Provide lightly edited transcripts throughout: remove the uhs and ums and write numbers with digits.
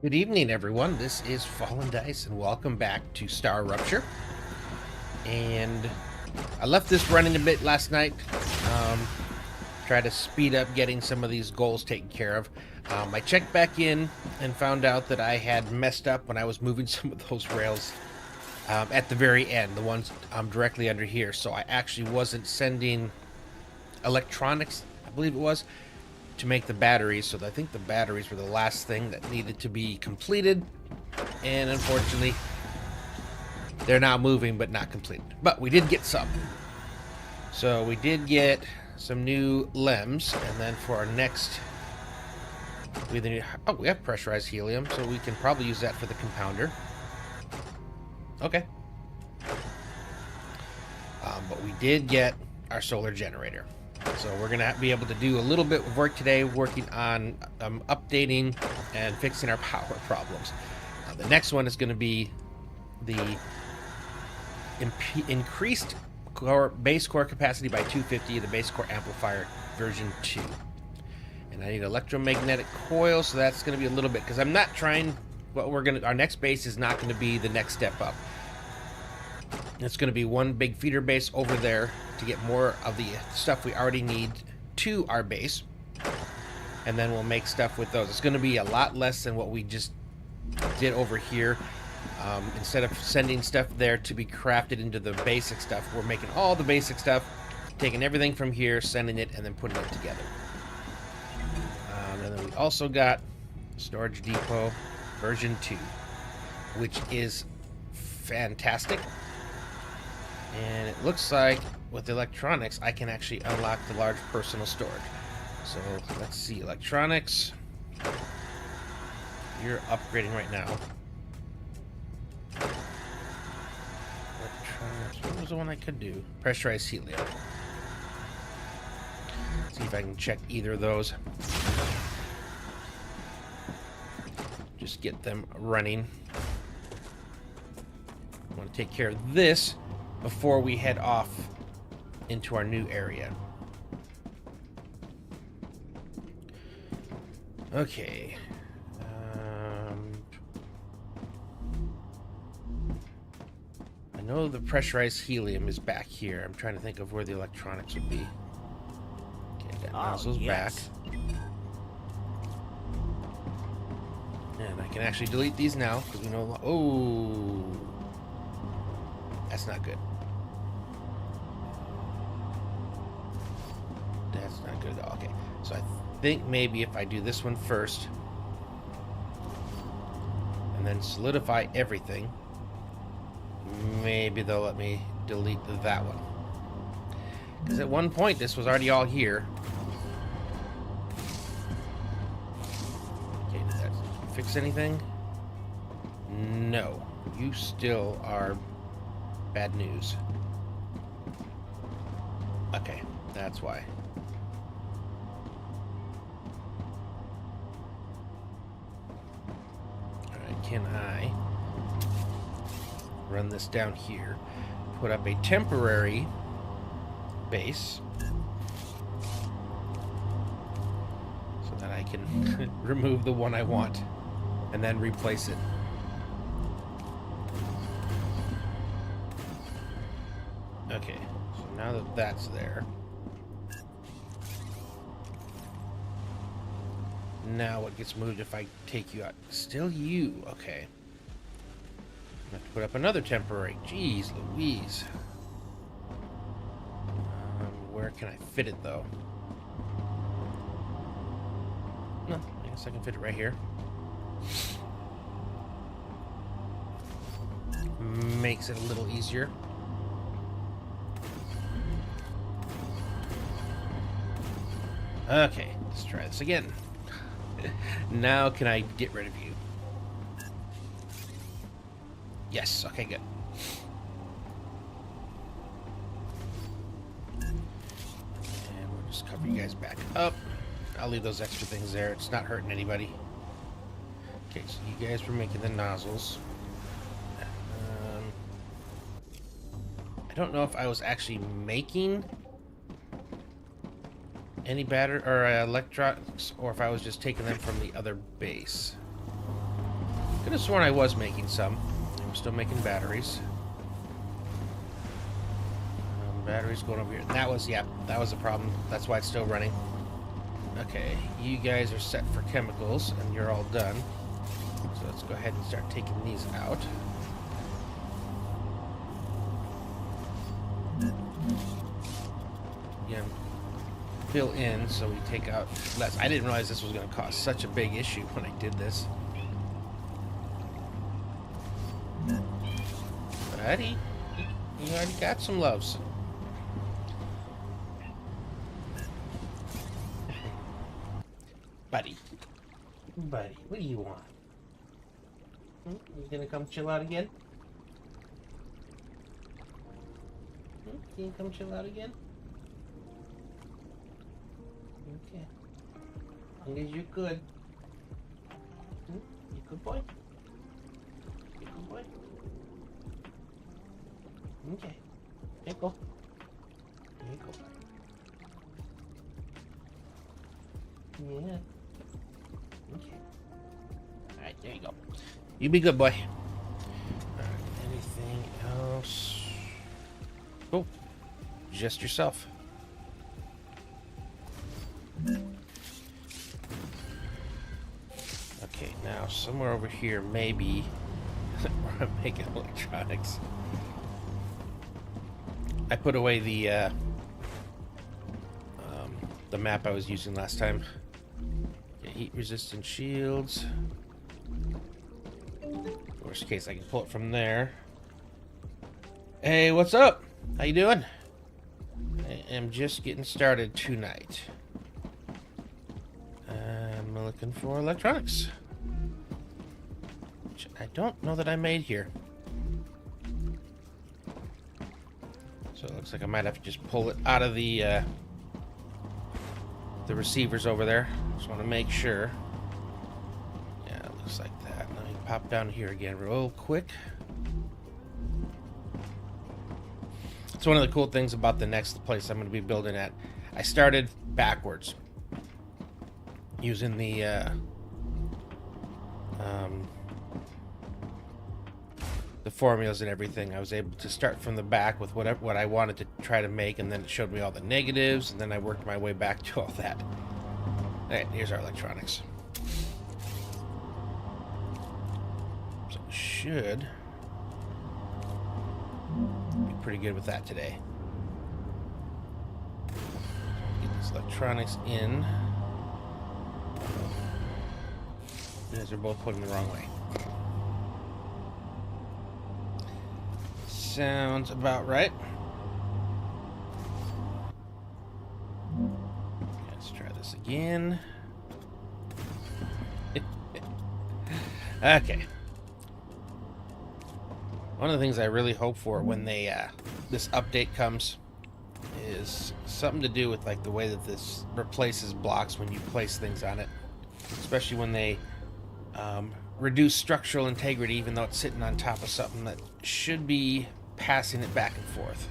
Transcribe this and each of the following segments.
Good evening, everyone. This is Fallen Dice, and welcome back to Star Rupture. And I left this running a bit last night. Try to speed up getting some of these goals taken care of. I checked back in and found out that I had messed up when I was moving some of those rails at the very end, the ones directly under here. So I actually wasn't sending electronics, I believe it was, to make the batteries. So I think the batteries were the last thing that needed to be completed. And unfortunately, they're now moving but not completed. But we did get some. So we did get some new LEMs, and then for our next, we either need, we have pressurized helium, so we can probably use that for the compounder. Okay. But we did get our solar generator. So we're going to be able to do a little bit of work today, working on updating and fixing our power problems. The next one is going to be the increased base core capacity by 250, the base core amplifier version 2. And I need electromagnetic coil, so that's going to be a little bit, because I'm not trying, our next base is not going to be the next step up. It's going to be one big feeder base over there to get more of the stuff we already need to our base. And then we'll make stuff with those. It's going to be a lot less than what we just did over here. Instead of sending stuff there to be crafted into the basic stuff, we're making all the basic stuff, taking everything from here, sending it, and then putting it together. And then we also got Storage Depot version 2, which is fantastic. And it looks like with electronics, I can actually unlock the large personal storage. So let's see, electronics. You're upgrading right now. Electronics, what was the one I could do? Pressurized helium. See if I can check either of those. Just get them running. I want to take care of this before we head off into our new area. Okay. I know the pressurized helium is back here. I'm trying to think of where the electronics would be. Okay, I got nozzles back. And I can actually delete these now because we know. Oh, that's not good. That's not good at all. Okay, so I think maybe if I do this one first and then solidify everything, maybe they'll let me delete that one. Because at one point this was already all here. Okay, did that fix anything? No. You still are bad news. Okay, that's why. Alright, can I run this down here, put up a temporary base so that I can remove the one I want and then replace it. Okay, so now that that's there, now what gets moved if I take you out? Still you, okay. I have to put up another temporary. Jeez Louise. Where can I fit it, though? No, I guess I can fit it right here. Makes it a little easier. Okay, let's try this again. Now can I get rid of you? Yes, okay, good. And we'll just cover you guys back up. I'll leave those extra things there. It's not hurting anybody. Okay, so you guys were making the nozzles. I don't know if I was actually making any battery or electronics, or if I was just taking them from the other base. Could have sworn I was making some. I'm still making batteries. Batteries going over here. That was, yeah, that was a problem. That's why it's still running. Okay, you guys are set for chemicals, and you're all done. So let's go ahead and start taking these out. Yeah, fill in so we take out less. I didn't realize this was going to cause such a big issue when I did this. Buddy, you already got some loves. Buddy, what do you want? You gonna come chill out again? Can you come chill out again? Okay. As long as you're good. You good boy? You good boy? Okay. There you go. There you go. Yeah. Okay. Alright, there you go. You be good, boy. Alright, anything else? Oh, just yourself. Okay, now somewhere over here, maybe where I'm making electronics. I put away the map I was using last time. Okay, heat resistant shields. Worst case, I can pull it from there. Hey, what's up? How you doing? I am just getting started tonight. I'm looking for electronics, which I don't know that I made here. So it looks like I might have to just pull it out of the the receivers over there. Just want to make sure. Yeah, it looks like that. Let me pop down here again real quick. It's one of the cool things about the next place I'm going to be building at. I started backwards using the formulas and everything. I was able to start from the back with what I wanted to try to make, and then it showed me all the negatives, and then I worked my way back to all that. All right, here's our electronics. So we should be pretty good with that today. Get these electronics in. These are both pointing the wrong way. Sounds about right. Let's try this again. Okay. One of the things I really hope for when they this update comes is something to do with like the way that this replaces blocks when you place things on it, especially when they reduce structural integrity, even though it's sitting on top of something that should be passing it back and forth.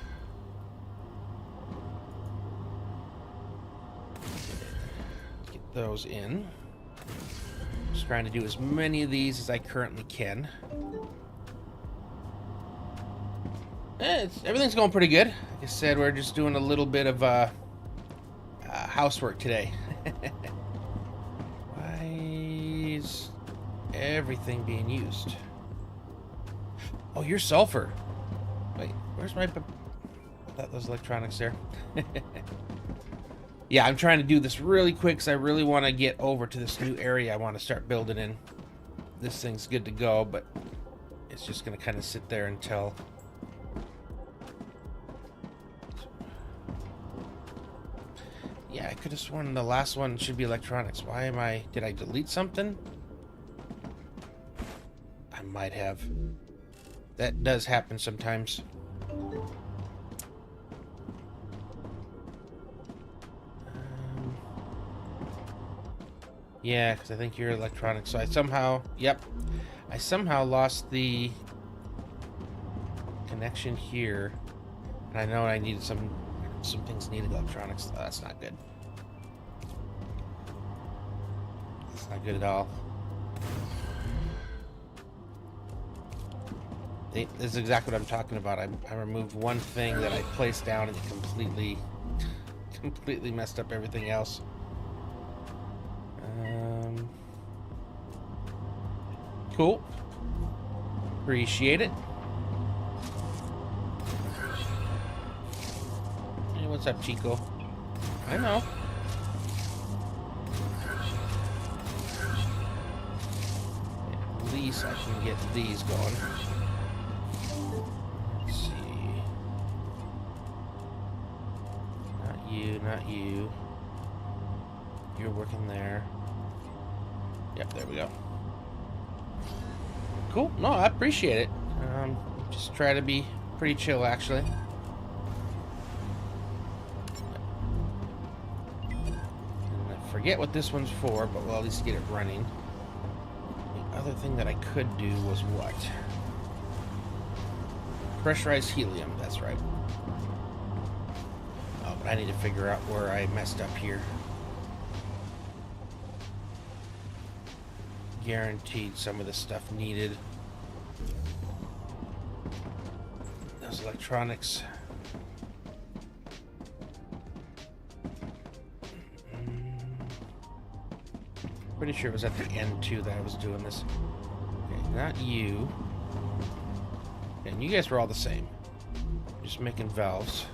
Get those in. Just trying to do as many of these as I currently can. Everything's going pretty good. Like I said, we're just doing a little bit of housework today. Why is everything being used? Oh, you're sulfur. Wait, where's my... I thought those electronics there. Yeah, I'm trying to do this really quick because I really want to get over to this new area I want to start building in. This thing's good to go, but it's just going to kind of sit there until... Yeah, I could have sworn the last one should be electronics. Why am I... Did I delete something? I might have. That does happen sometimes. Yeah, because I think you're electronics. So I somehow... Yep. I somehow lost the connection here. And I know I needed some things needed electronics. Oh, that's not good. That's not good at all. This is exactly what I'm talking about. I removed one thing that I placed down and it completely messed up everything else. Cool. Appreciate it. Hey, what's up, Chico? I know. At least I can get these going. Let's see. Not you. You're working there. Yep, there we go. Cool. No, I appreciate it. Just try to be pretty chill, actually. And I forget what this one's for, but we'll at least get it running. The other thing that I could do was what? Pressurized helium, that's right. Oh, but I need to figure out where I messed up here. Guaranteed some of the stuff needed. Those electronics. Pretty sure it was at the end too that I was doing this. Okay, not you. And you guys were all the same. Just making valves.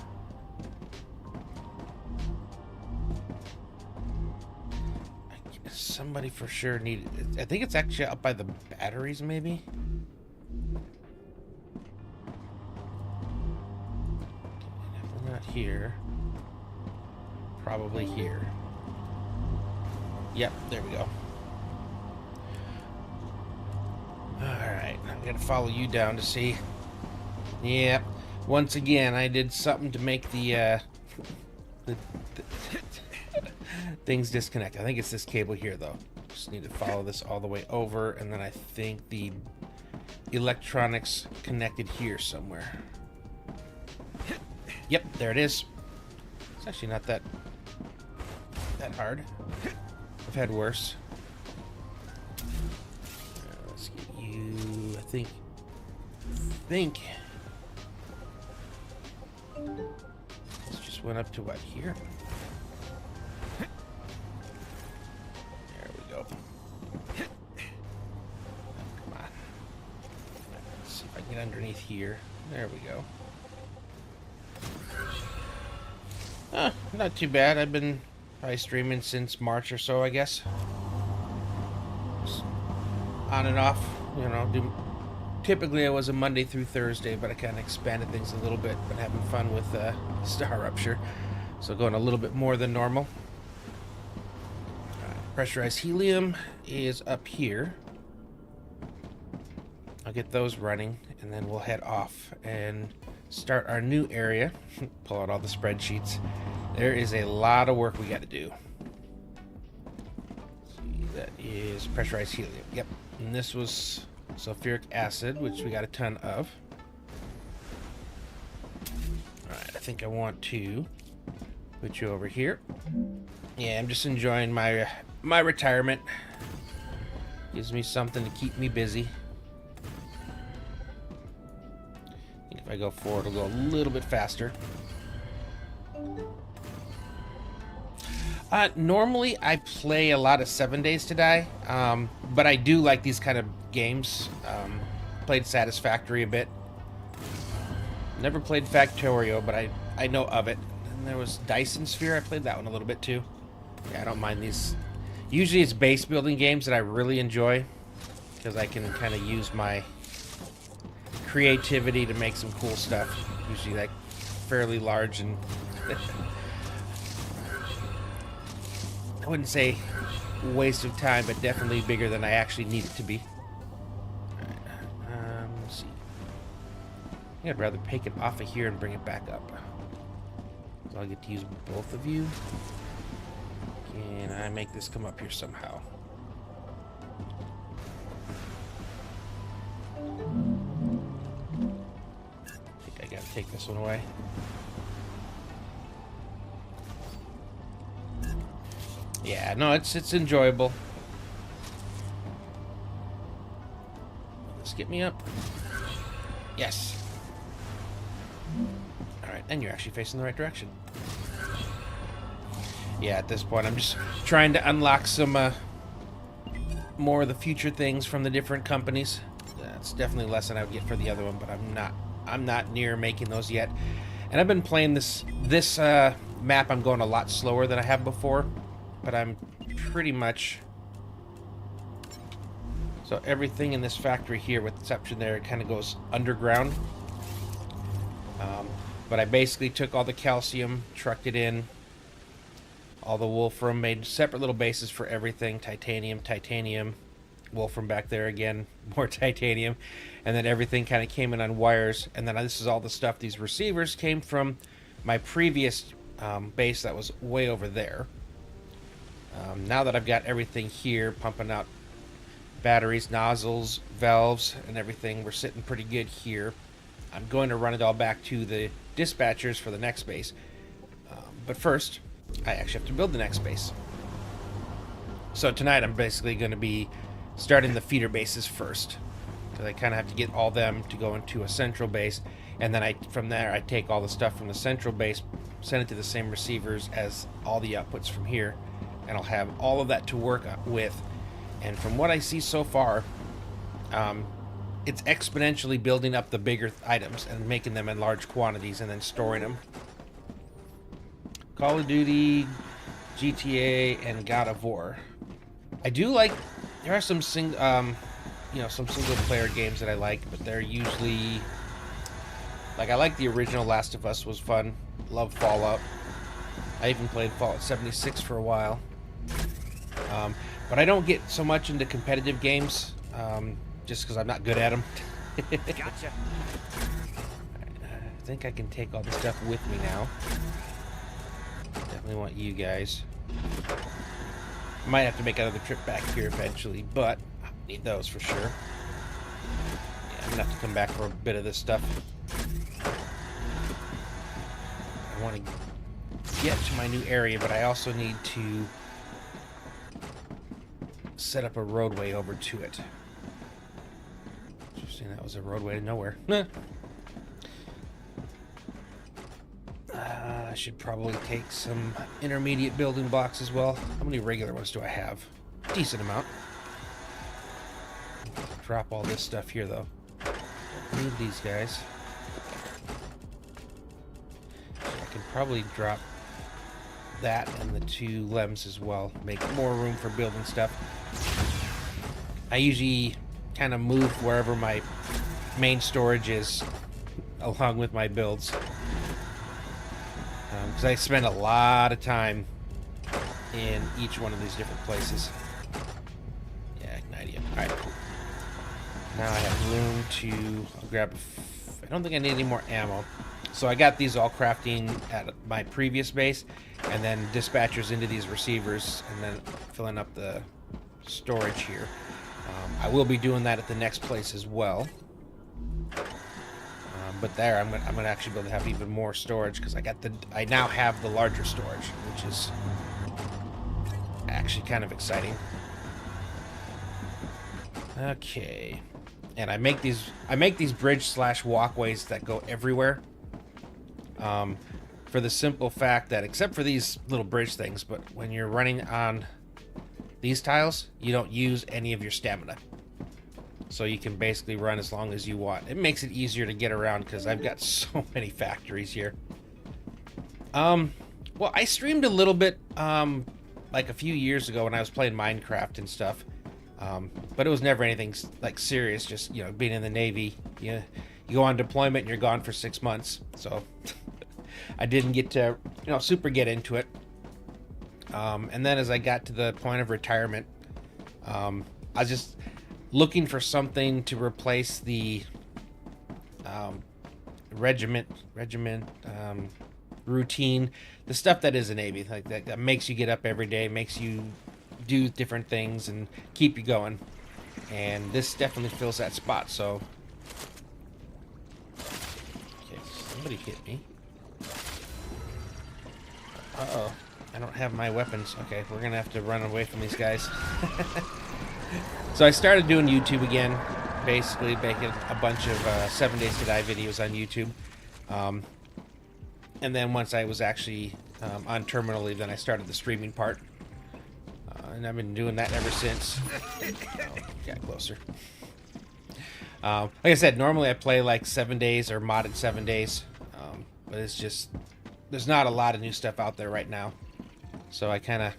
Somebody for sure needed it. I think it's actually up by the batteries, maybe. Definitely not here. Probably here. Yep, there we go. Alright, I'm gonna follow you down to see. Yep. Once again, I did something to make the Things disconnect. I think it's this cable here, though. Just need to follow this all the way over, and then I think the electronics connected here somewhere. Yep, there it is. It's actually not that hard. I've had worse. Let's get you. I think. This just went up to what here? There we go. Come on. Let's see if I can get underneath here. There we go. Not too bad. I've been probably streaming since March or so, I guess. Just on and off, you know. Typically, I was a Monday through Thursday, but I kind of expanded things a little bit. Been having fun with Star Rupture, so going a little bit more than normal. Pressurized helium is up here. I'll get those running, and then we'll head off and start our new area. Pull out all the spreadsheets. There is a lot of work we got to do. Let's see, that is pressurized helium. Yep, and this was sulfuric acid, which we got a ton of. Alright, I think I want to put you over here. Yeah, I'm just enjoying my retirement. Gives me something to keep me busy. I think if I go forward, it'll go a little bit faster. Normally, I play a lot of 7 Days to Die, but I do like these kind of games. Played Satisfactory a bit. Never played Factorio, but I know of it. And there was Dyson Sphere. I played that one a little bit too. Yeah, I don't mind these. Usually it's base building games that I really enjoy because I can kind of use my creativity to make some cool stuff. Usually like fairly large and I wouldn't say waste of time, but definitely bigger than I actually need it to be. Alright, let's see. I think I'd rather take it off of here and bring it back up. So I'll get to use both of you. Can I make this come up here somehow? I think I gotta take this one away. Yeah, no, it's enjoyable. Let's get me up. Yes. Alright, and you're actually facing the right direction. Yeah, at this point, I'm just trying to unlock some more of the future things from the different companies. It's definitely less than I would get for the other one, but I'm not near making those yet. And I've been playing this map. I'm going a lot slower than I have before. But I'm pretty much... So everything in this factory here, with the exception there, it kind of goes underground. But I basically took all the calcium, trucked it in, all the wolfram, made separate little bases for everything. Titanium, wolfram back there again, more titanium. And then everything kind of came in on wires. And then this is all the stuff. These receivers came from my previous base that was way over there. Now that I've got everything here, pumping out batteries, nozzles, valves, and everything, we're sitting pretty good here. I'm going to run it all back to the dispatchers for the next base. But first, I actually have to build the next base. So tonight I'm basically going to be starting the feeder bases first. Because I kind of have to get all them to go into a central base. And then from there, I take all the stuff from the central base, send it to the same receivers as all the outputs from here. And I'll have all of that to work with. And from what I see so far, it's exponentially building up the bigger items and making them in large quantities and then storing them. Call of Duty, GTA, and God of War. I do like... There are some some single-player games that I like, but they're usually... Like, I like the original Last of Us was fun. Love Fallout. I even played Fallout 76 for a while. But I don't get so much into competitive games, just because I'm not good at them. Gotcha. I think I can take all the stuff with me now. Definitely want you guys. I might have to make another trip back here eventually, but I need those for sure. Yeah, I'm gonna have to come back for a bit of this stuff. I want to get to my new area, but I also need to set up a roadway over to it. Interesting, that was a roadway to nowhere. I should probably take some intermediate building blocks as well. How many regular ones do I have? Decent amount. Drop all this stuff here, though. Don't need these guys. I can probably drop that and the 2 lems as well. Make more room for building stuff. I usually kind of move wherever my main storage is along with my builds. Because I spend a lot of time in each one of these different places. Yeah, ignite. Alright, cool. Now I have room to grab... I don't think I need any more ammo. So I got these all crafting at my previous base, and then dispatchers into these receivers, and then filling up the storage here. I will be doing that at the next place as well. But there, I'm gonna actually be able to have even more storage because I now have the larger storage, which is actually kind of exciting. Okay, and I make these bridge / walkways that go everywhere. For the simple fact that, except for these little bridge things, but when you're running on these tiles, you don't use any of your stamina. So you can basically run as long as you want. It makes it easier to get around because I've got so many factories here. Well, I streamed a little bit, like a few years ago when I was playing Minecraft and stuff. But it was never anything like serious, just, you know, being in the Navy. You go on deployment and you're gone for 6 months. So I didn't get to, you know, super get into it. And then as I got to the point of retirement, I was just looking for something to replace the regiment routine, the stuff that is a Navy, like that makes you get up every day, makes you do different things and keep you going. And this definitely fills that spot. So, okay, somebody hit me. Uh-oh, I don't have my weapons. Okay, we're gonna have to run away from these guys. So I started doing YouTube again, basically making a bunch of 7 Days to Die videos on YouTube. And then once I was actually on terminal leave, then I started the streaming part. And I've been doing that ever since. Oh, got closer. Like I said, normally I play like 7 days or modded 7 days. But it's just, there's not a lot of new stuff out there right now. So I kind of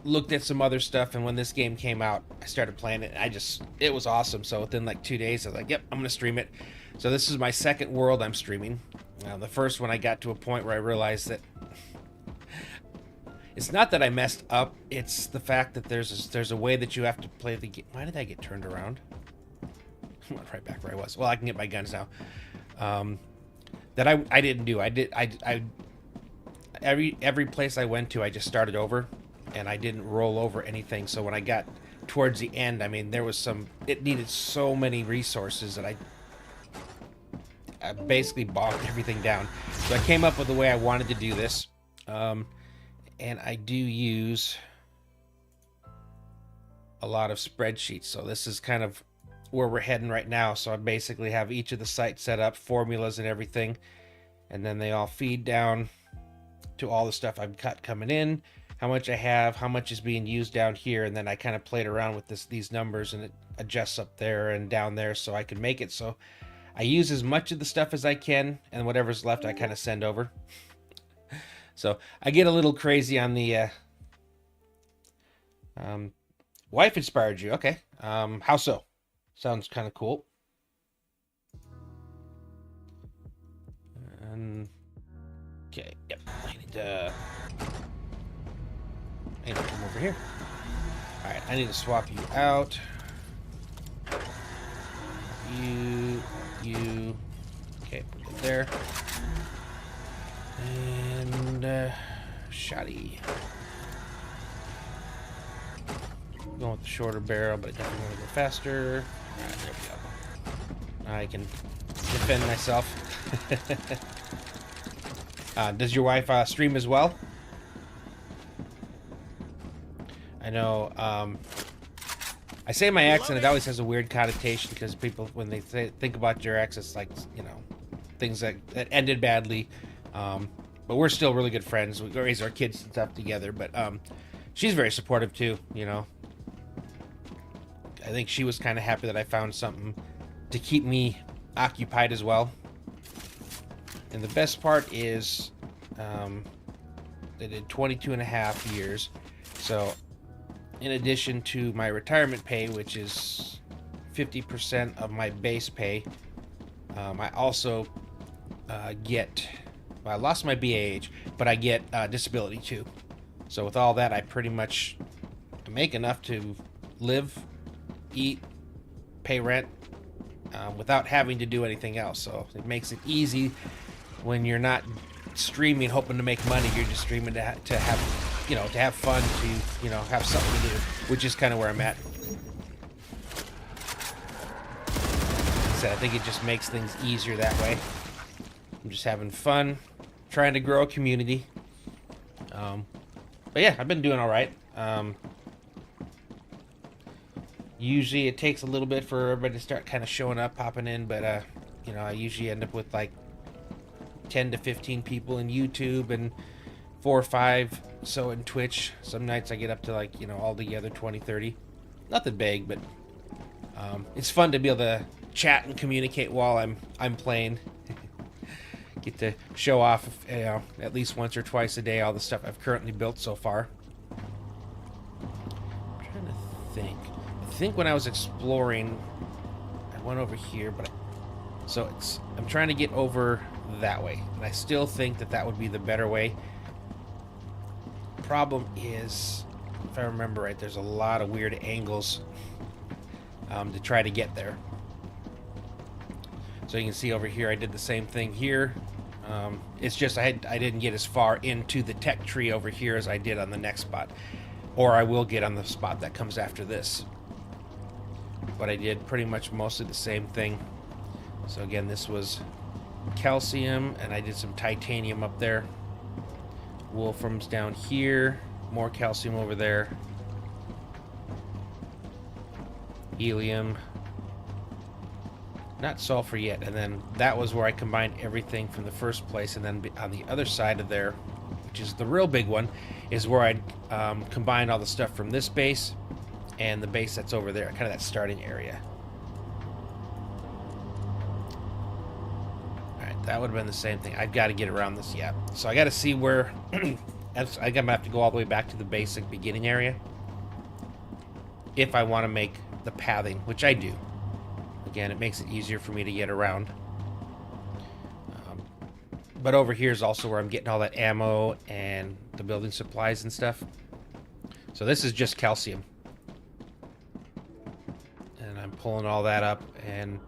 looked at some other stuff, and when this game came out, I started playing it, and it was awesome. So within like 2 days, I was like, yep, I'm gonna stream it. So this is my second world I'm streaming. The first one I got to a point where I realized that it's not that I messed up, it's the fact that there's a way that you have to play the game. Why did I get turned around? I went right back where I was. Well, I can get my guns now. That I didn't do. Every place I went to, I just started over. And I didn't roll over anything. So when I got towards the end, I mean, it needed so many resources that I basically bogged everything down. So I came up with the way I wanted to do this. And I do use a lot of spreadsheets. So this is kind of where we're heading right now. So I basically have each of the sites set up, formulas and everything. And then they all feed down to all the stuff I've got coming in, how much I have, how much is being used down here, and then I kind of played around with these numbers, and it adjusts up there and down there so I can make it so I use as much of the stuff as I can, and whatever's left I kind of send over. So I get a little crazy on the wife inspired you. Okay. How so? Sounds kind of cool. Okay, yep. I need to come over here. Alright, I need to swap you out. You. Okay, put it there. And, shoddy. going with the shorter barrel, but I definitely want to go faster. All right, there we go. I can defend myself. Does your wife stream as well? I know. I say my ex, and it always has a weird connotation because people, when they think about your ex, it's like, you know, things that ended badly. But we're still really good friends. We raise our kids and stuff together. But she's very supportive too. You know, I think she was kind of happy that I found something to keep me occupied as well. And the best part is, they did 22 and a half years. So in addition to my retirement pay, which is 50% of my base pay, I also get, well, I lost my BAH, but I get disability too. So with all that, I pretty much make enough to live, eat, pay rent, without having to do anything else. So it makes it easy when you're not streaming hoping to make money. You're just streaming to have, you know, to have fun, to, you know, have something to do, which is kind of where I'm at. So I think it just makes things easier that way. I'm just having fun, trying to grow a community. But yeah, I've been doing all right. Usually it takes a little bit for everybody to start kind of showing up, popping in, but you know, I usually end up with like 10 to 15 people in YouTube and 4 or 5 so in Twitch. Some nights I get up to, like, you know, all together 20, 30. Nothing big, but it's fun to be able to chat and communicate while I'm playing. Get to show off, you know, at least once or twice a day all the stuff I've currently built so far. I'm trying to think. I think when I was exploring, I went over here, but so I'm trying to get over that way, and I still think that would be the better way. Problem is, if I remember right, there's a lot of weird angles to try to get there. So you can see over here I did the same thing here. It's just I didn't get as far into the tech tree over here as I did on the next spot, or I will get on the spot that comes after this. But I did pretty much mostly the same thing. So again, this was calcium, and I did some titanium up there. Wolfram's down here. More calcium over there. Helium. Not sulfur yet. And then that was where I combined everything from the first place. And then on the other side of there, which is the real big one, is where I combined all the stuff from this base and the base that's over there. Kind of that starting area. That would have been the same thing. I've got to get around this, yeah. So I got to see where... I'm going to have to go all the way back to the basic beginning area if I want to make the pathing, which I do. Again, it makes it easier for me to get around. But over here is also where I'm getting all that ammo and the building supplies and stuff. So this is just calcium. And I'm pulling all that up and...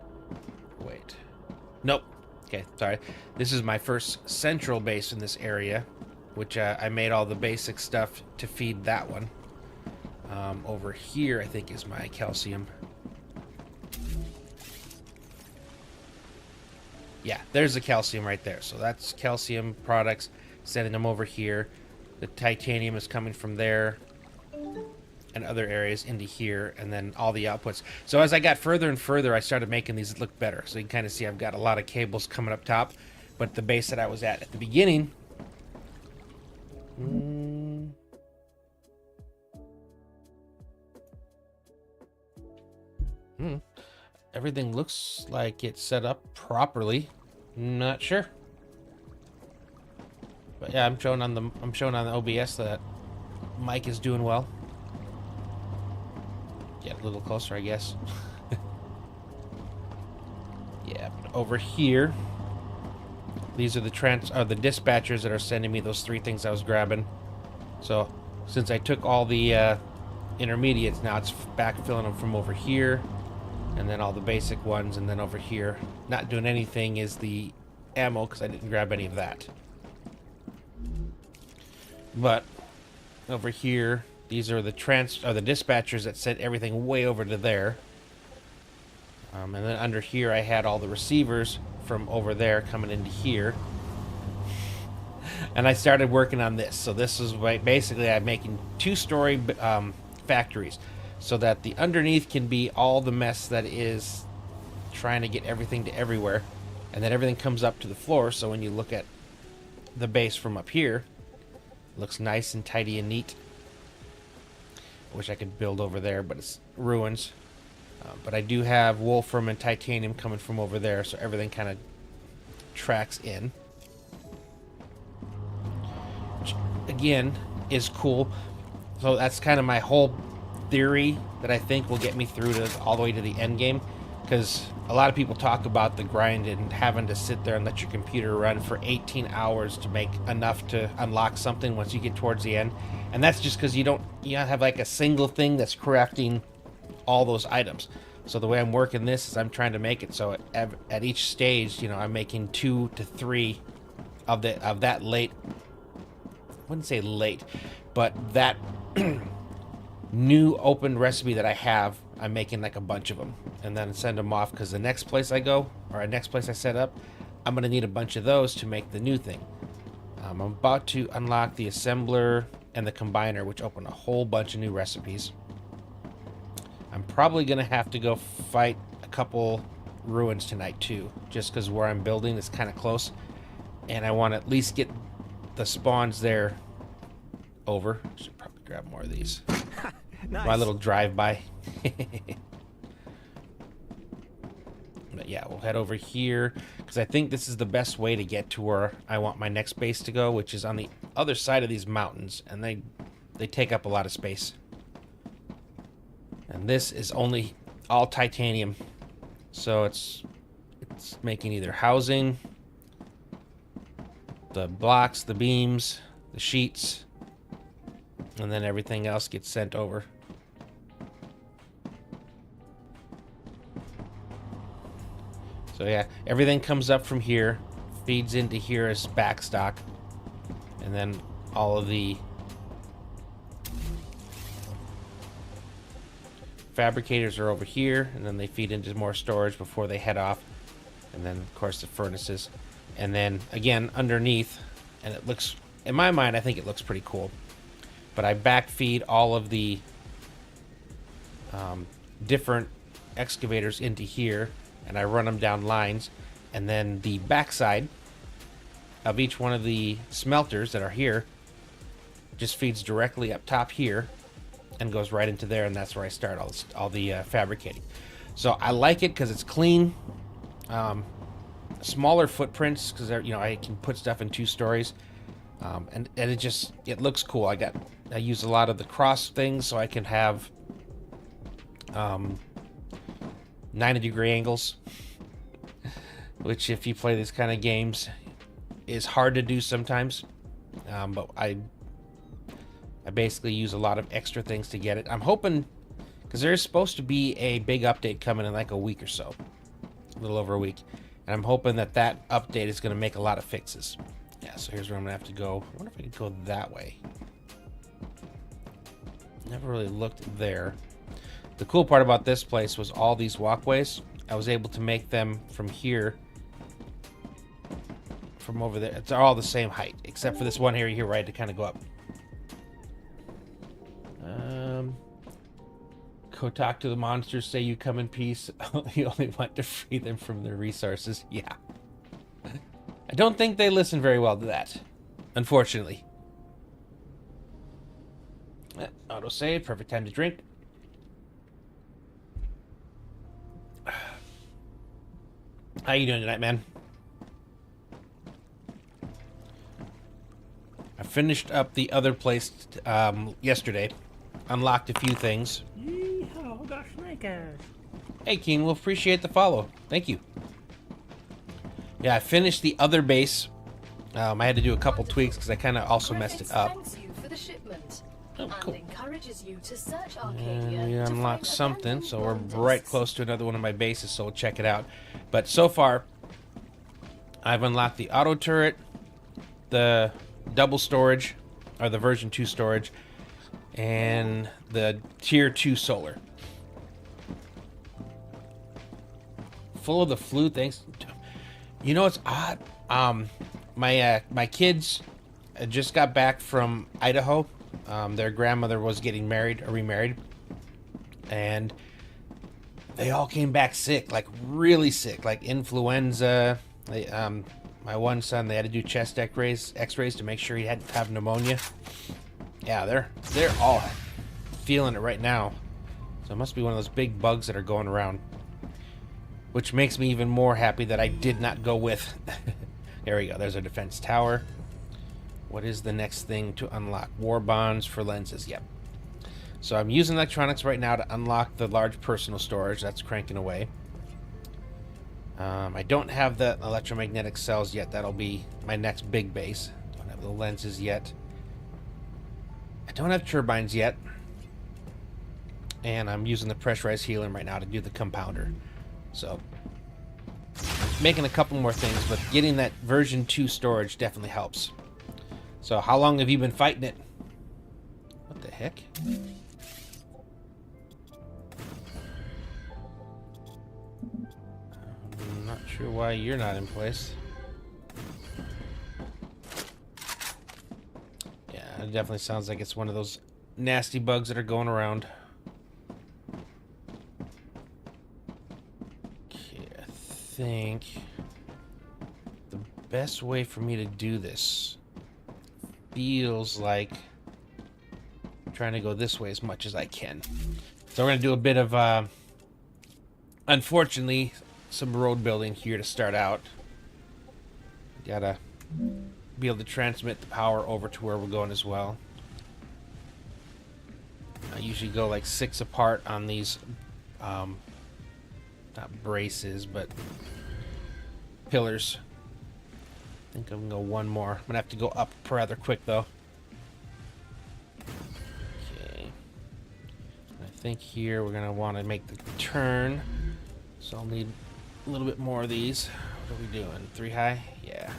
Wait. Nope. Okay, sorry. This is my first central base in this area, which I made all the basic stuff to feed that one. Over here, I think, is my calcium. Yeah, there's the calcium right there. So that's calcium products, sending them over here. The titanium is coming from there and other areas into here, and then all the outputs. So as I got further and further, I started making these look better. So you can kind of see I've got a lot of cables coming up top, but the base that I was at the beginning, everything looks like it's set up properly. Not sure, but yeah, I'm showing on the OBS that mic is doing well. Get a little closer, I guess. Yeah, but over here, these are the dispatchers that are sending me those 3 things I was grabbing. So since I took all the intermediates, now it's backfilling them from over here, and then all the basic ones, and then over here, not doing anything, is the ammo because I didn't grab any of that. But over here, These are the dispatchers that sent everything way over to there. And then under here, I had all the receivers from over there coming into here. And I started working on this. So this is basically I'm making 2-story factories, so that the underneath can be all the mess that is trying to get everything to everywhere, and then everything comes up to the floor. So when you look at the base from up here, it looks nice and tidy and neat. I wish I could build over there, but it's ruins. But I do have wolfram and titanium coming from over there, so everything kind of tracks in. Which, again, is cool. So that's kind of my whole theory that I think will get me through to all the way to the end game. Because a lot of people talk about the grind and having to sit there and let your computer run for 18 hours to make enough to unlock something once you get towards the end. And that's just because you don't have like a single thing that's crafting all those items. So the way I'm working this is I'm trying to make it so at each stage, I'm making 2 to 3 of that late. I wouldn't say late, but that new open recipe that I have, I'm making like a bunch of them and then send them off, because the next place I go, or the next place I set up, I'm going to need a bunch of those to make the new thing. I'm about to unlock the assembler and the combiner, which open a whole bunch of new recipes. I'm probably going to have to go fight a couple ruins tonight too, just because where I'm building is kind of close, and I want to at least get the spawns there over. Should probably grab more of these. Nice. My little drive-by. But yeah, we'll head over here, because I think this is the best way to get to where I want my next base to go, which is on the other side of these mountains, and they take up a lot of space. And this is only all titanium, so it's making either housing, the blocks, the beams, the sheets, and then everything else gets sent over. So yeah, everything comes up from here, feeds into here as backstock, and then all of the fabricators are over here, and then they feed into more storage before they head off, and then of course the furnaces, and then again underneath, and it looks, in my mind, I think it looks pretty cool. But I backfeed all of the different excavators into here, and I run them down lines, and then the backside of each one of the smelters that are here just feeds directly up top here and goes right into there, and that's where I start all the fabricating. So I like it because it's clean, smaller footprints, because I can put stuff in 2 stories, and it looks cool. I use a lot of the cross things so I can have 90-degree angles, which if you play these kind of games is hard to do sometimes, but I basically use a lot of extra things to get it. I'm hoping, because there is supposed to be a big update coming in like a week or so, a little over a week, and I'm hoping that update is going to make a lot of fixes. Yeah, so here's where I'm going to have to go. I wonder if I could go that way. Never really looked there. The cool part about this place was all these walkways. I was able to make them from here, from over there. It's all the same height, except for this one area here where I had to kind of go up. Go talk to the monsters, say you come in peace. You only want to free them from their resources. Yeah. I don't think they listen very well to that, unfortunately. Autosave, perfect time to drink. How you doing tonight, man? I finished up the other place yesterday. Unlocked a few things. Hey, Keen, we'll appreciate the follow. Thank you. Yeah, I finished the other base. I had to do a couple tweaks because I kind of also messed it up. Oh, cool. And we unlocked something, so we're right close to another one of my bases, so we'll check it out. But so far, I've unlocked the auto turret, the double storage, or the version 2 storage, and the tier 2 solar. Full of the flu, thanks. You know, it's odd. My kids just got back from Idaho. Their grandmother was getting married or remarried, and they all came back sick, like really sick, like influenza. My one son, they had to do chest X-rays to make sure he hadn't have pneumonia. Yeah, they're all feeling it right now. So it must be one of those big bugs that are going around, which makes me even more happy that I did not go with. There we go. There's our defense tower. What is the next thing to unlock? War bonds for lenses. Yep. So I'm using electronics right now to unlock the large personal storage. That's cranking away. I don't have the electromagnetic cells yet. That'll be my next big base. Don't have the lenses yet. I don't have turbines yet. And I'm using the pressurized helium right now to do the compounder. So, making a couple more things, but getting that version 2 storage definitely helps. So, how long have you been fighting it? What the heck? I'm not sure why you're not in place. Yeah, it definitely sounds like it's one of those nasty bugs that are going around. Okay, I think the best way for me to do this feels like I'm trying to go this way as much as I can. So we're going to do a bit of, unfortunately, some road building here to start out. Gotta be able to transmit the power over to where we're going as well. I usually go like 6 apart on these, not braces, but pillars. I think I'm gonna go one more. I'm gonna have to go up rather quick though. Okay. I think here we're gonna want to make the turn, so I'll need a little bit more of these. What are we doing? 3 high? Yeah.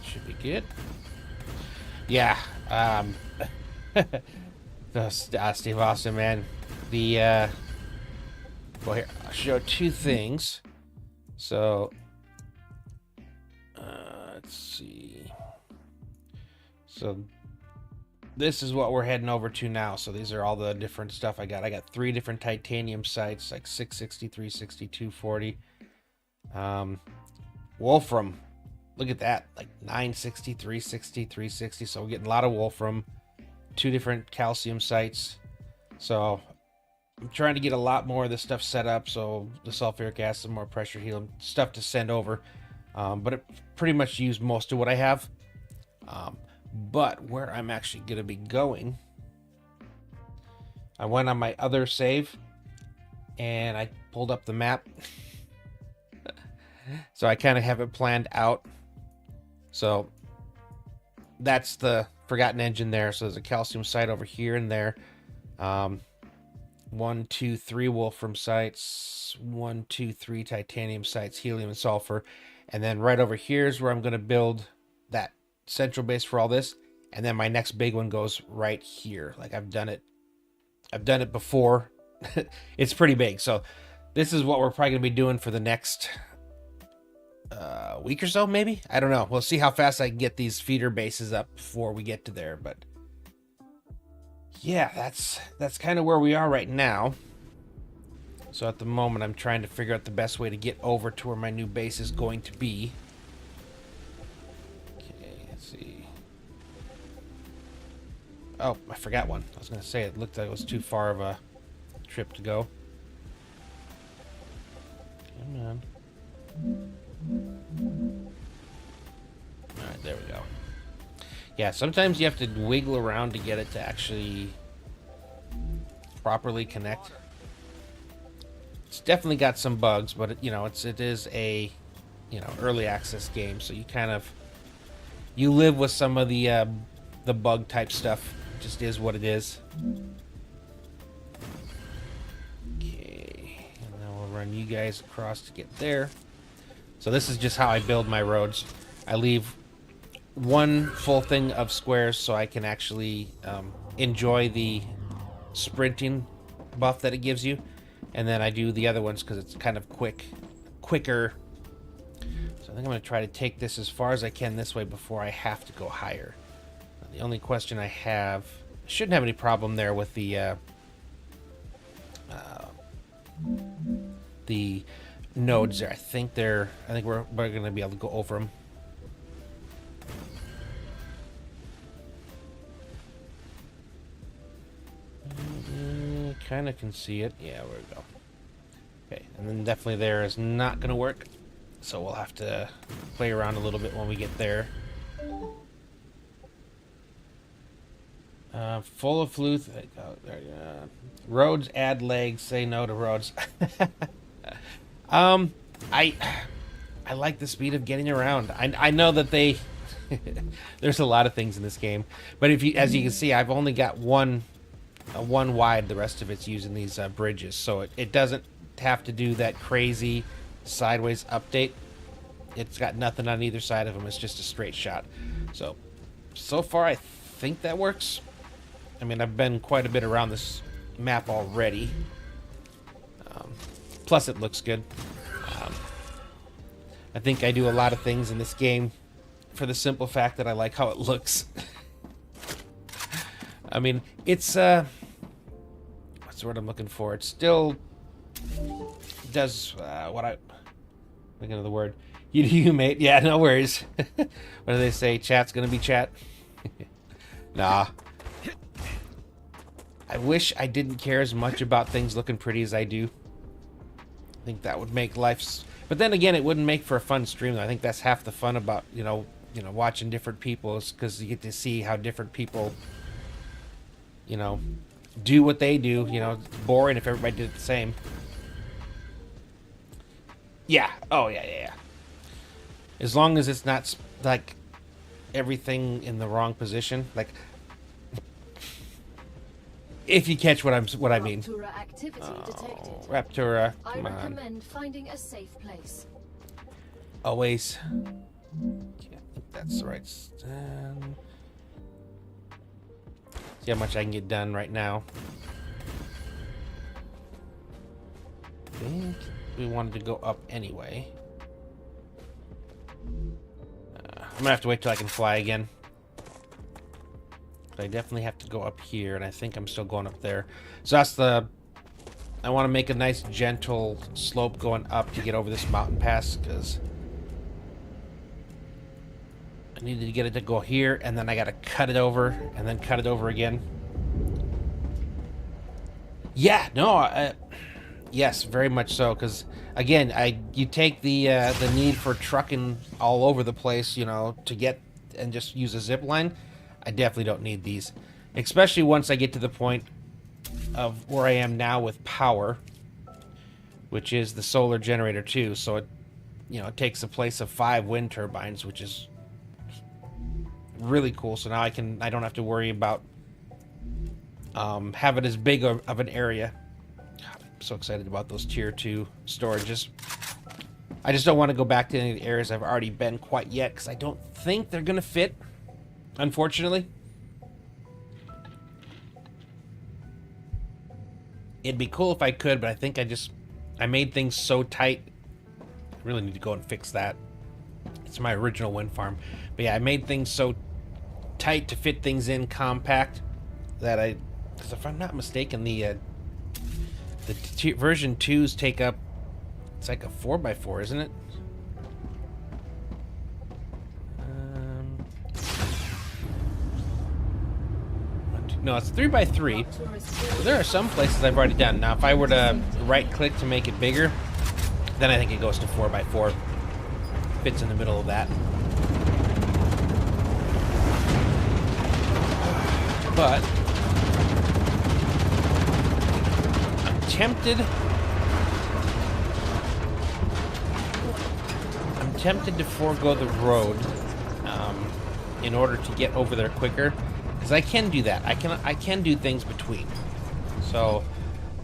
Should be good. Yeah. Steve Austin, man. The well, here I'll show 2 things. So let's see. So this is what we're heading over to now. So these are all the different stuff I got. I got 3 different titanium sights, like 660, 360, 240. Wolfram. Look at that. Like 960, 360, 360. So we're getting a lot of Wolfram. 2 different calcium sights. So I'm trying to get a lot more of this stuff set up. So the sulfuric acid, more pressure helium, stuff to send over. But it pretty much used most of what I have. But where I'm actually going to be going, I went on my other save and I pulled up the map. So I kind of have it planned out. So that's the Forgotten Engine there. So there's a calcium site over here and there. 1, 2, 3 Wolfram sites, 1, 2, 3 titanium sites, helium and sulfur. And then right over here is where I'm going to build that central base for all this, and then my next big one goes right here. Like I've done it before. It's pretty big. So this is what we're probably gonna be doing for the next week or so, maybe. I don't know. We'll see how fast I can get these feeder bases up before we get to there. But yeah, that's kind of where we are right now. So at the moment, I'm trying to figure out the best way to get over to where my new base is going to be. Oh, I forgot one. I was going to say it looked like it was too far of a trip to go. Come on. Alright, there we go. Yeah, sometimes you have to wiggle around to get it to actually properly connect. It's definitely got some bugs, but it is a early access game, so you live with some of the bug type stuff. Just is what it is. Okay, and now we'll run you guys across to get there. So this is just how I build my roads. I leave one full thing of squares so I can actually enjoy the sprinting buff that it gives you, and then I do the other ones because it's kind of quicker. So I think I'm going to try to take this as far as I can this way before I have to go higher. The only question I have, shouldn't have any problem there with the nodes there. I think we're going to be able to go over them. Kind of can see it. Yeah, there we go. Okay, and then definitely there is not going to work. So we'll have to play around a little bit when we get there. Full of fluth. Roads add legs. Say no to roads. I like the speed of getting around. I know that there's a lot of things in this game, but as you can see, I've only got one wide. The rest of it's using these bridges, so it doesn't have to do that crazy sideways update. It's got nothing on either side of them. It's just a straight shot. So far I think that works. I mean, I've been quite a bit around this map already. Plus it looks good. I think I do a lot of things in this game for the simple fact that I like how it looks. I mean, it's what's the word I'm looking for? It still does what I thinking of the word. You mate. Yeah, no worries. What do they say? Chat's gonna be chat. Nah. I wish I didn't care as much about things looking pretty as I do. I think that would make life. But then again, it wouldn't make for a fun stream. I think that's half the fun about watching different people, is because you get to see how different people do what they do. It's boring if everybody did it the same. Yeah. Oh yeah. As long as it's not like everything in the wrong position, like if you catch what I mean. Raptura activity detected. Raptura, I come on. recommend finding a safe place. Always. Yeah, I think that's the right stand. See how much I can get done right now. I think we wanted to go up anyway. I'm gonna have to wait till I can fly again. But I definitely have to go up here, and I think I'm still going up there. So that's I want to make a nice gentle slope going up to get over this mountain pass, because I needed to get it to go here, and then I got to cut it over, and then cut it over again. Yeah, no, yes, very much so, because again, you take the need for trucking all over the place, to get and just use a zip line. I definitely don't need these, especially once I get to the point of where I am now with power, which is the solar generator too. So it takes the place of 5 wind turbines, which is really cool. So now I don't have to worry about having as big of an area. God, I'm so excited about those tier 2 storages. I just don't want to go back to any of the areas I've already been quite yet, because I don't think they're gonna fit, unfortunately. It'd be cool if I could, but I think I made things so tight. I really need to go and fix that. It's my original wind farm. But yeah, I made things so tight to fit things in compact that because if I'm not mistaken, the version 2s take up, it's like a 4x4, isn't it? No, it's 3x3. So there are some places I've already done. Now, if I were to right-click to make it bigger, then I think it goes to 4x4. Fits in the middle of that. But I'm tempted to forego the road in order to get over there quicker. Because I can do that. I can do things between. So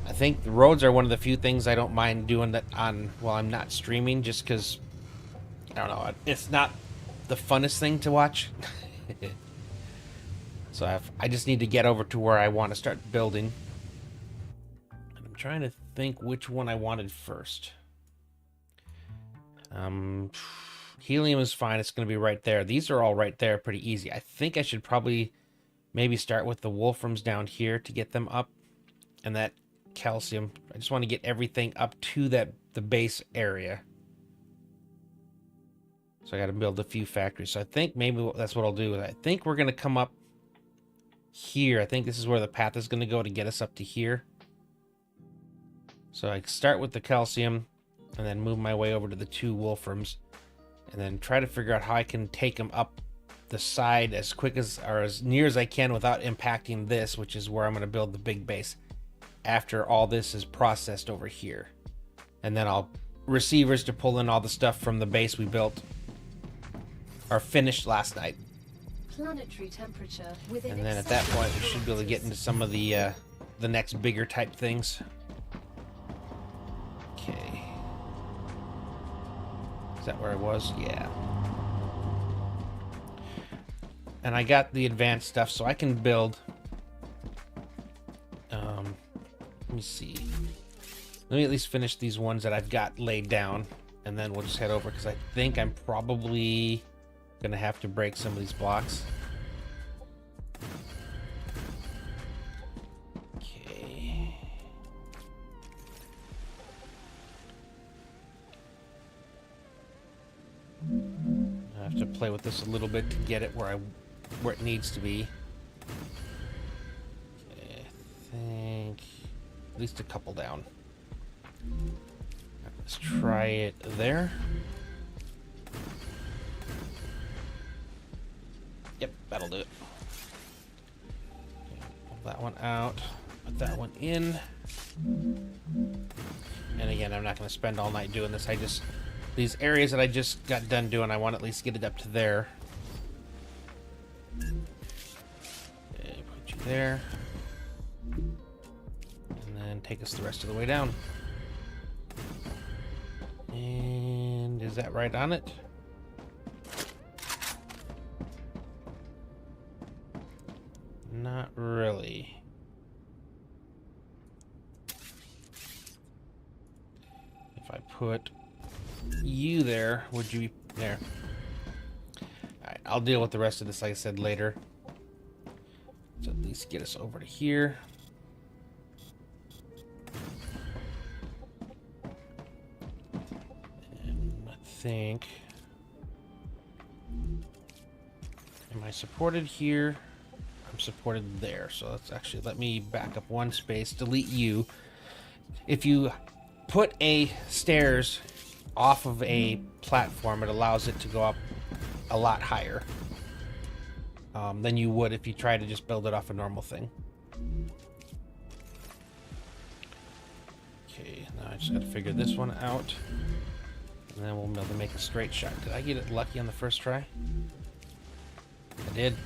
I think the roads are one of the few things I don't mind doing that on while I'm not streaming, just because I don't know. It's not the funnest thing to watch. So I just need to get over to where I want to start building. And I'm trying to think which one I wanted first. Helium is fine. It's going to be right there. These are all right there, pretty easy. I think I should probably maybe start with the wolframs down here to get them up, and that calcium. I just want to get everything up to the base area. So I got to build a few factories. So I think maybe that's what I'll do. I think we're going to come up here. I think this is where the path is going to go to get us up to here. So I start with the calcium and then move my way over to the 2 wolframs and then try to figure out how I can take them up the side as quick as, or as near as I can without impacting this, which is where I'm going to build the big base after all this is processed over here. And then I'll receivers to pull in all the stuff from the base we built or finished last night. Planetary temperature within And then at that point we should be able to get into some of the next bigger type things. Okay. Is that where I was? Yeah. And I got the advanced stuff, so I can build. Let me see. Let me at least finish these ones that I've got laid down, and then we'll just head over, because I think I'm probably going to have to break some of these blocks. Okay. I have to play with this a little bit to get it where it needs to be. Okay, I think at least a couple down. Let's try it there. Yep, that'll do it. Okay, pull that one out, put that one in. And again, I'm not going to spend all night doing this. These areas that I just got done doing, I want to at least get it up to there. Okay, put you there. And then take us the rest of the way down. And is that right on it? Not really. If I put you there, would you be there? Alright, I'll deal with the rest of this, like I said, later. So at least get us over to here. And I think... Am I supported here? I'm supported there. So let's actually, let me back up one space, delete you. If you put a stairs off of a platform, it allows it to go up a lot higher than you would if you try to just build it off a normal thing. Okay, now I just got to figure this one out, and then we'll be able to make a straight shot. Did I get it lucky on the first try? I did.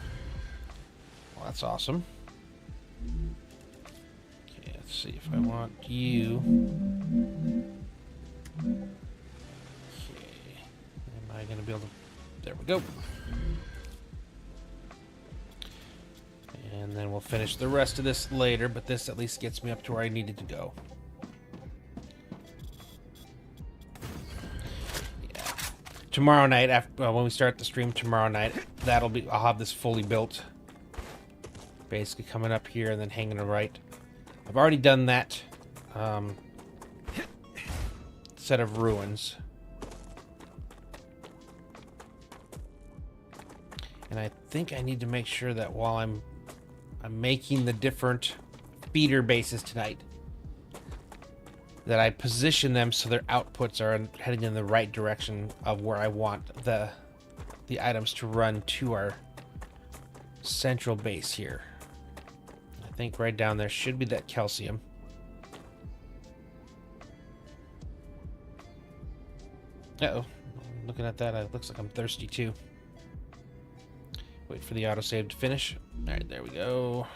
Well, that's awesome. Okay, let's see if I want you. Am I going to be able to... There we go. And then we'll finish the rest of this later, but this at least gets me up to where I needed to go. Yeah. Tomorrow night, after when we start the stream tomorrow night, I'll have this fully built. Basically coming up here and then hanging a right. I've already done that set of ruins. And I think I need to make sure that while I'm making the different feeder bases tonight, that I position them so their outputs are heading in the right direction of where I want the items to run to our central base here. I think right down there should be that calcium. Uh-oh. Looking at that, it looks like I'm thirsty too. Wait for the autosave to finish. Alright, there we go.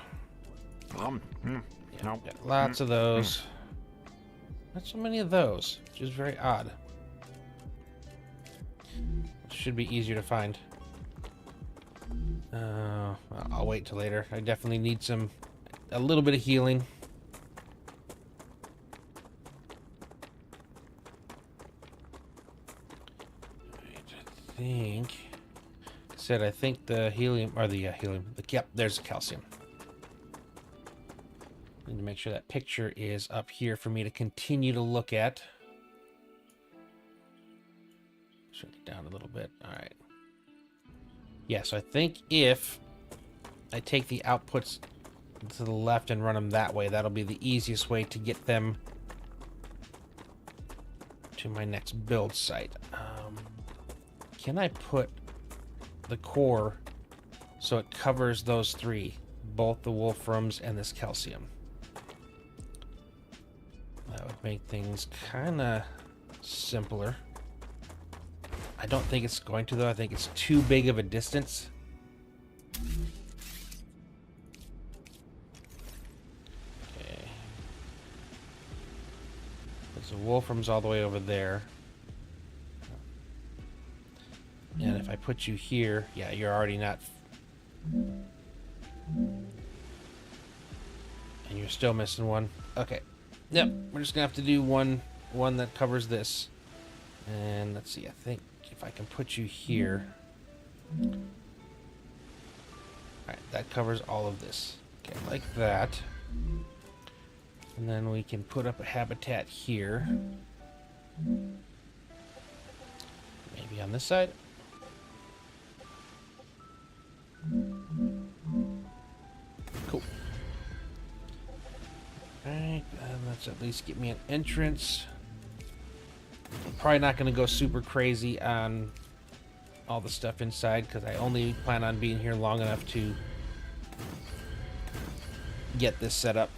Yeah, got lots of those. Not so many of those, which is very odd. should be easier to find. I'll wait till later. I definitely need a little bit of healing. I think the helium, or the helium, yep, there's the calcium. Need to make sure that picture is up here for me to continue to look at. Shrink it down a little bit. All right. Yeah, so I think if I take the outputs to the left and run them that way, that'll be the easiest way to get them to my next build site. Can I put the core so it covers those three, both the wolframs and this calcium? That would make things kind of simpler. I don't think it's going to, though. I think it's too big of a distance. Okay. Because the wolfram's all the way over there. And if I put you here, yeah, you're already not... And you're still missing one. Okay. Yep, we're just gonna have to do one that covers this. And let's see, I think if I can put you here. Alright, that covers all of this. Okay, like that. And then we can put up a habitat here. Maybe on this side. Cool. Alright, let's at least get me an entrance. I'm probably not going to go super crazy on all the stuff inside because I only plan on being here long enough to get this set up.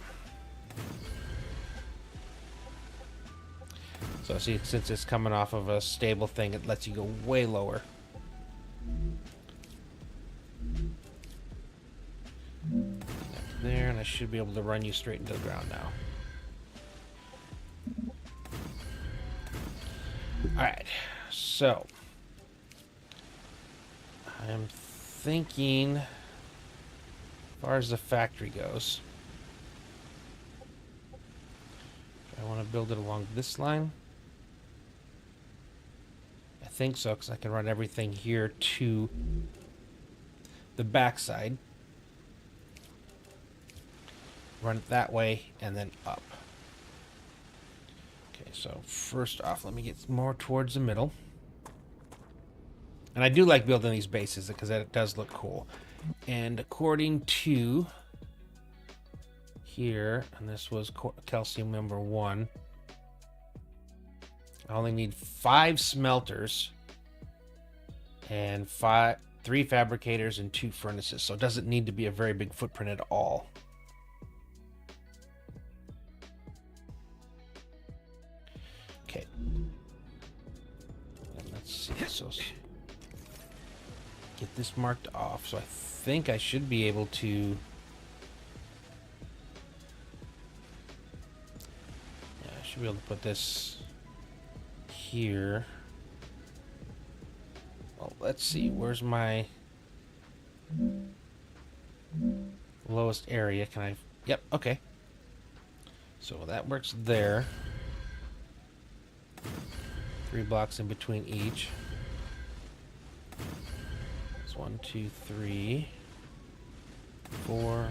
So see, since it's coming off of a stable thing, it lets you go way lower. There, and I should be able to run you straight into the ground now. Alright, so I'm thinking, as far as the factory goes, I want to build it along this line. I think so, because I can run everything here to the backside. Run it that way, and then up. Okay, so first off, let me get more towards the middle. And I do like building these bases because it does look cool. And according to here, and this was calcium number 1, I only need 5 smelters and 3 fabricators and 2 furnaces. So it doesn't need to be a very big footprint at all. Okay. And let's see. So get this marked off. So I think I should be able to. Yeah, I should be able to put this here. Well, let's see. Where's my lowest area? Can I? Yep. Okay. So that works there. 3 blocks in between each. That's 1, 2, 3, 4,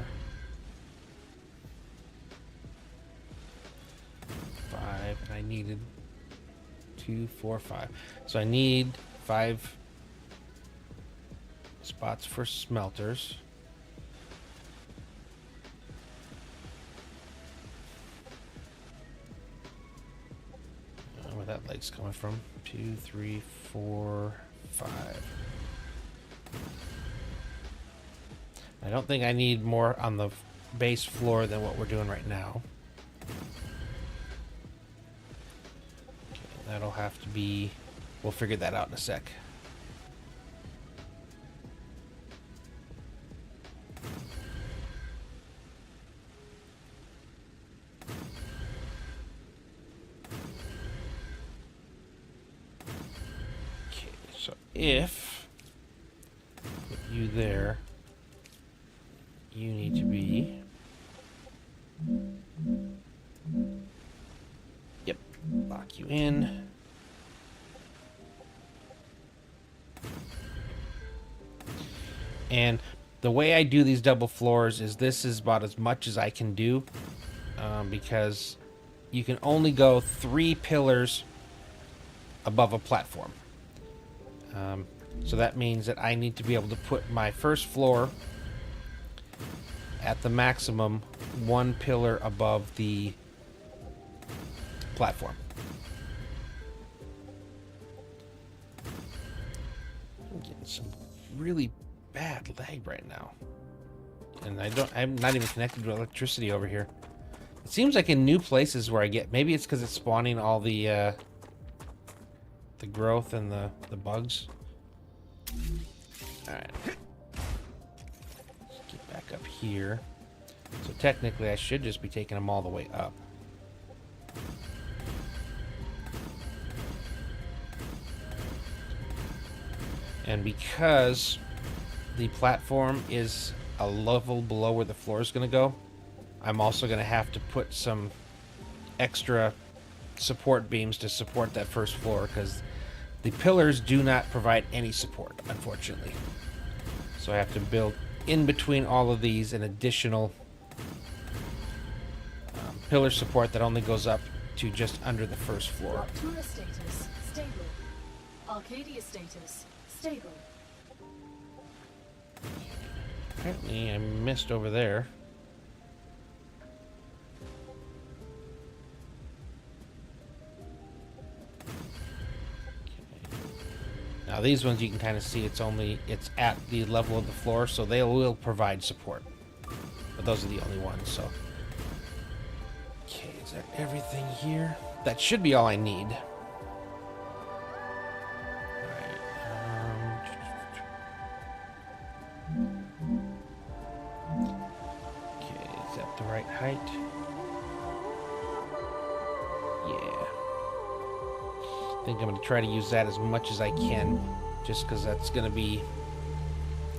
5, and I needed 2, 4, 5. So I need 5 spots for smelters. Where that leg's coming from. 2, 3, 4, 5. I don't think I need more on the base floor than what we're doing right now. Okay, that'll have to be... We'll figure that out in a sec. So if put you there, you need to be. Yep, lock you in. And the way I do these double floors is this is about as much as I can do, because you can only go 3 pillars above a platform. So that means that I need to be able to put my first floor at the maximum 1 pillar above the platform. I'm getting some really bad lag right now. And I'm not even connected to electricity over here. It seems like in new places where I get, maybe it's because it's spawning all the growth and the bugs. Alright. Let's get back up here. So technically I should just be taking them all the way up. And because the platform is a level below where the floor is going to go, I'm also going to have to put some extra support beams to support that first floor, because the pillars do not provide any support, unfortunately. So I have to build in between all of these an additional pillar support that only goes up to just under the first floor. Raptura status stable. Arcadia status stable. Apparently I missed over there. Now these ones you can kind of see it's at the level of the floor, so they will provide support. But those are the only ones, so. Okay, is that everything here? That should be all I need. Okay, is that the right height? Yeah. I think I'm going to try to use that as much as I can, just because that's going to be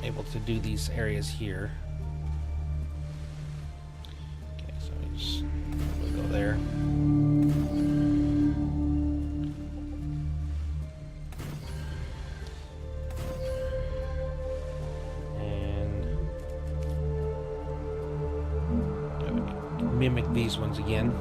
able to do these areas here. Okay, so we'll go there. And mimic these ones again.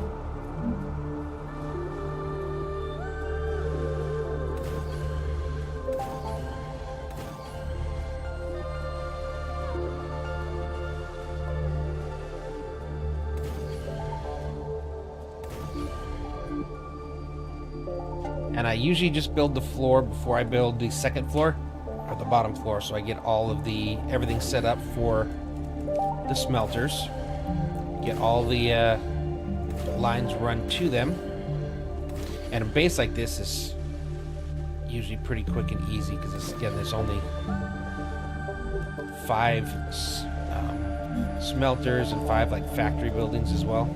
And I usually just build the floor before I build the second floor, or the bottom floor, so I get all of everything set up for the smelters. Get all the lines run to them. And a base like this is usually pretty quick and easy, because again, there's only 5 smelters and 5 like factory buildings as well.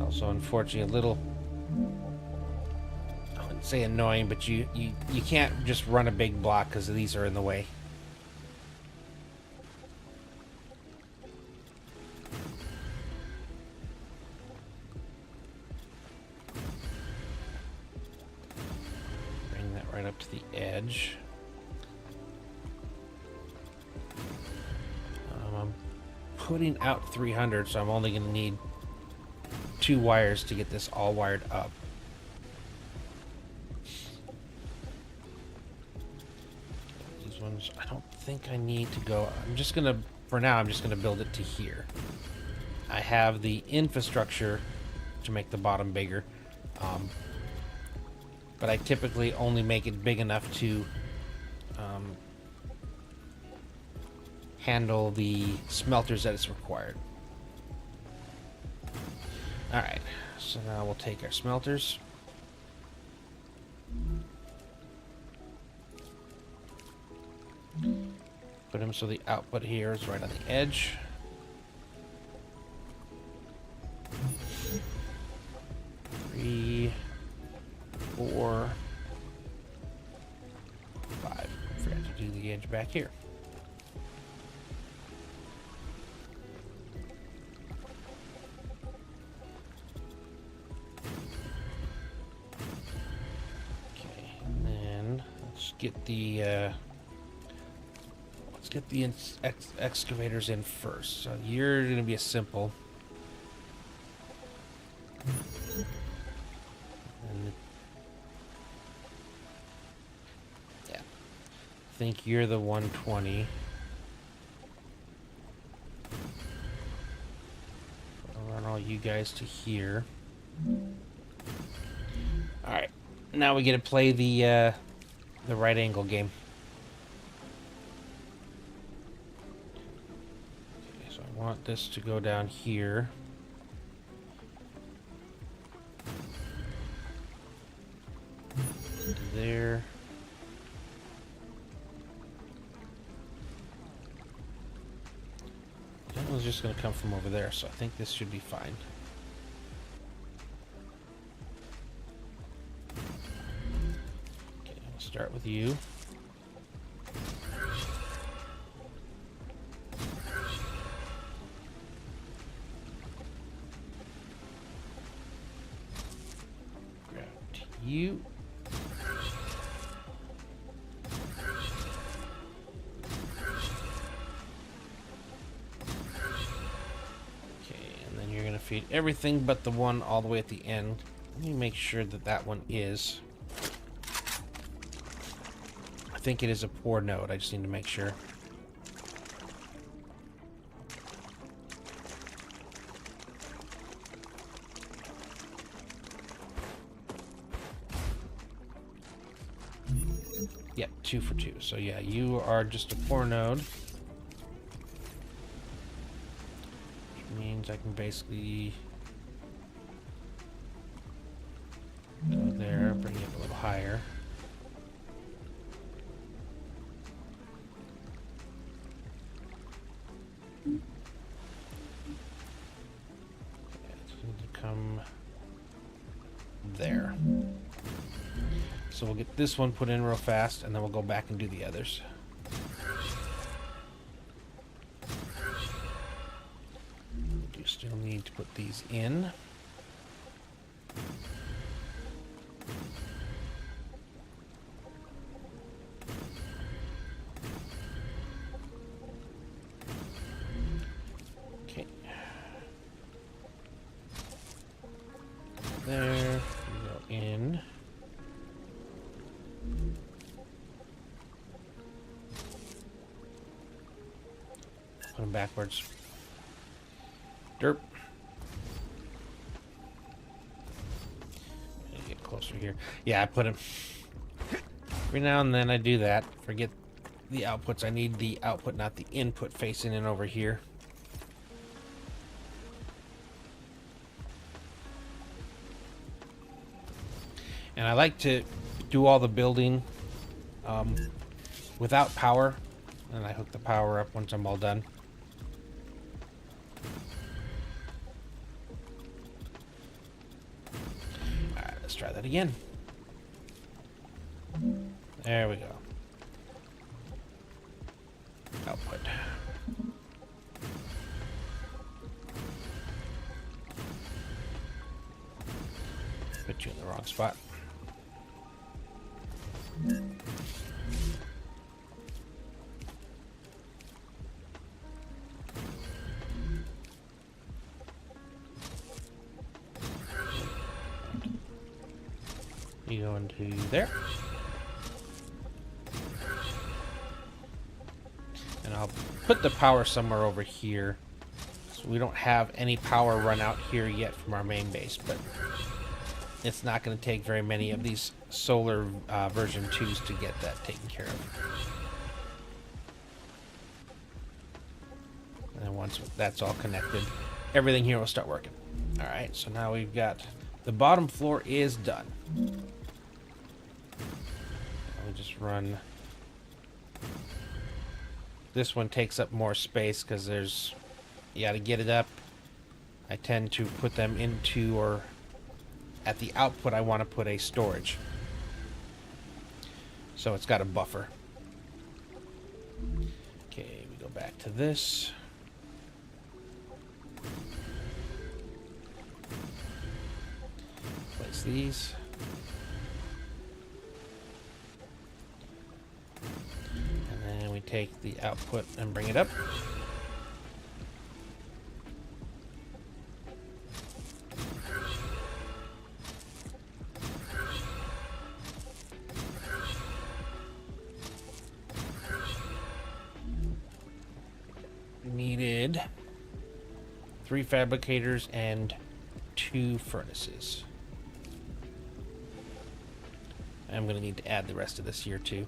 So unfortunately a little, I wouldn't say annoying, but you can't just run a big block because these are in the way. Bring that right up to the edge. I'm putting out 300, so I'm only going to need 2 wires to get this all wired up. These ones, I don't think I need to go. For now, I'm just gonna build it to here. I have the infrastructure to make the bottom bigger, but I typically only make it big enough to handle the smelters that is required. Alright, so now we'll take our smelters. Put them so the output here is right on the edge. back here. Okay, and then let's get the excavators in first. So you're going to be a simple. And yeah, I think you're the 120. I'll run all you guys to here. All right, now we get to play the right angle game. Okay, so I want this to go down here. There. That one's just going to come from over there, so I think this should be fine. Okay, we'll start with you. Grab you. Feed everything but the one all the way at the end. Let me make sure that that one is. I think it is a poor node. I just need to make sure. Yep, 2 for 2. So yeah, you are just a poor node. Means I can basically go there, bring it up a little higher. It's going to come there. So we'll get this one put in real fast, and then we'll go back and do the others. Still need to put these in. Okay. There. We go in. Put them backwards. Derp. Get closer here. Yeah, I put him. Every now and then I do that. Forget the outputs. I need the output, not the input, facing in over here. And I like to do all the building without power. And I hook the power up once I'm all done. Let's try that again. There we go. Output. Put you in the wrong spot. You go into there. And I'll put the power somewhere over here. So we don't have any power run out here yet from our main base, but it's not going to take very many of these solar version 2s to get that taken care of. And then once that's all connected, everything here will start working. All right, so now we've got the bottom floor is done. We'll just run. This one takes up more space because there's, you got to get it up. I tend to put them into, or at the output I want to put a storage. So it's got a buffer. Okay, we go back to this. Place these. And then we take the output and bring it up. Needed 3 fabricators and 2 furnaces. I'm going to need to add the rest of this here too.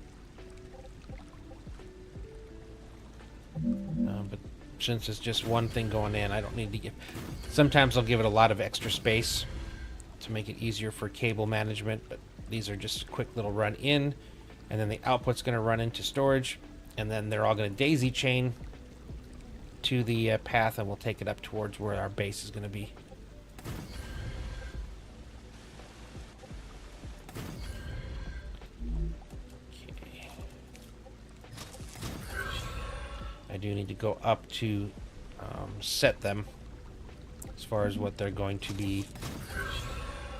But since it's just one thing going in, I don't need to give... Sometimes I'll give it a lot of extra space to make it easier for cable management, but these are just a quick little run in, and then the output's going to run into storage, and then they're all going to daisy chain to the path, and we'll take it up towards where our base is going to be. Okay. I do need to go up to set them as far as what they're going to be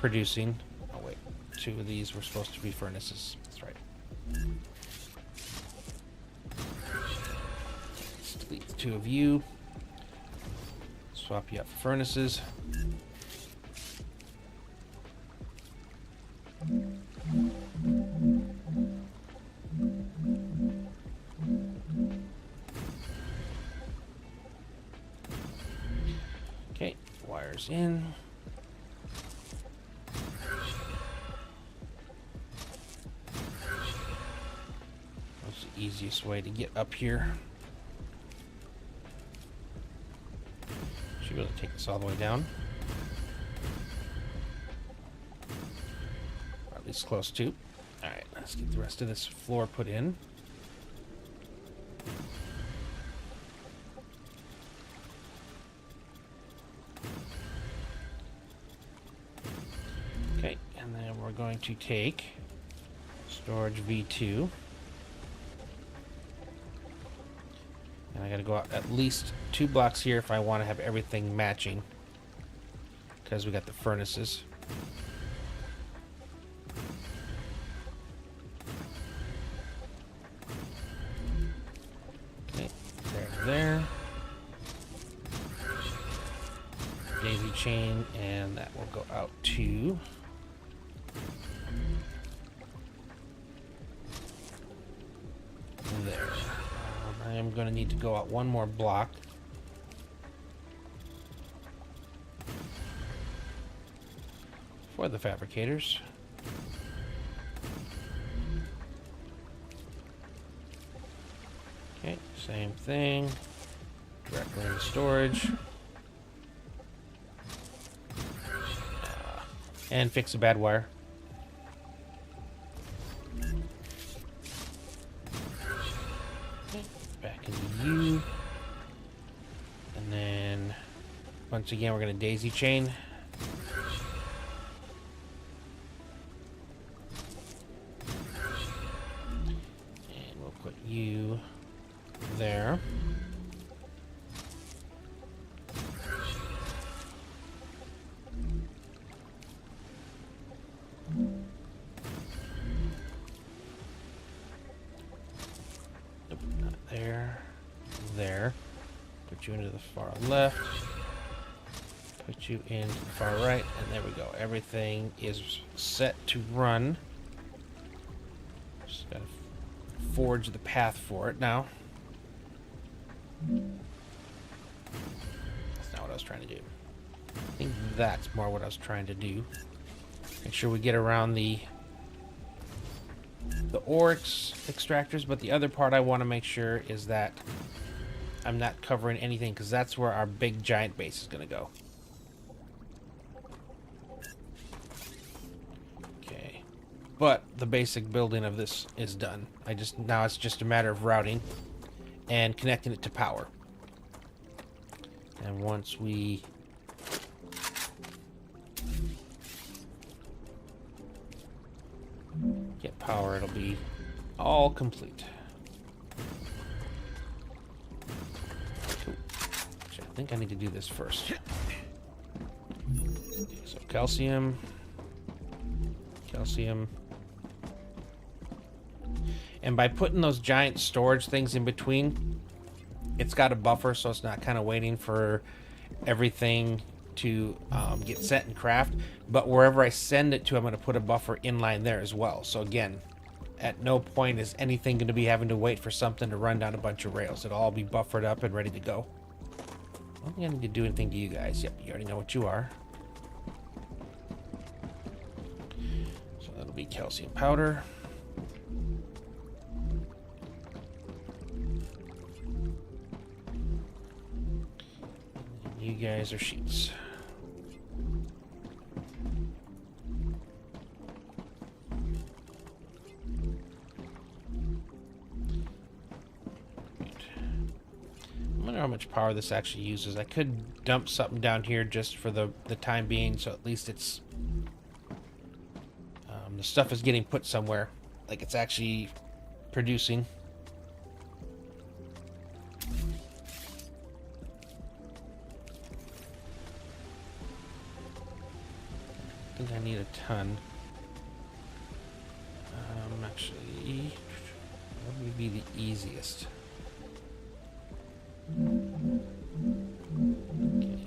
producing. Oh wait, 2 of these were supposed to be furnaces. That's right. Delete the 2 of you. Swap you out for furnaces. Okay, wires in. That's the easiest way to get up here. Should be able to take this all the way down. Or at least close to. Alright, let's get the rest of this floor put in. Okay, and then we're going to take storage V2. And I gotta go out at least 2 blocks here if I want to have everything matching, because we got the furnaces. Okay, there. Daisy chain, and that will go out to there. I am going to need to go out 1 more block. For the fabricators. Okay, same thing. Directly into storage. And fix a bad wire. Back into you. And then once again we're going to daisy chain. And we'll put you there. Nope, not there. There. Put you into the far left. Put you into the far right. And there we go. Everything is set to run. Just gotta forge the path for it now. That's not what I was trying to do. I think that's more what I was trying to do. Make sure we get around the ore extractors, but the other part I want to make sure is that I'm not covering anything, because that's where our big giant base is going to go. Okay, but the basic building of this is done. Now it's just a matter of routing and connecting it to power. And once we get power, it'll be all complete. think I need to do this first. Okay, so calcium. Calcium. And by putting those giant storage things in between, it's got a buffer, so it's not kind of waiting for everything to get set and craft. But wherever I send it to, I'm going to put a buffer inline there as well. So again, at no point is anything going to be having to wait for something to run down a bunch of rails. It'll all be buffered up and ready to go. I don't think I need to do anything to you guys. Yep, you already know what you are. So that'll be calcium powder. You guys are sheets. I wonder how much power this actually uses. I could dump something down here just for the time being, so at least it's the stuff is getting put somewhere, like it's actually producing. I think I need a ton. Actually, what would be the easiest? Okay.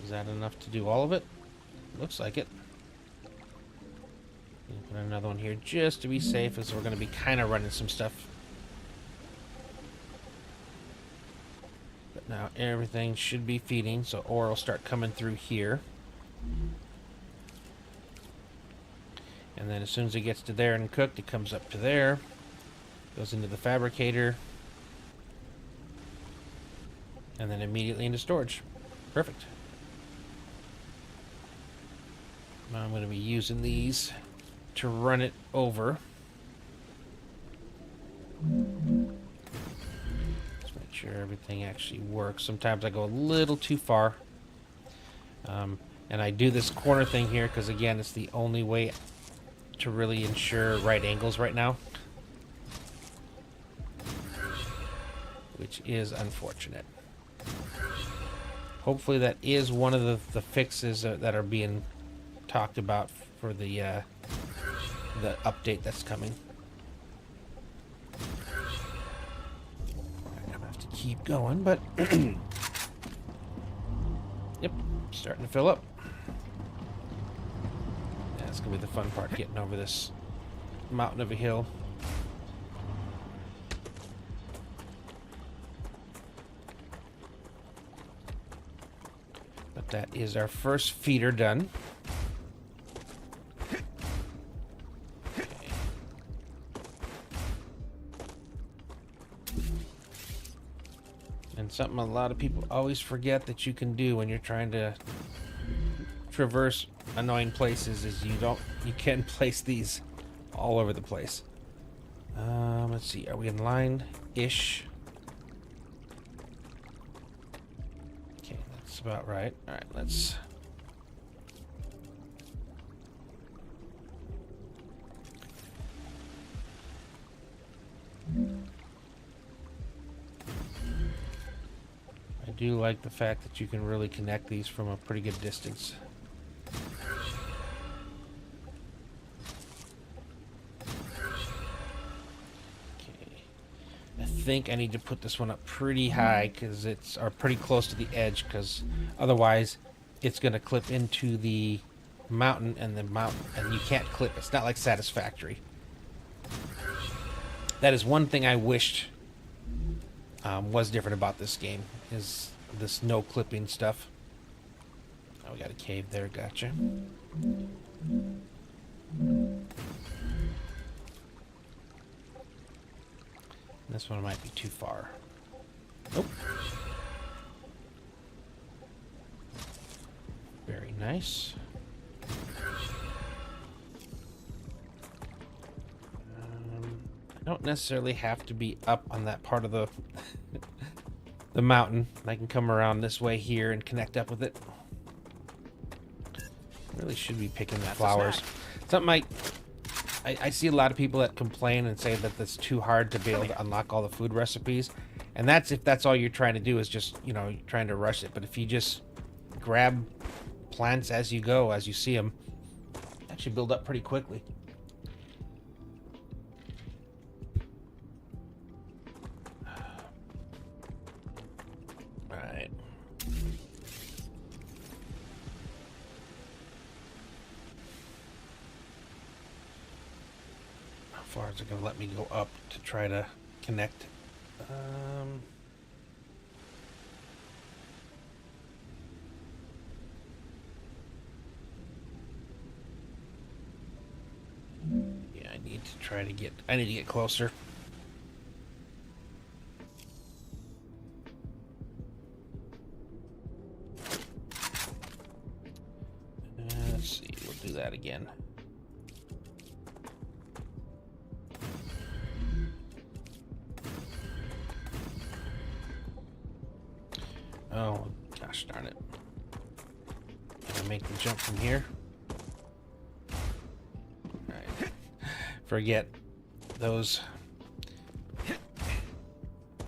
Is that enough to do all of it? Looks like it. Put another one here just to be safe, as we're going to be kind of running some stuff. But now everything should be feeding, so ore will start coming through here. And then as soon as it gets to there and cooked, it comes up to there. Goes into the fabricator. And then immediately into storage. Perfect. Now I'm going to be using these to run it over. Let's make sure everything actually works. Sometimes I go a little too far. And I do this corner thing here because, again, it's the only way to really ensure right angles right now. Which is unfortunate. Hopefully that is one of the fixes that are being talked about for the update that's coming. I'm gonna have to keep going, but yep, starting to fill up. Yeah, it's gonna be the fun part, getting over this mountain of a hill. But that is our first feeder done. And something a lot of people always forget that you can do when you're trying to traverse annoying places is you can place these all over the place. Let's see, are we in line-ish? Okay, that's about right. All right, let's... I do like the fact that you can really connect these from a pretty good distance. I think I need to put this one up pretty high because it's pretty close to the edge, because otherwise it's going to clip into the mountain and you can't clip. It's not like Satisfactory. That is one thing I wished was different about this game, is this no clipping stuff. Oh, we got a cave there, gotcha. This one might be too far. Nope. Very nice. I don't necessarily have to be up on that part of the the mountain. I can come around this way here and connect up with it. Really should be picking the flowers. Something I see a lot of people that complain and say that it's too hard to be able to unlock all the food recipes. And that's if that's all you're trying to do is just, you know, trying to rush it. But if you just grab plants as you go, as you see them, actually build up pretty quickly. All right. How far is it going to let me go up to try to connect? Yeah, I need to try to get. I need to get closer. Let's see. We'll do that again. Oh, gosh darn it. Can I make the jump from here? Alright. Forget those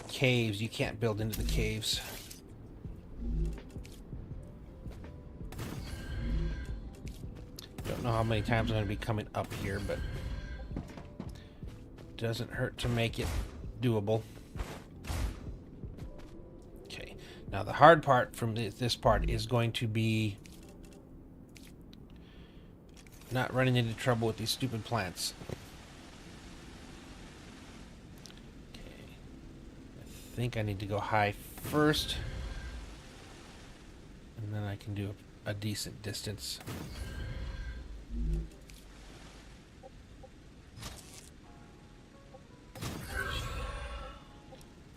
caves. You can't build into the caves. Don't know how many times I'm going to be coming up here, but doesn't hurt to make it doable. Now the hard part from this part is going to be not running into trouble with these stupid plants. Okay. I think I need to go high first, and then I can do a decent distance.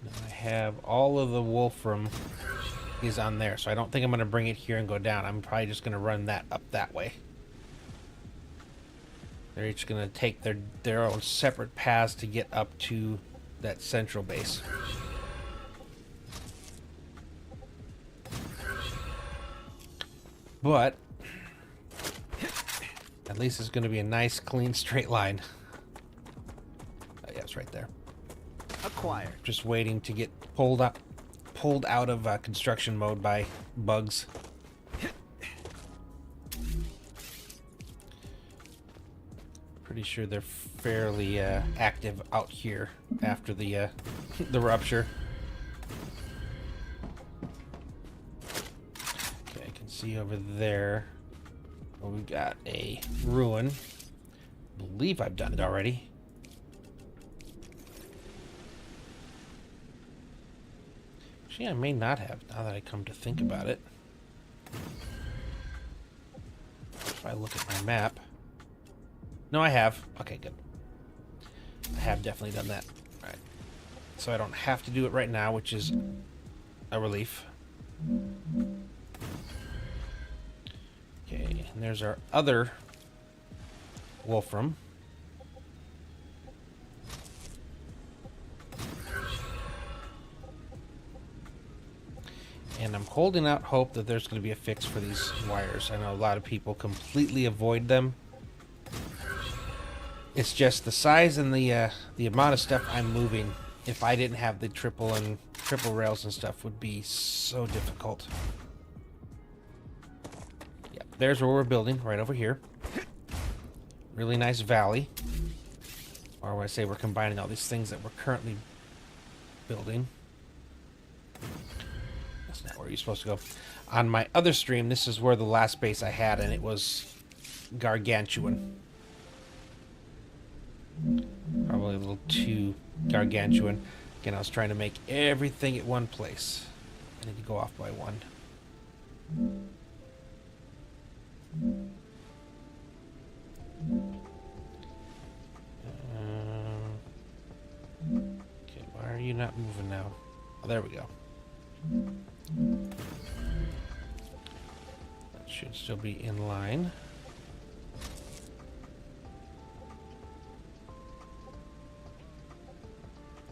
Now I have all of the wolfram is on there, so I don't think I'm going to bring it here and go down. I'm probably just going to run that up that way. They're each going to take their own separate paths to get up to that central base. But at least it's going to be a nice, clean, straight line. Oh, yeah, it's right there. Acquired. Just waiting to get pulled out of construction mode by bugs. Pretty sure they're fairly active out here after the the rupture. Okay, I can see over there. Well, we've got a ruin. I believe I've done it already. Actually, I may not have, now that I come to think about it. If I look at my map. No, I have. Okay, good. I have definitely done that. All right. So I don't have to do it right now, which is a relief. Okay, and there's our other wolfram. And I'm holding out hope that there's going to be a fix for these wires. I know a lot of people completely avoid them. It's just the size and the amount of stuff I'm moving. If I didn't have the triple rails and stuff, would be so difficult. Yeah, there's where we're building, right over here. Really nice valley. Or when I say we're combining all these things that we're currently building. That's not where you're supposed to go. On my other stream, this is where the last base I had, and it was gargantuan. Probably a little too gargantuan. Again, I was trying to make everything at one place. I need to go off by one. Okay, why are you not moving now? Oh, there we go. That should still be in line.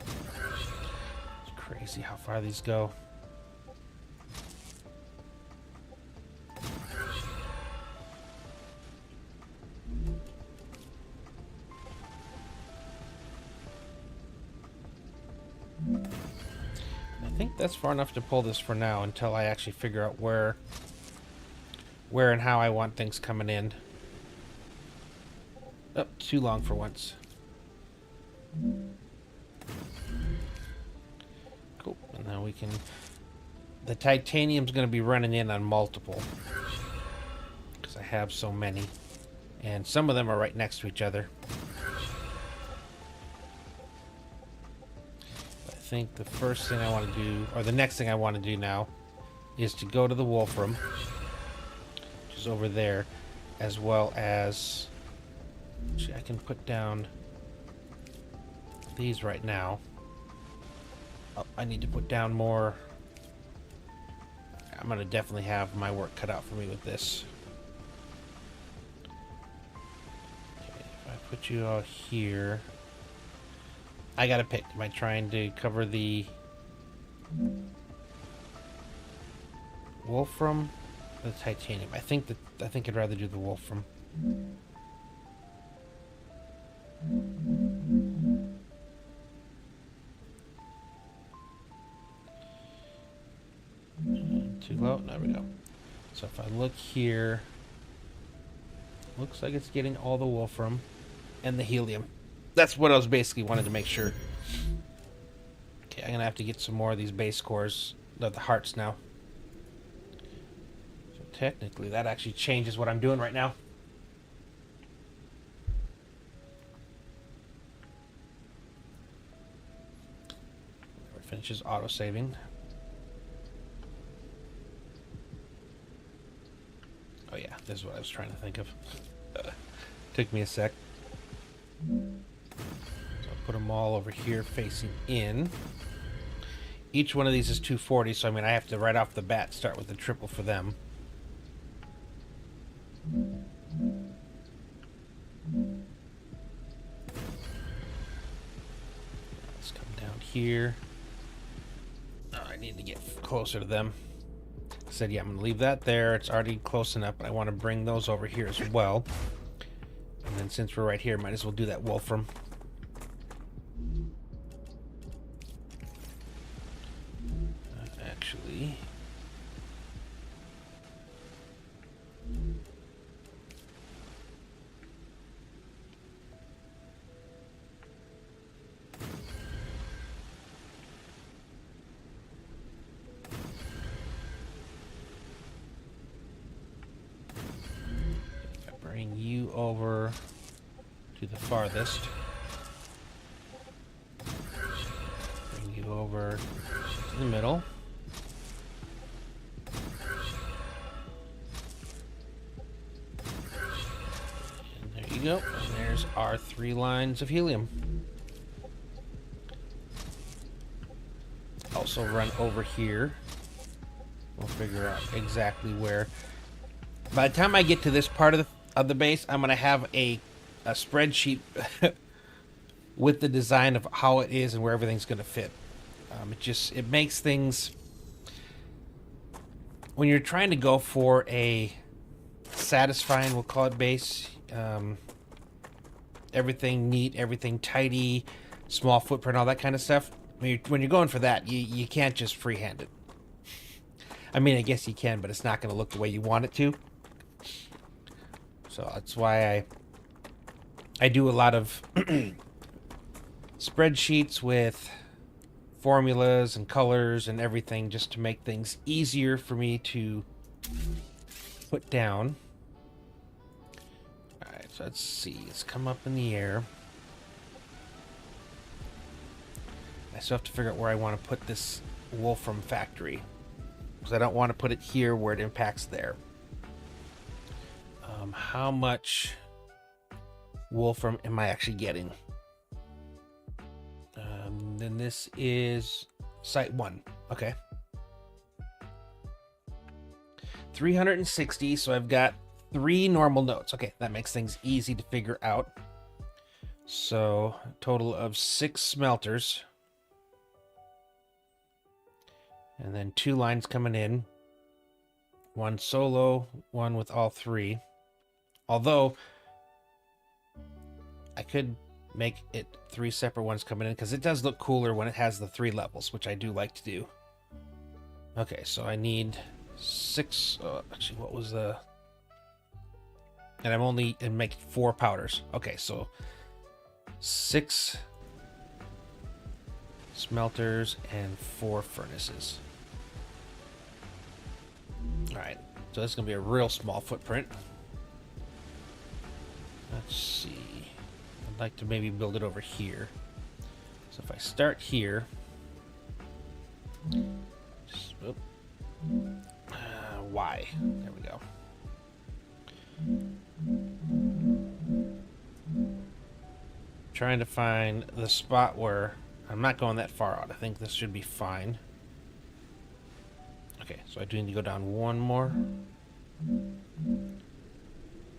It's crazy how far these go. think that's far enough to pull this for now until I actually figure out where and how I want things coming in. Oh, too long for once. Cool. And now we can... The titanium's going to be running in on multiple. Because I have so many. And some of them are right next to each other. I think the first thing I want to do, or the next thing I want to do now, is to go to the Wolfram, which is over there, as well as... Actually, I can put down these right now. Oh, I need to put down more. I'm going to definitely have my work cut out for me with this. Okay, if I put you all here... I gotta pick. Am I trying to cover the Wolfram or the titanium? I think I'd rather do the Wolfram. Too low? There we go. So if I look here, looks like it's getting all the Wolfram and the helium. That's what I was basically wanted to make sure. Okay, I'm gonna have to get some more of these base cores, the hearts now. So technically, that actually changes what I'm doing right now. It finishes auto-saving. Oh yeah, this is what I was trying to think of. Took me a sec. Put them all over here facing in. Each one of these is 240, so I mean I have to right off the bat start with the triple for them. Let's come down here. Oh, I need to get closer to them. I said, yeah, I'm going to leave that there. It's already close enough, but I want to bring those over here as well. And then since we're right here, might as well do that Wolfram. Actually... bring you over to the farthest. Bring you over to the middle. And there you go. And there's our 3 lines of helium. Also run over here. We'll figure out exactly where. By the time I get to this part of the base, I'm going to have a spreadsheet with the design of how it is and where everything's going to fit. It makes things... When you're trying to go for a satisfying, we'll call it base, everything neat, everything tidy, small footprint, all that kind of stuff, when you're going for that, you can't just freehand it. I mean, I guess you can, but it's not going to look the way you want it to. So that's why I do a lot of spreadsheets with formulas and colors and everything just to make things easier for me to put down. Alright, so let's see. Let's come up in the air. I still have to figure out where I want to put this Wolfram factory, because I don't want to put it here where it impacts there. How much Wolfram am I actually getting? Then this is Site 1. Okay. 360, so I've got 3 normal nodes. Okay, that makes things easy to figure out. So, a total of 6 smelters. And then 2 lines coming in. 1 solo, 1 with all 3. Although, I could make it 3 separate ones coming in, because it does look cooler when it has the 3 levels, which I do like to do. Okay, so I need 6. Actually, what was the? And I'm only and make 4 powders. Okay, so 6 smelters and 4 furnaces. All right, so this is gonna be a real small footprint. Let's see. I'd like to maybe build it over here. So if I start here, just, Y. There we go. Trying to find the spot where I'm not going that far out. I think this should be fine. Okay, so I do need to go down 1 more.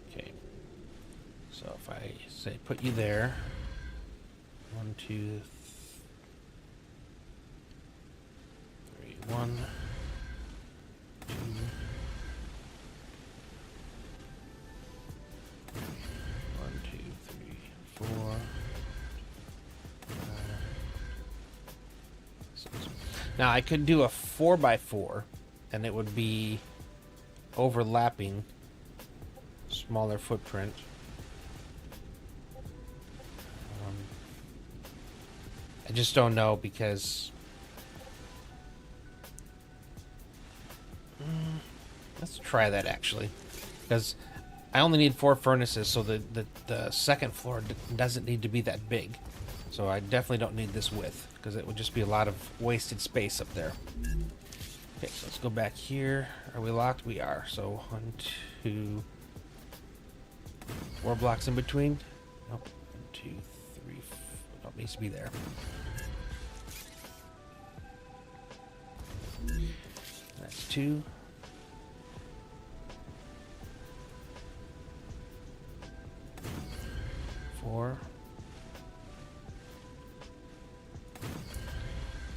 Okay. So if I say put you there, 1, 2, 3, 1, 2, 1, 2, 3, 4, 5, 6. Now I could do a 4x4, and it would be overlapping, smaller footprint. I just don't know because let's try that actually, because I only need 4 furnaces, so the second floor doesn't need to be that big. So I definitely don't need this width because it would just be a lot of wasted space up there. Okay, so let's go back here. Are we locked? We are. So 1, 2, 4 blocks in between. Nope. 1, 2, 3, 4. No, it needs to be there. That's 2. 4.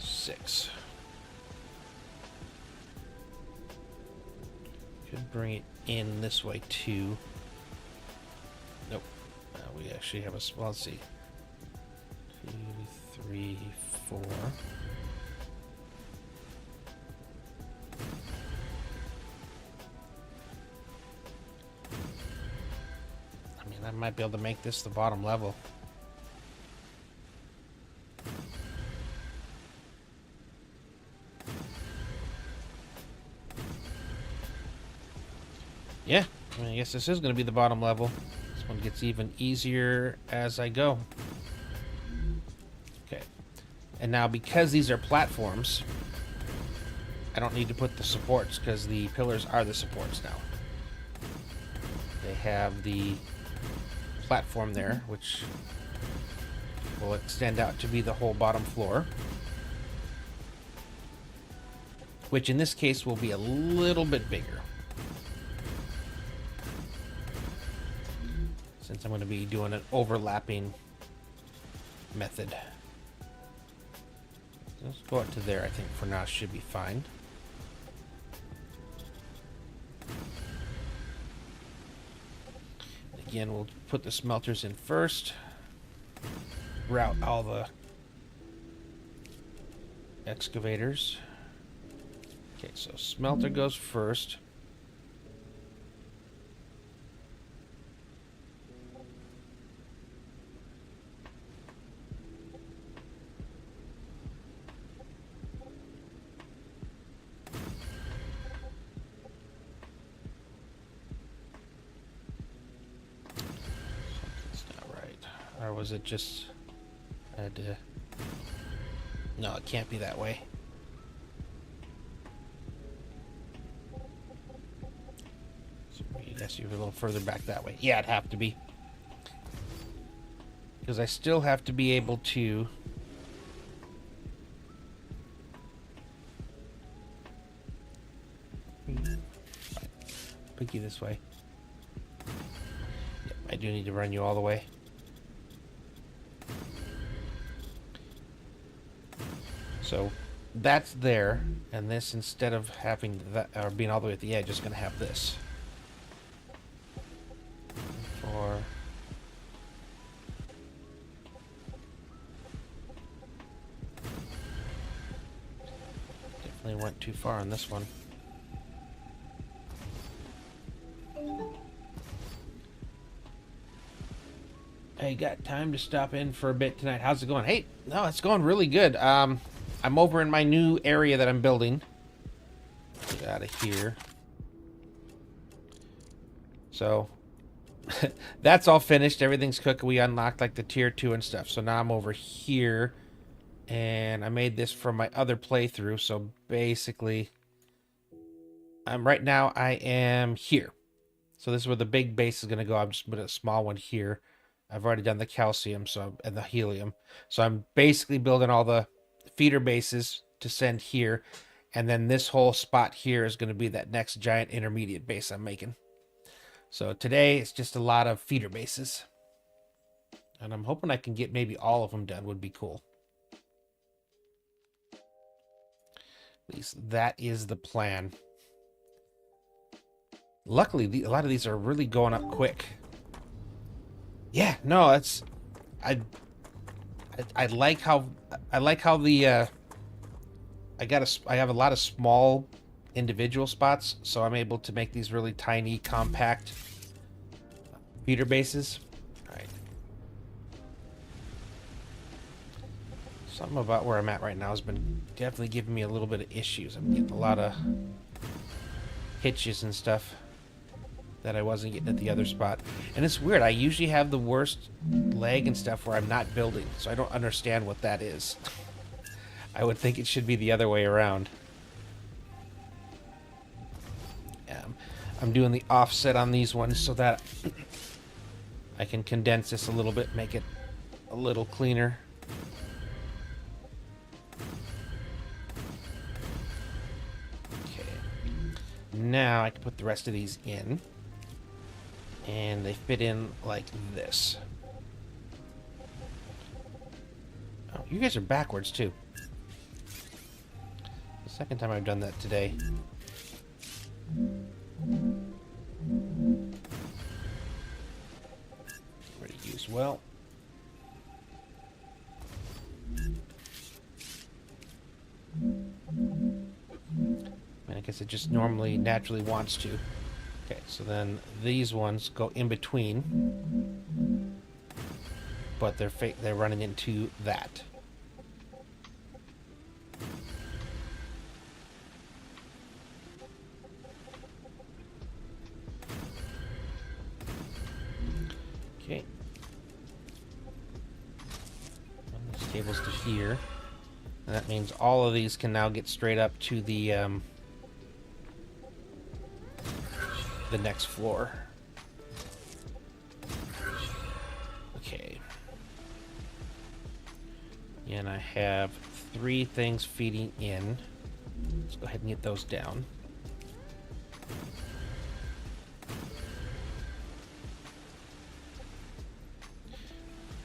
6. Could bring it in this way too. Nope. We actually have a. Well, let's see. 2, 3, 4. I mean, I might be able to make this the bottom level. Yeah, I mean, I guess this is going to be the bottom level. This one gets even easier as I go. Okay. And now because these are platforms, I don't need to put the supports because the pillars are the supports now. They have the platform there, which will extend out to be the whole bottom floor. Which in this case will be a little bit bigger, since I'm going to be doing an overlapping method. Let's go up to there. I think for now should be fine. Again, we'll put the smelters in first. Route all the excavators. Okay, so smelter goes first. Or was it just... I had to... No, it can't be that way. So I guess you're a little further back that way. Yeah, it'd have to be. Because I still have to be able to... Pick you this way. Yep, I do need to run you all the way. So that's there, and this, instead of having that or being all the way at the edge, is going to have this. 4. Definitely went too far on this one. Hey, got time to stop in for a bit tonight. How's it going? Hey, no, it's going really good. I'm over in my new area that I'm building. Get out of here. So that's all finished. Everything's cooking. We unlocked like the tier 2 and stuff. So now I'm over here, and I made this from my other playthrough. So basically, right now I am here. So this is where the big base is going to go. I'm just putting a small one here. I've already done the calcium and the helium. So I'm basically building all the feeder bases to send here. And then this whole spot here is going to be that next giant intermediate base I'm making. So today it's just a lot of feeder bases. And I'm hoping I can get maybe all of them done. Would be cool. At least that is the plan. Luckily, a lot of these are really going up quick. Yeah, no, that's I like how the I have a lot of small individual spots, so I'm able to make these really tiny, compact feeder bases. All right. Something about where I'm at right now has been definitely giving me a little bit of issues. I'm getting a lot of hitches and stuff that I wasn't getting at the other spot. And it's weird. I usually have the worst lag and stuff where I'm not building, so I don't understand what that is. I would think it should be the other way around. I'm doing the offset on these ones so that I can condense this a little bit, make it a little cleaner. Okay. Now I can put the rest of these in. And they fit in like this. Oh, you guys are backwards too. The second time I've done that today. Ready to use well. I guess it just naturally wants to. Okay, so then these ones go in between, but they're running into that. Okay. Run these cables to here, and that means all of these can now get straight up to the next floor. Okay. And I have 3 things feeding in. Let's go ahead and get those down.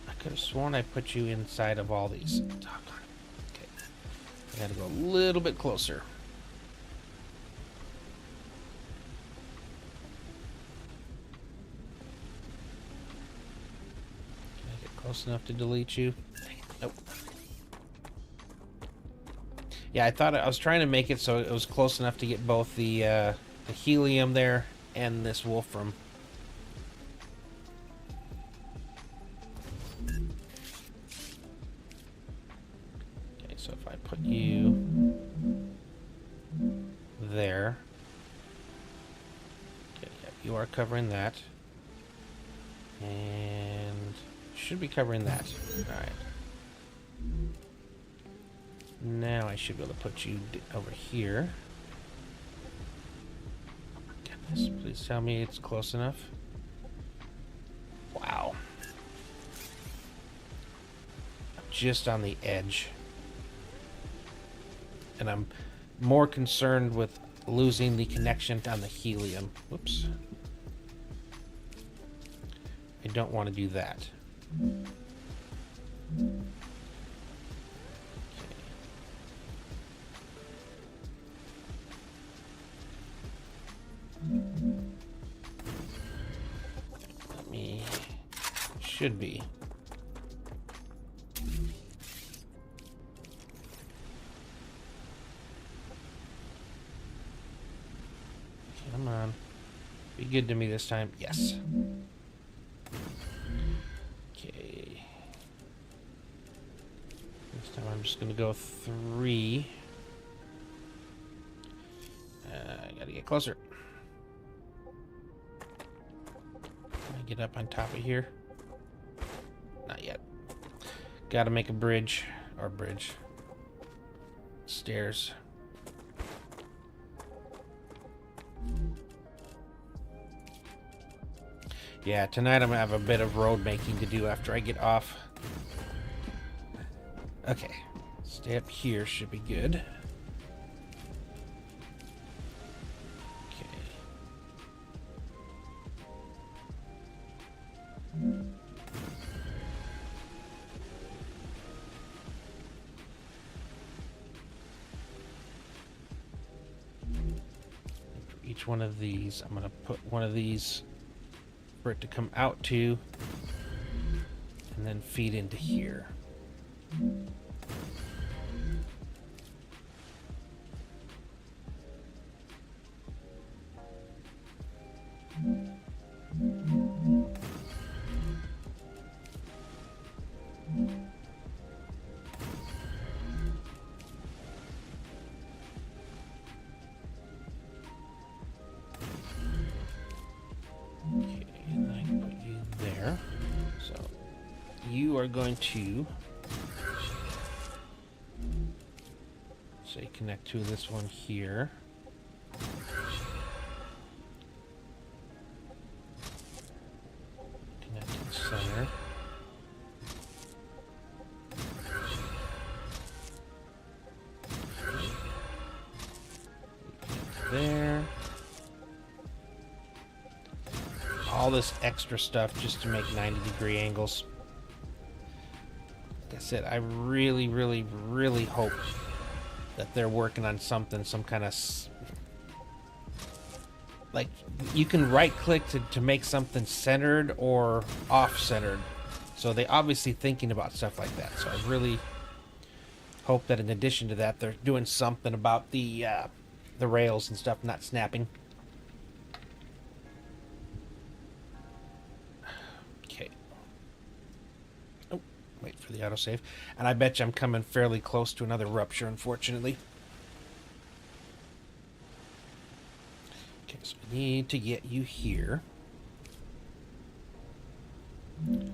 I could have sworn I put you inside of all these. Okay. I gotta go a little bit closer. Close enough to delete you. Nope. Yeah, I was trying to make it so it was close enough to get both the helium there and this wolfram. Okay, so if I put you there. Okay, yeah, you are covering that. And should be covering that. Alright. Now I should be able to put you over here. Goodness, please tell me it's close enough. Wow. I'm just on the edge. And I'm more concerned with losing the connection on the helium. Whoops. I don't want to do that. Should be. Come on. Be good to me this time. Yes. Okay. This time I'm just gonna go 3. I gotta get closer. Can I get up on top of here? Not yet. Gotta make a bridge. Or bridge. Stairs. Yeah, tonight I'm gonna have a bit of road making to do after I get off. Okay. Stay up here should be good. Okay. For each one of these, I'm gonna put one of these for it to come out to, and then feed into here. Okay, and I can put you there. So you are going to say connect to this one here. Connect to the center. Connect there. All this extra stuff just to make 90-degree angles. Like I said, I really, really, really hope that they're working on something, some kind of... Like, you can right-click to make something centered or off-centered. So they obviously thinking about stuff like that. So I really hope that in addition to that, they're doing something about the rails and stuff not snapping. Okay. Oh, wait for the autosave. And I bet you I'm coming fairly close to another rupture, unfortunately. Okay, so we need to get you here. Okay,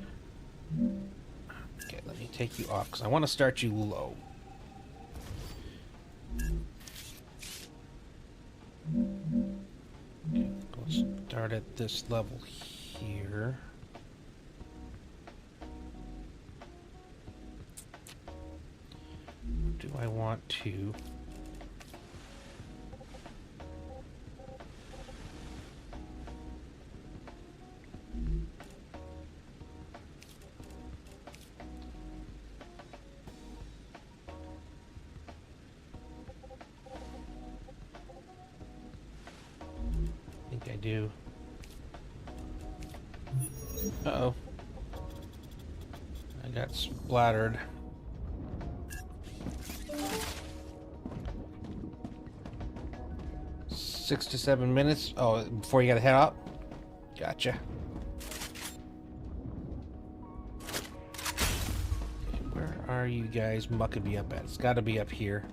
let me take you off, because I want to start you low. Okay, let's start at this level here. Do I want to... I think I do. Uh-oh. I got splattered. Six to 7 minutes. Oh, before you gotta head out? Gotcha. Okay, where are you guys mucking me up at? It's gotta be up here.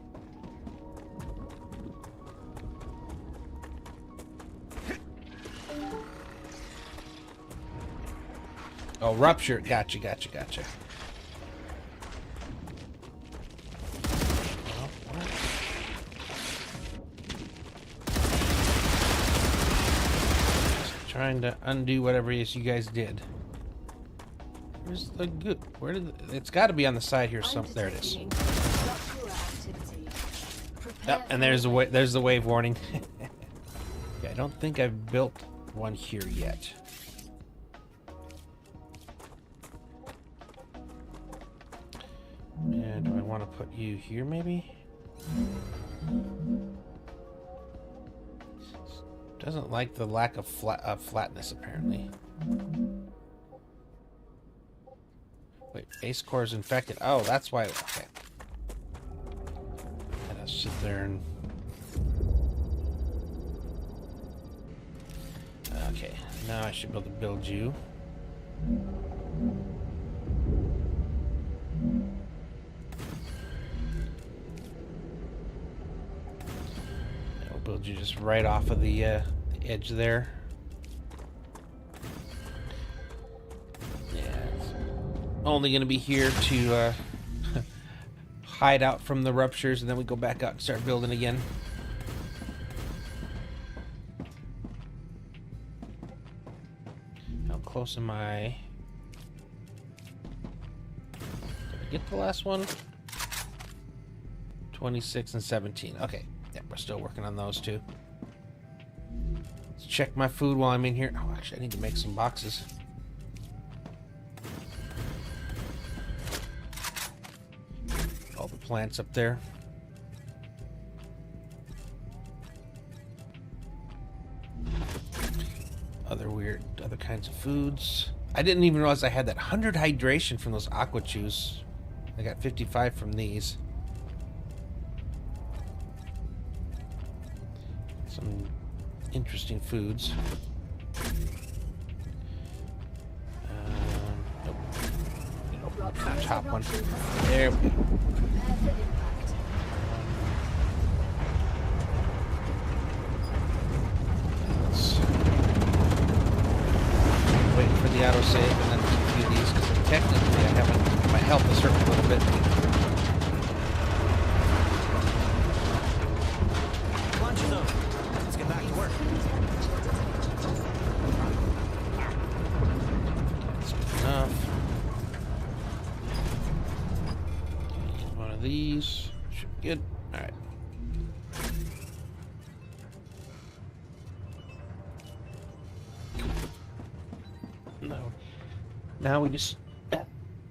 Oh, rupture. Gotcha, gotcha, gotcha. Well, what? Just trying to undo whatever it is you guys did. Where's the good? Where did it's got to be on the side here? Some there it is. Yep, and there's the wave warning. Okay, I don't think I've built one here yet. Yeah, do I want to put you here maybe? Doesn't like the lack of flatness apparently. Wait, base core is infected. Oh, that's why. Okay. Gotta sit there and Okay, now I should be able to build you. I'll build you just right off of the edge there. Yeah, it's only going to be here to hide out from the ruptures, and then we go back out and start building again. How close am I? Did I get the last one? 26 and 17. Okay, yeah, we're still working on those two. Let's check my food while I'm in here. Oh, actually, I need to make some boxes. All the plants up there. Other kinds of foods. I didn't even realize I had that 100 hydration from those aqua chews. I got 55 from these. Some interesting foods. Nope. Open up the top one. There we go. Waiting for the autosave and then a few of these because technically I haven't. My health is hurting a little bit. Lunch is over. Let's get back to work. That's good enough. One of these should be good. All right. No. Now we just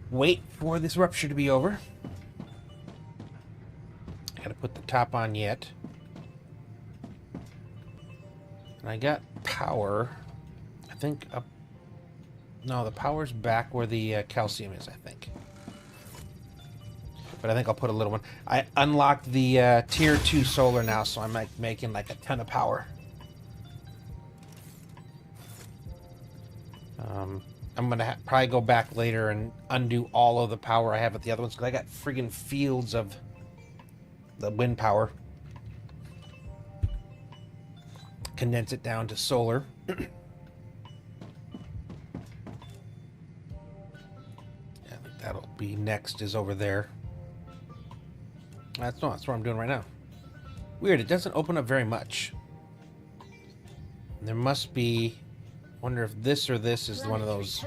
wait for this rupture to be over. I gotta put the top on yet. And I got power. I think up. No, the power's back where the calcium is, I think. But I think I'll put a little one. I unlocked the tier 2 solar now, so I'm like making like a ton of power. I'm gonna probably go back later and undo all of the power I have at the other ones because I got friggin' fields of the wind power. Condense it down to solar. Yeah, I think that'll be next. Is over there. That's what I'm doing right now. Weird. It doesn't open up very much. There must be. Wonder if this or this is one of those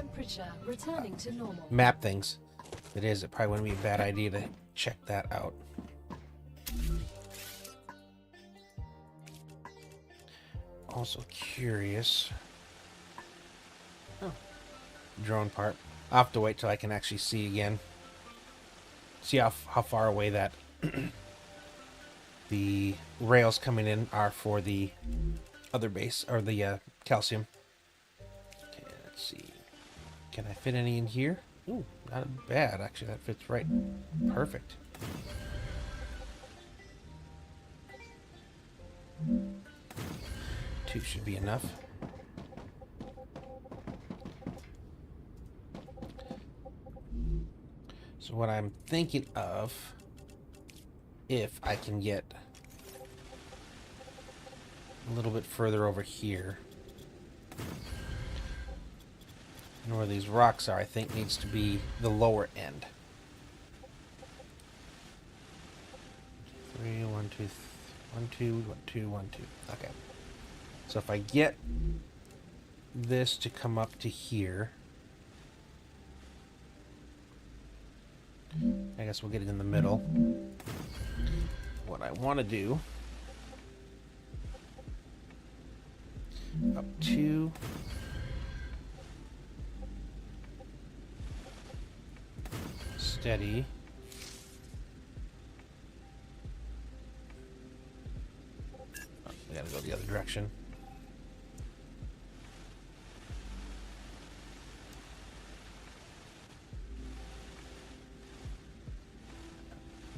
map things. If it is, it probably wouldn't be a bad idea to check that out. Also curious. Oh, drone part. I'll have to wait till I can actually see again. See how far away that the rails coming in are for the other base or the calcium. Let's see. Can I fit any in here? Ooh, not bad. Actually, that fits right. Perfect. Two should be enough. So what I'm thinking of, if I can get a little bit further over here, and where these rocks are, I think needs to be the lower end. 3, 1, 2, 1, 2, 1, 2, 1, 2. Okay. So if I get this to come up to here, I guess we'll get it in the middle. What I want to do, up to steady. Oh, we gotta go the other direction.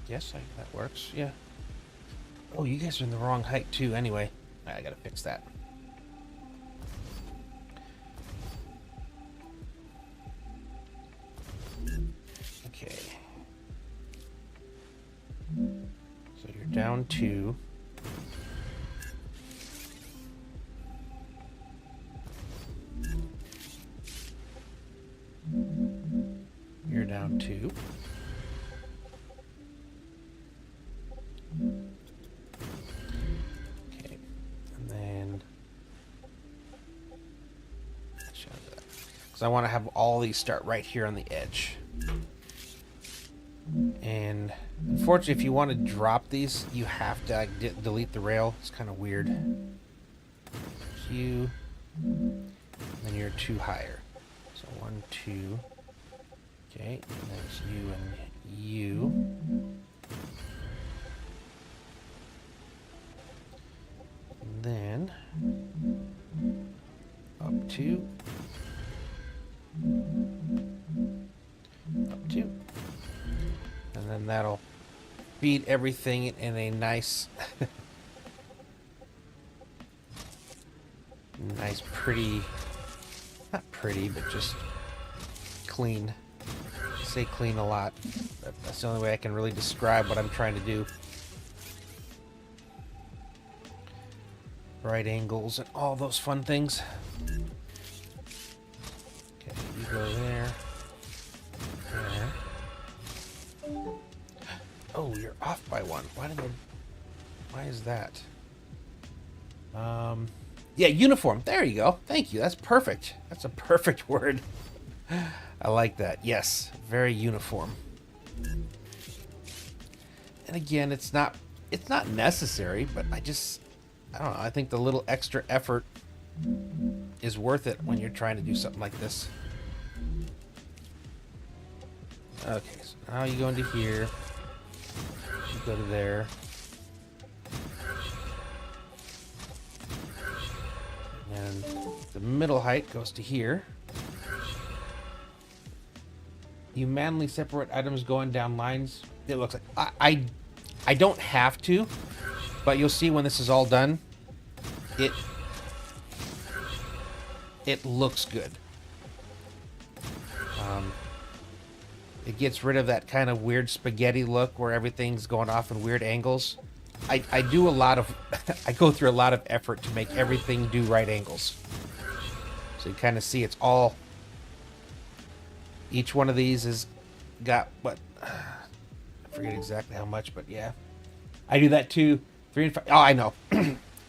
Yes, that works. Yeah. Oh, you guys are in the wrong height too. Anyway, I gotta fix that. down 2. You're down 2. Okay, and then because I want to have all these start right here on the edge. And unfortunately, if you want to drop these, you have to delete the rail. It's kind of weird. You, and then you're 2 higher. So 1, 2. Okay, and that's you and you. And then up 2. Up 2. And then that'll feed everything in a nice, nice, pretty, not pretty, but just clean. I say clean a lot. That's the only way I can really describe what I'm trying to do. Right angles and all those fun things. Okay, you go there. There. Oh, you're off by 1. Why is that? Yeah, uniform. There you go. Thank you. That's perfect. That's a perfect word. I like that. Yes, very uniform. And again, it's not necessary, but I don't know. I think the little extra effort is worth it when you're trying to do something like this. Okay, so now you go into here. You go to there. And the middle height goes to here. You manually separate items going down lines. It looks like I don't have to, but you'll see when this is all done, it looks good. It gets rid of that kind of weird spaghetti look where everything's going off in weird angles. I do a lot of I go through a lot of effort to make everything do right angles. So you kind of see it's all, each one of these has got what, I forget exactly how much, but yeah. I do that too. 3 and 5. Oh, I know.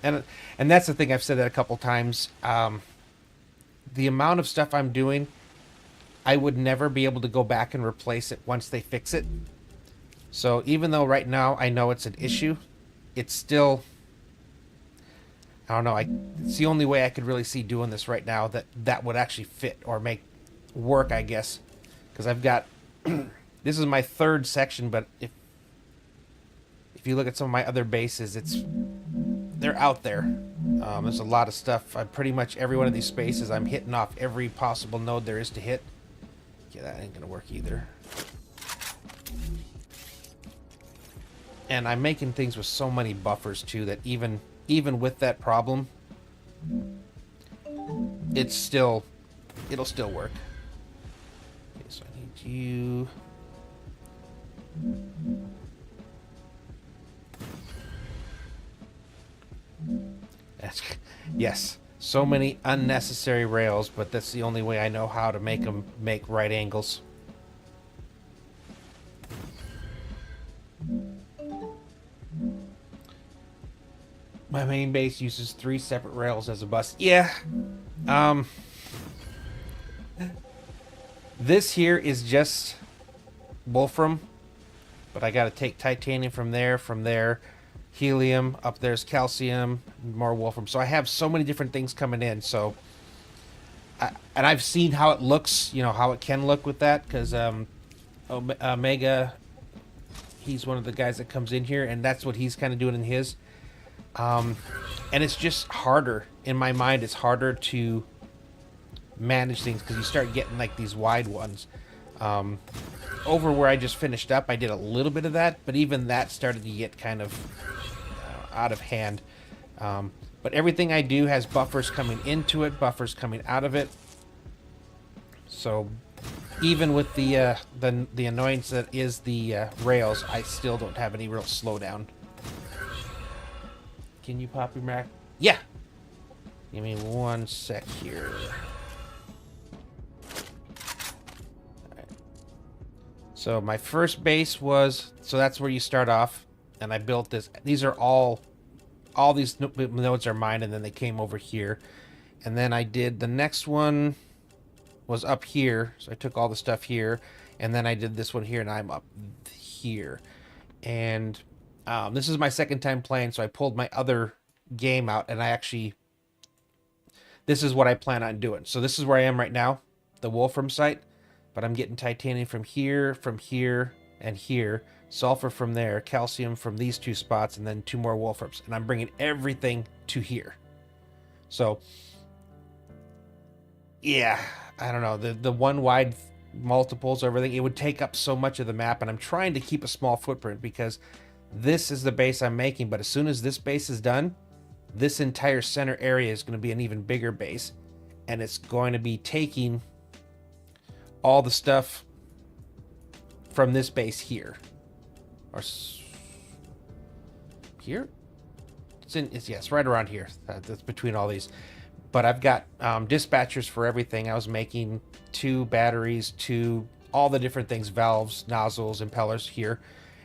and that's the thing, I've said that a couple times. The amount of stuff I'm doing, I would never be able to go back and replace it once they fix it. So even though right now I know it's an issue, it's still, I don't know, it's the only way I could really see doing this right now that would actually fit or make work, I guess. Because I've got, this is my 3rd section, but if you look at some of my other bases, they're out there. There's a lot of stuff. Pretty much every one of these spaces, I'm hitting off every possible node there is to hit. Yeah, that ain't gonna work either. And I'm making things with so many buffers too that even with that problem, it'll still work. Okay, so I need you. Yes, so many unnecessary rails, but that's the only way I know how to make them make right angles. My main base uses 3 separate rails as a bus. Yeah. This here is just wolfram, but I got to take titanium from there, helium, up there's calcium, more wolfram. So I have so many different things coming in. So, and I've seen how it looks, how it can look with that, because Omega, he's one of the guys that comes in here, and that's what he's kind of doing in his. And it's just harder, in my mind, it's harder to manage things because you start getting like these wide ones. Over where I just finished up, I did a little bit of that, but even that started to get kind of out of hand. But everything I do has buffers coming into it, buffers coming out of it. So even with the annoyance that is the rails, I still don't have any real slowdown. Can you pop your Mac? Yeah. Give me 1 sec here. Alright. So my first base was, so that's where you start off, and I built this. These are all these nodes are mine, and then they came over here. And then I did the next one was up here, so I took all the stuff here, and then I did this one here, and I'm up here. And this is my second time playing, so I pulled my other game out, and I actually, this is what I plan on doing. So this is where I am right now, the Wolfram site, but I'm getting titanium from here, and here, sulfur from there, calcium from these 2 spots, and then 2 more Wolframs, and I'm bringing everything to here. So yeah, I don't know, the one wide multiples, everything, it would take up so much of the map, and I'm trying to keep a small footprint because this is the base I'm making. But as soon as this base is done, this entire center area is going to be an even bigger base, and it's going to be taking all the stuff from this base here, or here. It's right around here. That's between all these. But I've got dispatchers for everything. I was making 2 batteries, 2 all the different things, valves, nozzles, impellers here,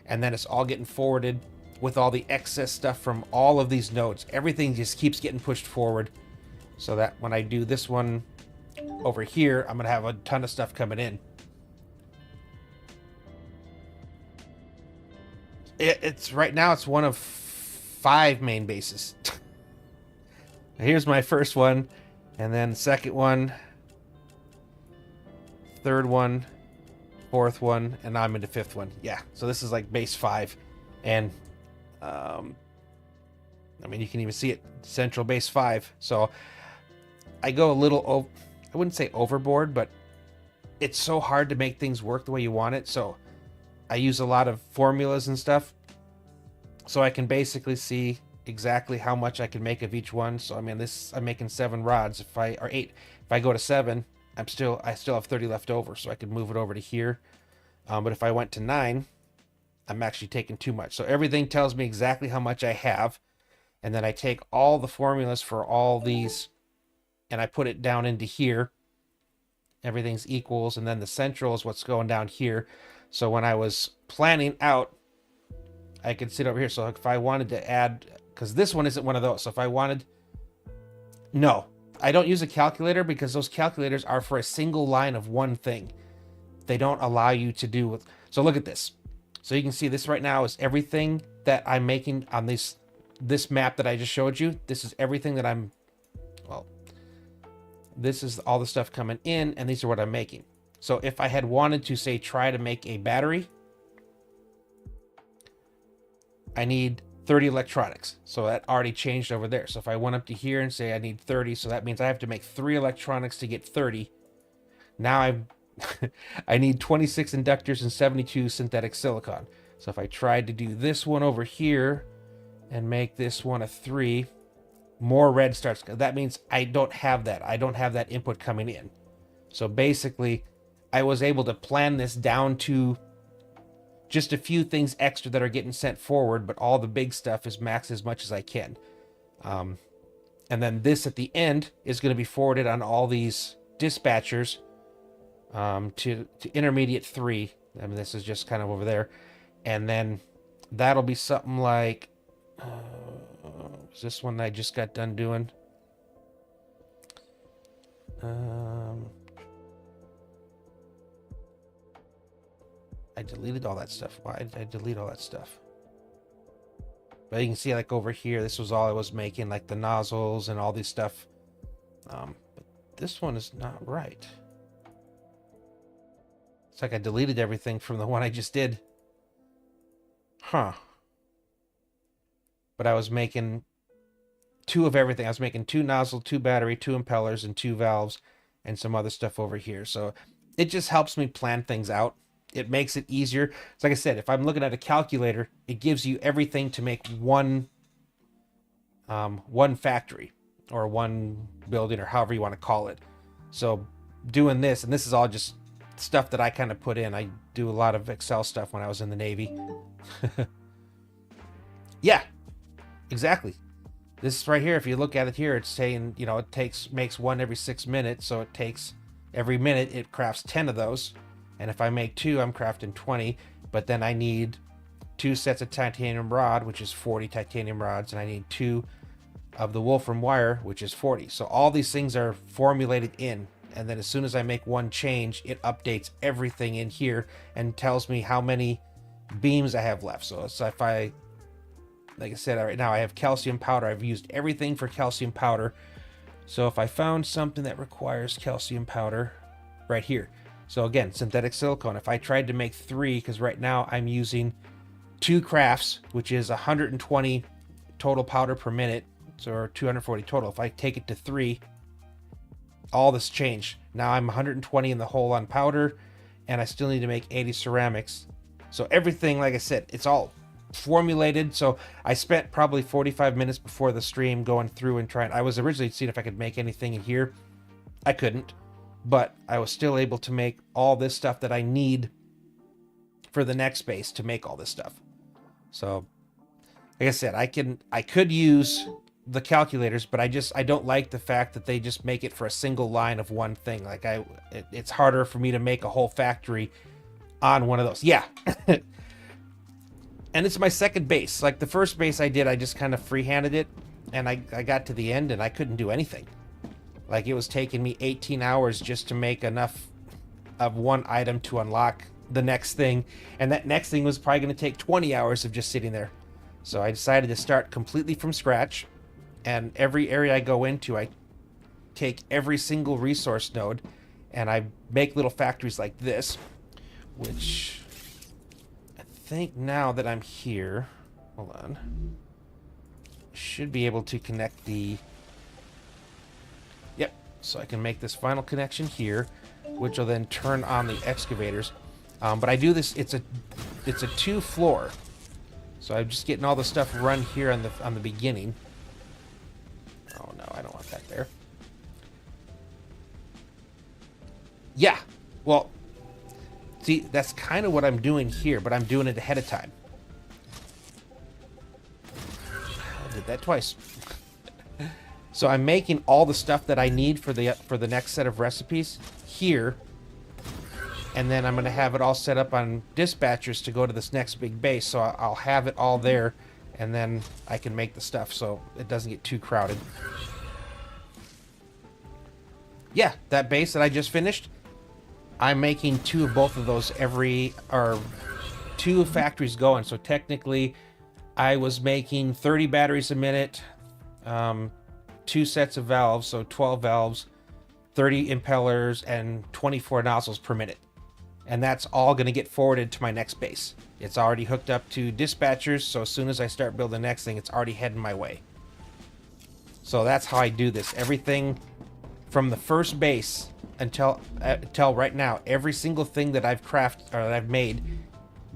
and then it's all getting forwarded with all the excess stuff from all of these nodes. Everything just keeps getting pushed forward, so that when I do this one over here, I'm gonna have a ton of stuff coming in. It's right now it's one of 5 main bases. Here's my first one, and then second one, third one, fourth one, and now I'm into 5th one. Yeah, so this is like base 5, and I mean, you can even see it, central base 5. So I go a little, I wouldn't say overboard, but it's so hard to make things work the way you want it. So I use a lot of formulas and stuff, so I can basically see exactly how much I can make of each one. So I mean, I'm making 7 rods. Or 8. If I go to 7, I still have 30 left over, so I could move it over to here. But if I went to 9, I'm actually taking too much. So everything tells me exactly how much I have, and then I take all the formulas for all these, and I put it down into here. Everything's equals, and then the central is what's going down here. So when I was planning out, I could sit over here. So if I wanted to add, because this one isn't one of those. So if I wanted, no, I don't use a calculator because those calculators are for a single line of one thing. They don't allow you to do with, so look at this. So you can see this right now is everything that I'm making on this map that I just showed you. This is everything that I'm, well, this is all the stuff coming in, and these are what I'm making. So if I had wanted to, say, try to make a battery, I need 30 electronics. So that already changed over there. So if I went up to here and say I need 30, so that means I have to make 3 electronics to get 30. Now I need 26 inductors and 72 synthetic silicon. So if I tried to do this one over here and make this one a 3, more red starts. That means I don't have that. I don't have that input coming in. So basically, I was able to plan this down to just a few things extra that are getting sent forward, but all the big stuff is maxed as much as I can. And then this at the end is going to be forwarded on all these dispatchers to intermediate 3. I mean, this is just kind of over there. And then that'll be something like, is this one I just got done doing? I deleted all that stuff. Why did I delete all that stuff? But you can see, like, over here, this was all I was making, like the nozzles and all this stuff. But this one is not right. It's like I deleted everything from the one I just did. Huh. But I was making 2 of everything. I was making 2 nozzle, 2 battery, 2 impellers, and 2 valves, and some other stuff over here. So it just helps me plan things out. It makes it easier. It's like I said, if I'm looking at a calculator, it gives you everything to make one factory or one building, or however you want to call it. So doing this, and this is all just stuff that I kind of put in. I do a lot of Excel stuff when I was in the Navy. Yeah, exactly. This right here, if you look at it here, it's saying, you know, makes one every 6 minutes. So it takes every minute, it crafts 10 of those. And if I make 2, I'm crafting 20. But then I need 2 sets of titanium rod, which is 40 titanium rods. And I need 2 of the wolfram wire, which is 40. So all these things are formulated in. And then as soon as I make one change, it updates everything in here and tells me how many beams I have left. So if I, like I said, right now I have calcium powder. I've used everything for calcium powder. So if I found something that requires calcium powder right here. So again, synthetic silicone. If I tried to make 3, because right now I'm using 2 crafts, which is 120 total powder per minute. So 240 total. If I take it to 3, all this changed. Now I'm 120 in the hole on powder, and I still need to make 80 ceramics. So everything, like I said, it's all formulated. So I spent probably 45 minutes before the stream going through and trying. I was originally seeing if I could make anything in here. I couldn't, but I was still able to make all this stuff that I need for the next base to make all this stuff. So like I said, I could use the calculators, but I don't like the fact that they just make it for a single line of one thing. Like it's harder for me to make a whole factory on one of those. Yeah. And it's my second base. Like the first base I did, I just kind of free-handed it, and I got to the end and I couldn't do anything. Like it was taking me 18 hours just to make enough of one item to unlock the next thing, and that next thing was probably going to take 20 hours of just sitting there. So I decided to start completely from scratch. And every area I go into, I take every single resource node and I make little factories like this, which I think now that I'm here, hold on, should be able to connect the, yep, so I can make this final connection here, which will then turn on the excavators. But I do this, it's a 2-floor. So I'm just getting all the stuff run here on the beginning. Oh no, I don't want that there. Yeah, well, see, that's kind of what I'm doing here, but I'm doing it ahead of time. I did that twice. So I'm making all the stuff that I need for the next set of recipes here, and then I'm going to have it all set up on dispatchers to go to this next big base. So I'll have it all there, and then I can make the stuff so it doesn't get too crowded. Yeah, that base that I just finished, I'm making 2 of both of those or 2 factories going. So technically, I was making 30 batteries a minute, 2 sets of valves, so 12 valves, 30 impellers, and 24 nozzles per minute. And that's all going to get forwarded to my next base. It's already hooked up to dispatchers, so as soon as I start building the next thing, it's already heading my way. So that's how I do this. Everything from the first base until right now, every single thing that I've crafted or that I've made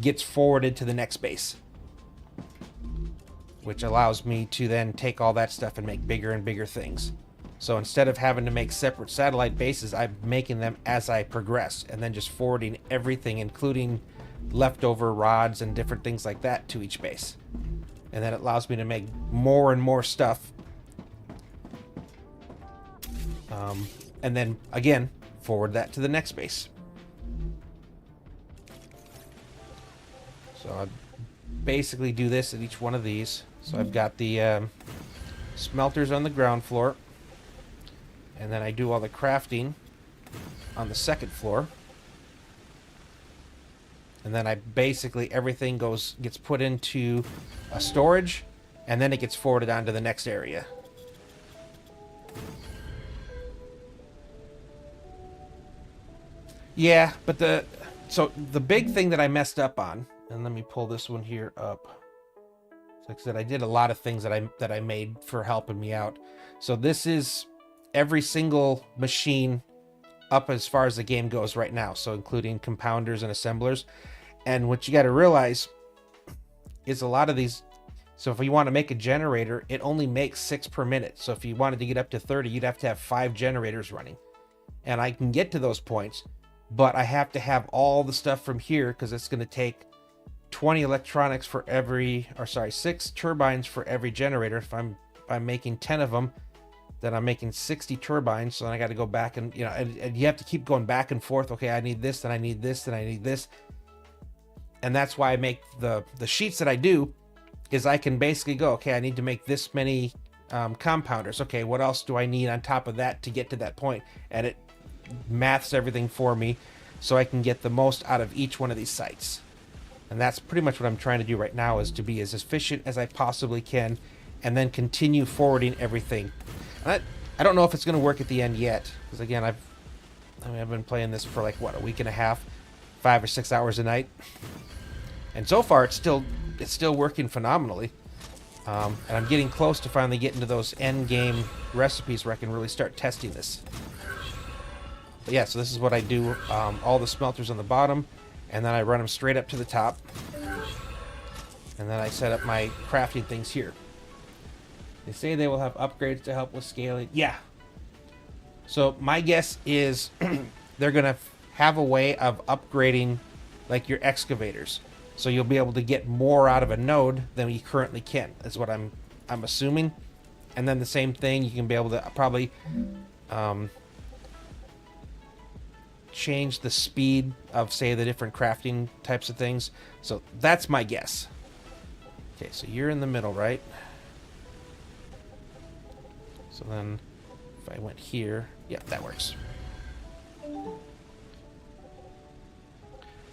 gets forwarded to the next base, which allows me to then take all that stuff and make bigger and bigger things. So instead of having to make separate satellite bases, I'm making them as I progress, and then just forwarding everything, including leftover rods and different things like that, to each base. And then it allows me to make more and more stuff. And then, again, forward that to the next base. So I basically do this at each one of these. So I've got the smelters on the ground floor. And then I do all the crafting on the second floor. And then I basically, everything gets put into a storage, and then it gets forwarded on to the next area. Yeah, but the big thing that I messed up on, and let me pull this one here up. Like I said, I did a lot of things that I made for helping me out. So this is every single machine up as far as the game goes right now, so including compounders and assemblers. And what you got to realize is a lot of these, so if you want to make a generator, it only makes 6 per minute. So if you wanted to get up to 30, you'd have to have 5 generators running. And I can get to those points, but I have to have all the stuff from here, because it's going to take 20 electronics for 6 turbines for every generator. If I'm I'm making 10 of them, then I'm making 60 turbines. So then I got to go back and, you know, and you have to keep going back and forth. Okay, I need this, then I need this, then I need this. And that's why I make the sheets that I do, is I can basically go, okay, I need to make this many compounders. Okay, what else do I need on top of that to get to that point? And it maths everything for me so I can get the most out of each one of these sites. And that's pretty much what I'm trying to do right now, is to be as efficient as I possibly can and then continue forwarding everything. I don't know if it's going to work at the end yet, because again, I've been playing this for like, what, a week and a half, 5 or 6 hours a night. And so far, it's still working phenomenally. And I'm getting close to finally getting to those end game recipes where I can really start testing this. But yeah, so this is what I do. All the smelters on the bottom, and then I run them straight up to the top. And then I set up my crafting things here. They say they will have upgrades to help with scaling. Yeah. So my guess is they're going to have a way of upgrading like your excavators. So you'll be able to get more out of a node than you currently can, is what I'm assuming. And then the same thing, you can be able to probably change the speed of, say, the different crafting types of things. So that's my guess. Okay, so you're in the middle, right? So then if I went here, yeah, that works.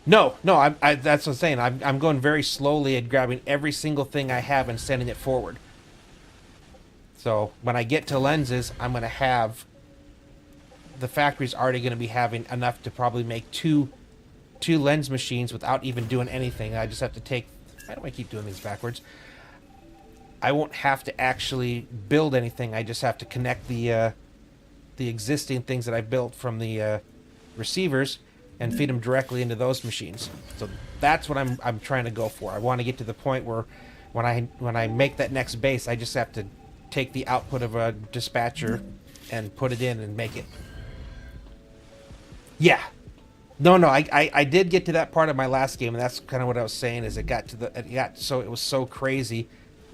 No, that's what I'm saying. I'm going very slowly and grabbing every single thing I have and sending it forward. So when I get to lenses, I'm going to have... The factory's already going to be having enough to probably make two lens machines without even doing anything. I just have to take... Why do I keep doing these backwards? I won't have to actually build anything. I just have to connect the existing things that I built from the receivers and feed them directly into those machines. So that's what I'm trying to go for. I want to get to the point where when I make that next base, I just have to take the output of a dispatcher and put it in and make it. Yeah. No, I did get to that part of my last game, and that's kind of what I was saying, is it was so crazy,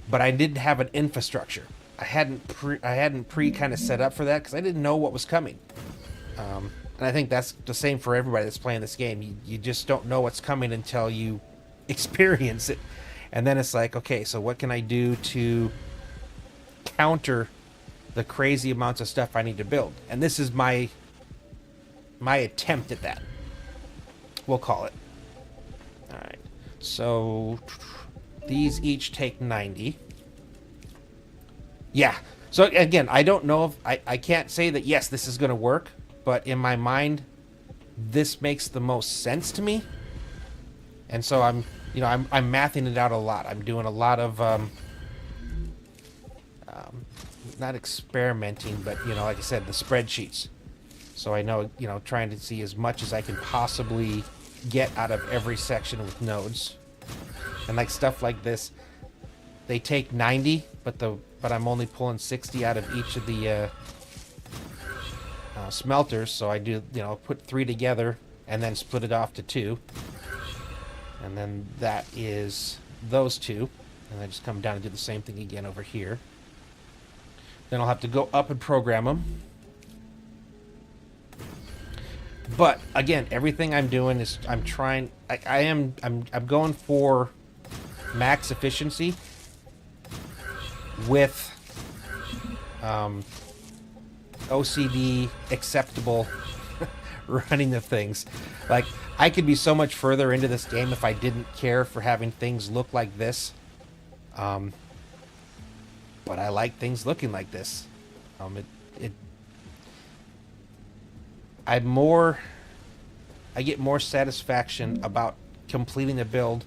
but I didn't have an infrastructure. I hadn't pre kind of set up for that because I didn't know what was coming. And I think that's the same for everybody that's playing this game. You just don't know what's coming until you experience it. And then it's like, okay, so what can I do to counter the crazy amounts of stuff I need to build? And this is my attempt at that. We'll call it. All right. So these each take 90. Yeah. So again, I don't know if I can't say that yes, this is going to work, but in my mind, this makes the most sense to me. And so I'm mathing it out a lot. I'm doing a lot of not experimenting, but like I said, the spreadsheets. So I know, trying to see as much as I can possibly get out of every section with nodes. And like stuff like this, they take 90, but I'm only pulling 60 out of each of the smelters. So I do, put 3 together and then split it off to 2. And then that is those 2. And I just come down and do the same thing again over here. Then I'll have to go up and program them. But again, everything I'm doing is I'm going for max efficiency with OCD acceptable running of things. Like, I could be so much further into this game if I didn't care for having things look like this. But I like things looking like this. I get more satisfaction about completing the build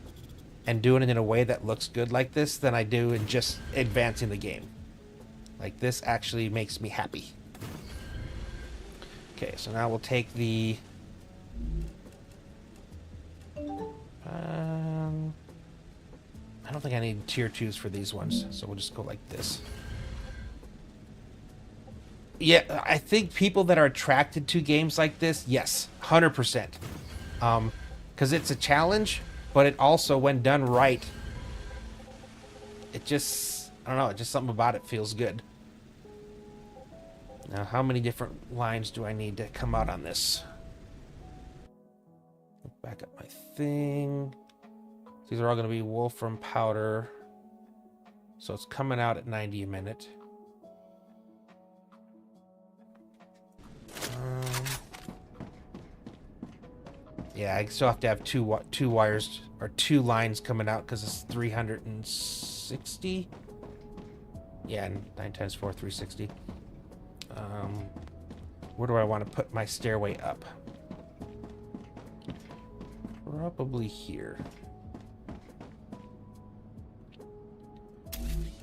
and doing it in a way that looks good like this than I do in just advancing the game. Like, this actually makes me happy. Okay, so now we'll take the... I don't think I need tier 2s for these ones, so we'll just go like this. Yeah, I think people that are attracted to games like this, yes, 100%. Because it's a challenge, but it also, when done right, I don't know, just something about it feels good. Now, how many different lines do I need to come out on this? Back up my thing. These are all going to be wolfram powder. So it's coming out at 90 a minute. Yeah, I still have to have two wires or two lines coming out because it's 360. Yeah, 9 times 4, 360. Where do I want to put my stairway up? Probably here.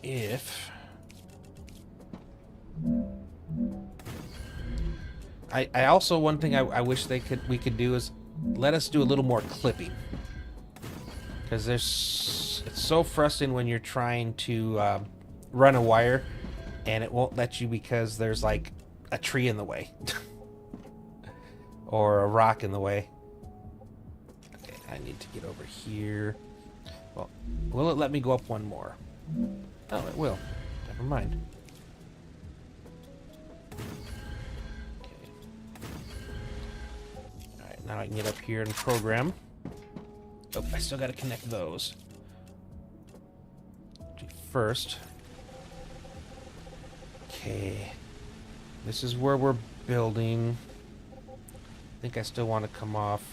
If I also, one thing I wish we could do is let us do a little more clipping, because it's so frustrating when you're trying to run a wire and it won't let you because there's like a tree in the way or a rock in the way. Okay, I need to get over here. Well, will it let me go up one more? Oh, it will. Never mind. Okay. Alright, now I can get up here and program. Oh, I still gotta connect those. First. Okay. This is where we're building. I think I still want to come off.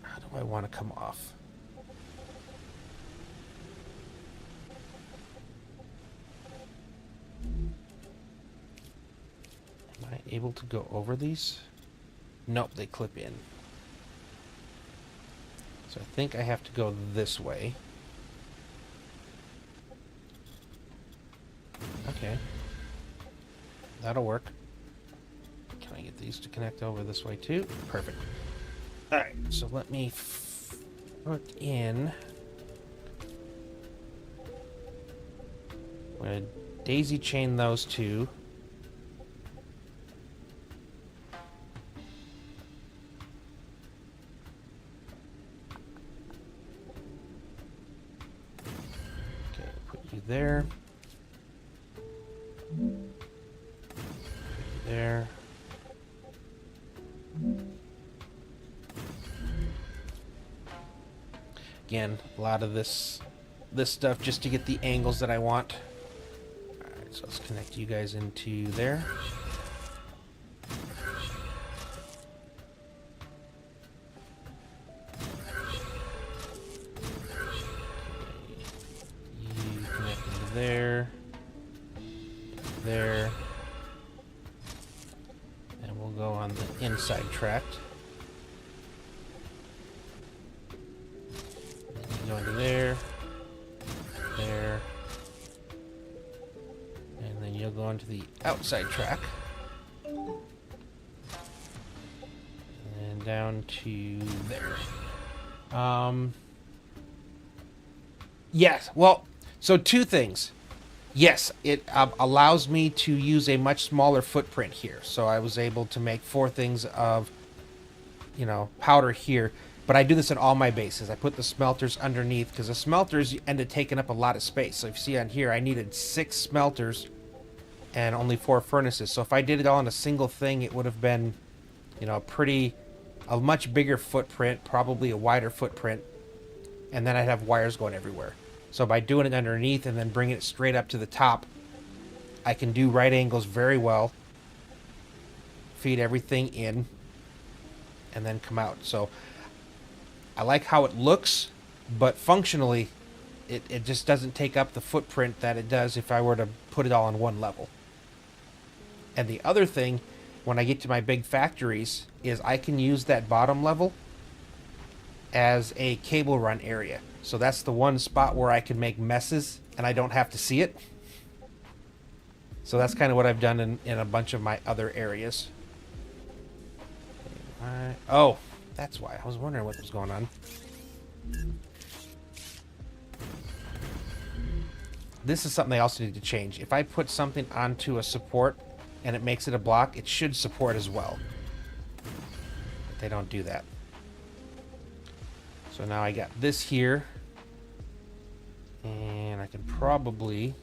How do I want to come off? Am I able to go over these? Nope, they clip in. So I think I have to go this way. Okay. That'll work. Can I get these to connect over this way too? Perfect. Alright, so let me put in... I'm going to daisy chain those two. Okay, put you there. There. Again, a lot of this stuff just to get the angles that I want. Alright, so let's connect you guys into there. You connect into there. There. And we'll go on the inside track. Go into there. There. And then you'll go onto the outside track. And down to there. Yes, well, so two things. Yes, it allows me to use a much smaller footprint here. So I was able to make 4 things of, powder here. But I do this in all my bases. I put the smelters underneath because the smelters end up taking up a lot of space. So if you see on here, I needed 6 smelters and only 4 furnaces. So if I did it all in a single thing, it would have been, a much bigger footprint, probably a wider footprint. And then I'd have wires going everywhere. So by doing it underneath and then bringing it straight up to the top, I can do right angles very well, feed everything in, and then come out. So I like how it looks, but functionally, it just doesn't take up the footprint that it does if I were to put it all on one level. And the other thing, when I get to my big factories, is I can use that bottom level as a cable run area. So that's the one spot where I can make messes and I don't have to see it. So that's kind of what I've done in a bunch of my other areas. Oh, that's why. I was wondering what was going on. This is something I also need to change. If I put something onto a support and it makes it a block, it should support as well. But they don't do that. So now I got this here. And can probably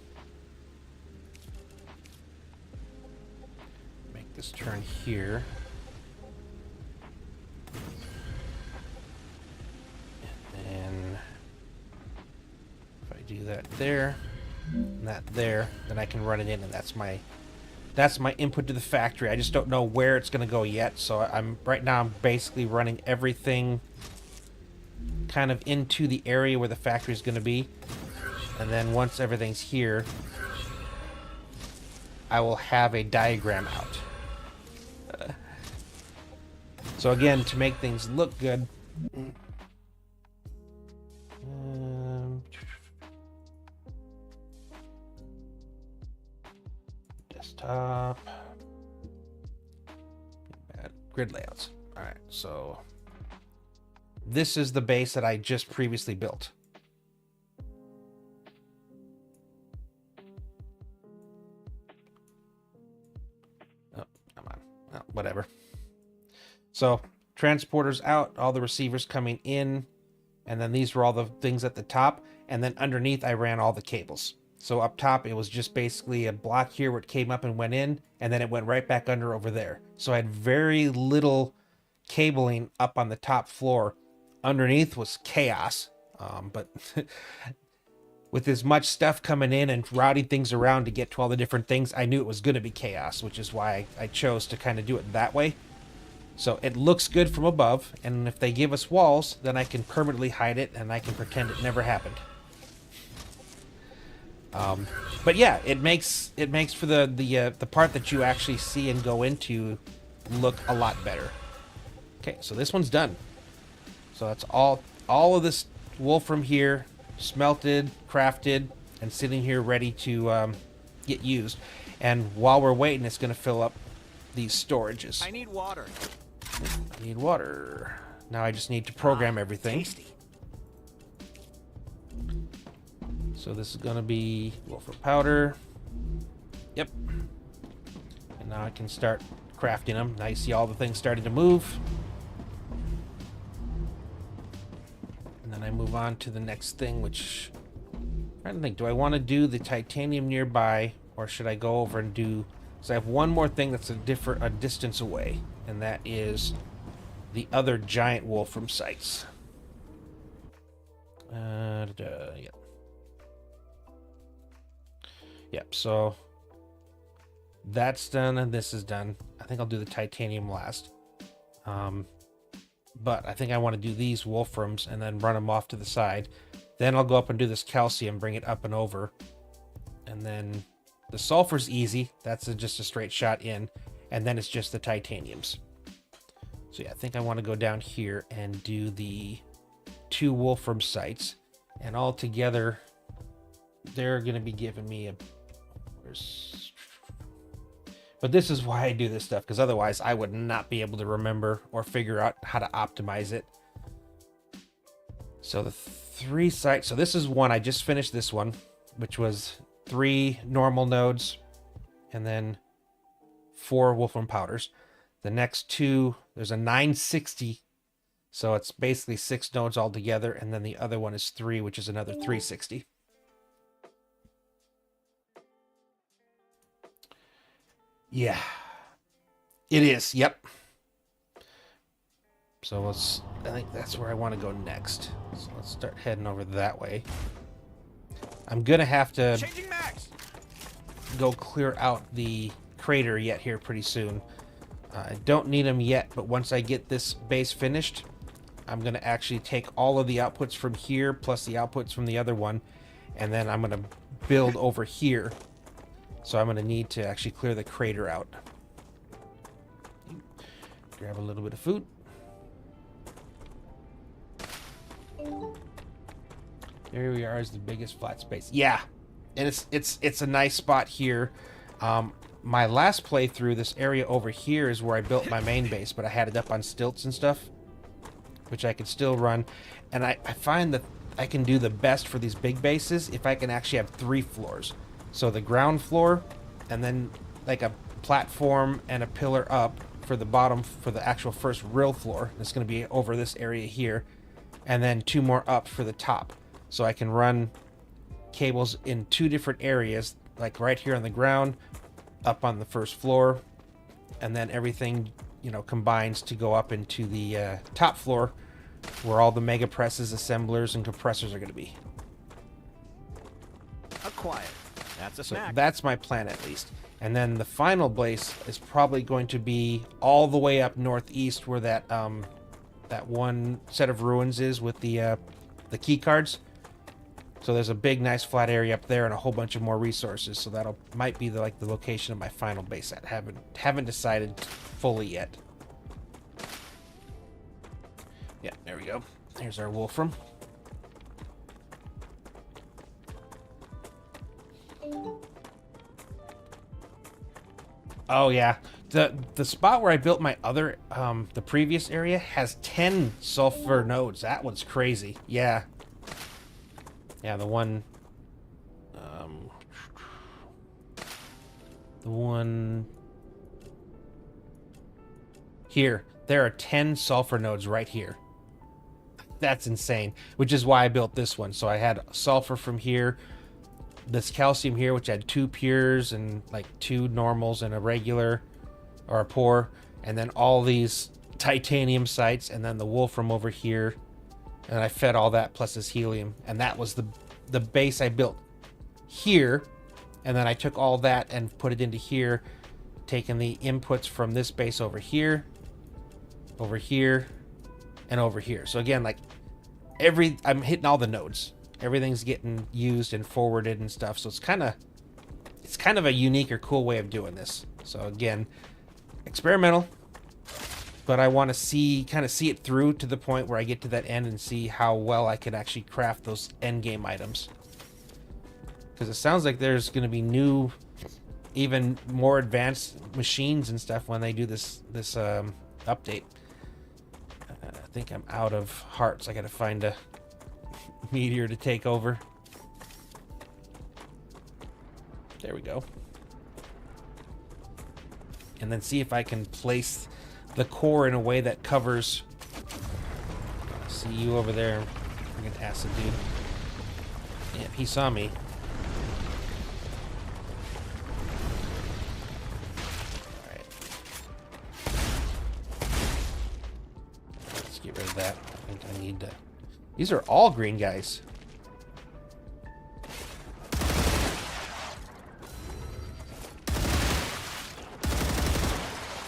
make this turn here. And then if I do that there, and that there, then I can run it in, and that's my input to the factory. I just don't know where it's going to go yet, so right now I'm basically running everything kind of into the area where the factory is going to be, and then once everything's here, I will have a diagram out. So again, to make things look good, desktop, grid layouts. All right, so this is the base that I just previously built. Oh, come on. Oh, whatever. So transporters out, all the receivers coming in, and then these were all the things at the top, and then underneath I ran all the cables. So up top it was just basically a block here where it came up and went in, and then it went right back under over there. So I had very little cabling up on the top floor. Underneath was chaos, but with as much stuff coming in and routing things around to get to all the different things, I knew it was going to be chaos, which is why I chose to kind of do it that way. So it looks good from above, and if they give us walls, then I can permanently hide it, and I can pretend it never happened. But yeah, it makes for the part that you actually see and go into look a lot better. Okay, so this one's done. So that's all of this wool from here, smelted, crafted, and sitting here ready to get used. And while we're waiting, it's going to fill up these storages. I need water. I need water. Now I just need to program everything. Tasty. So this is going to be wolfram powder. Yep. And now I can start crafting them. Now you see all the things starting to move. And then I move on to the next thing, which I'm trying to think, do I want to do the titanium nearby, or should I go over and do... So I have one more thing that's a distance away, and that is the other giant wolfram sites. Yep. Yep, so that's done and this is done. I think I'll do the titanium last. But I think I want to do these wolframs and then run them off to the side. Then I'll go up and do this calcium, bring it up and over. And then the sulfur's easy. That's just a straight shot in. And then it's just the titaniums. So yeah, I think I want to go down here and do the 2 wolfram sites. And all together, they're going to be giving me a... But this is why I do this stuff, because otherwise I would not be able to remember or figure out how to optimize it. So the 3 sites, so this is one, I just finished this one, which was 3 normal nodes and then 4 wolfram powders. The next 2, there's a 960, so it's basically 6 nodes altogether, and then the other one is 3, which is another 360. Yeah, it is. Yep. So I think that's where I want to go next. So let's start heading over that way. I'm going to have to go clear out the crater yet here pretty soon. I don't need them yet, but once I get this base finished, I'm going to actually take all of the outputs from here plus the outputs from the other one, and then I'm going to build over here. So I'm going to need to actually clear the crater out. Grab a little bit of food. There we are, is the biggest flat space. Yeah, and it's a nice spot here. My last playthrough, this area over here is where I built my main base, but I had it up on stilts and stuff, which I could still run. And I find that I can do the best for these big bases if I can actually have 3 floors. So the ground floor, and then like a platform and a pillar up for the bottom, for the actual first real floor. It's going to be over this area here. And then 2 more up for the top. So I can run cables in 2 different areas, like right here on the ground, up on the first floor, and then everything, you know, combines to go up into the top floor where all the mega presses, assemblers, and compressors are going to be. Acquired. That's a So snack. that's my plan at least. And then the final base is probably going to be all the way up northeast where that that one set of ruins is with the key cards. So there's a big, nice flat area up there and a whole bunch of more resources. So that'll might be the location of my final base. I haven't decided fully yet. Yeah, there we go. There's our Wolfram. Oh yeah, the spot where I built my other the previous area has 10 sulfur nodes. That was crazy. Yeah. Yeah, the one here. There are 10 sulfur nodes right here. That's insane, which is why I built this one. So I had sulfur from here, this calcium here, which had 2 pures and like 2 normals and a regular or a poor, and then all these titanium sites, and then the wolfram over here, and I fed all that plus this helium, and that was the base I built here, and then I took all that and put it into here, taking the inputs from this base over here, and over here. So again, like I'm hitting all the nodes. Everything's getting used and forwarded and stuff. So it's kind of a unique or cool way of doing this. So again, experimental, but I want to kind of see it through to the point where I get to that end and see how well I can actually craft those end game items. Because it sounds like there's going to be new, even more advanced machines and stuff when they do this update. I think I'm out of hearts. I got to find a meteor to take over. There we go. And then see if I can place the core in a way that covers. See you over there, freaking acid dude. Yeah, he saw me. Alright. Let's get rid of that. I think I need to. These are all green guys.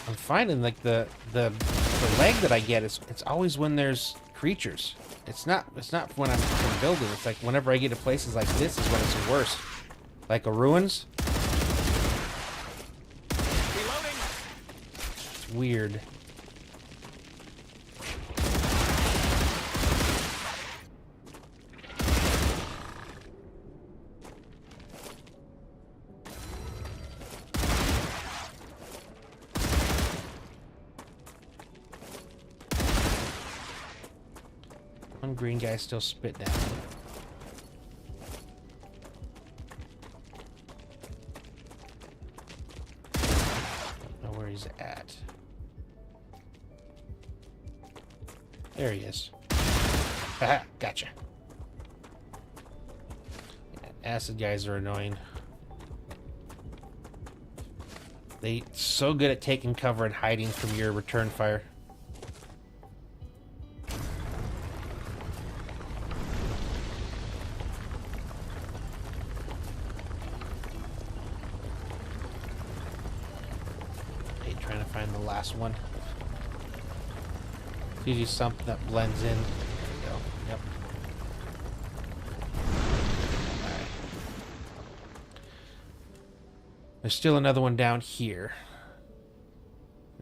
I'm finding like the leg that I get is it's always when there's creatures. It's not when I'm building. It's like whenever I get to places like this is when it's the worst. Like a ruins. Reloading. It's weird. One green guy still spitting at me. Don't know where he's at. There he is. Haha, gotcha. Yeah, acid guys are annoying. They're so good at taking cover and hiding from your return fire. Trying to find the last one. It's usually something that blends in. There we go. Yep. Alright. There's still another one down here.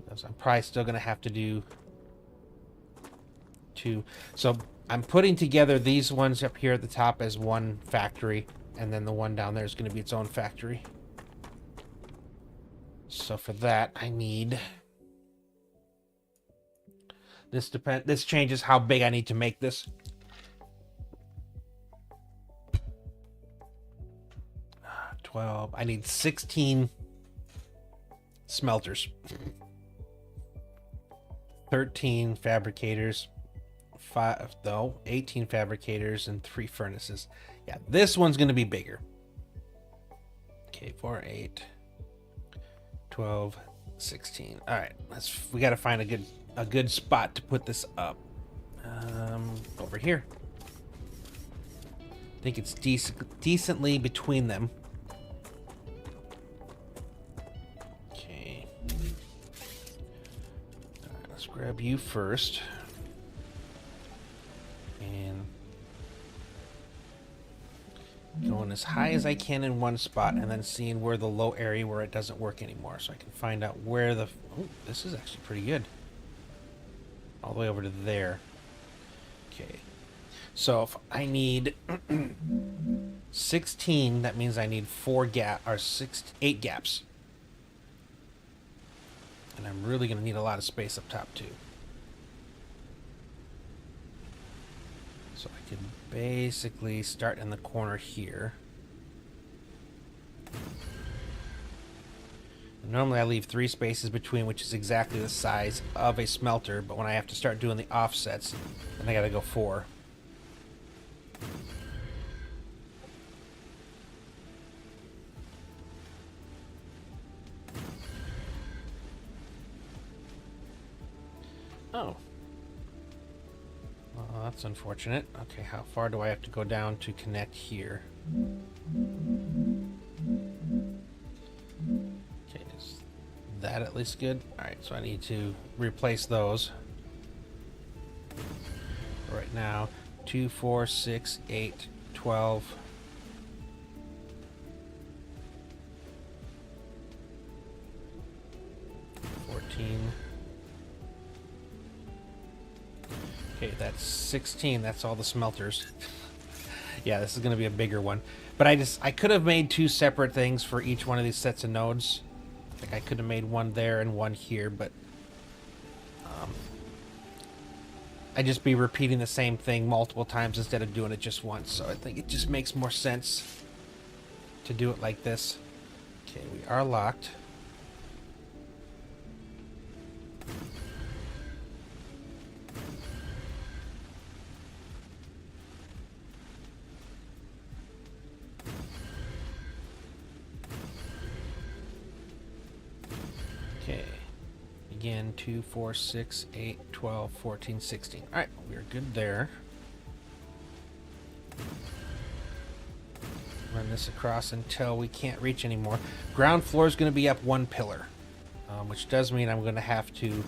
I'm probably still going to have to do 2. So I'm putting together these ones up here at the top as one factory, and then the one down there is going to be its own factory. So for that, I need this. This changes how big I need to make this. 12. I need 16 smelters, 13 fabricators, 18 fabricators, and 3 furnaces. Yeah, this one's going to be bigger. Okay, 4, 8, 12, 16. All right, we got to find a good spot to put this up. Over here. I think it's decently between them. Okay. All right, let's grab you first. And going as high as I can in one spot, and then seeing where the low area where it doesn't work anymore, so I can find out where the... Oh, this is actually pretty good. All the way over to there. Okay. So if I need 16, that means I need 8 gaps. And I'm really going to need a lot of space up top too. So I can basically start in the corner here. Normally I leave 3 spaces between, which is exactly the size of a smelter, but when I have to start doing the offsets, then I gotta go 4. Oh. Well, that's unfortunate. Okay, how far do I have to go down to connect here? Okay, is that at least good? Alright, so I need to replace those. Right now, 2, 4, 6, 8, 12. Okay, that's 16. That's all the smelters. Yeah, this is going to be a bigger one. But I could have made 2 separate things for each one of these sets of nodes. Like I could have made one there and one here, but I'd just be repeating the same thing multiple times instead of doing it just once. So I think it just makes more sense to do it like this. Okay, we are locked. Okay. Again, 2, 4, 6, 8, 12, 14, 16. Alright, we're good there. Run this across until we can't reach anymore. Ground floor is going to be up 1 pillar, which does mean I'm going to have to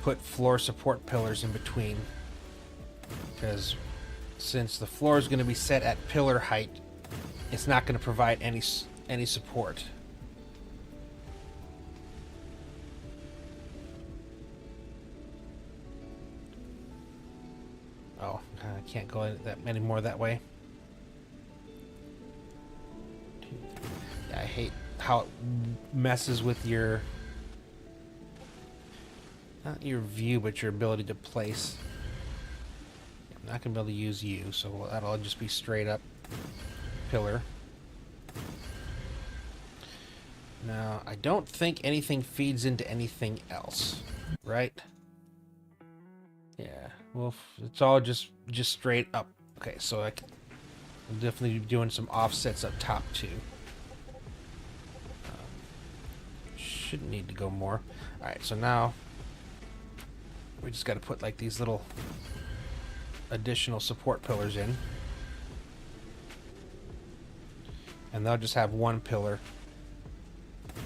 put floor support pillars in between, because since the floor is going to be set at pillar height, it's not going to provide any support. Oh, I can't go that many more that way. Yeah, I hate how it messes with your, not your view, but your ability to place. I'm not going to be able to use you, so that'll just be straight up pillar. Now, I don't think anything feeds into anything else, right? Yeah, well, it's all just straight up. Okay, so I'll definitely be doing some offsets up top too. Shouldn't need to go more. Alright, so now we just got to put like these little additional support pillars in. And they'll just have 1 pillar,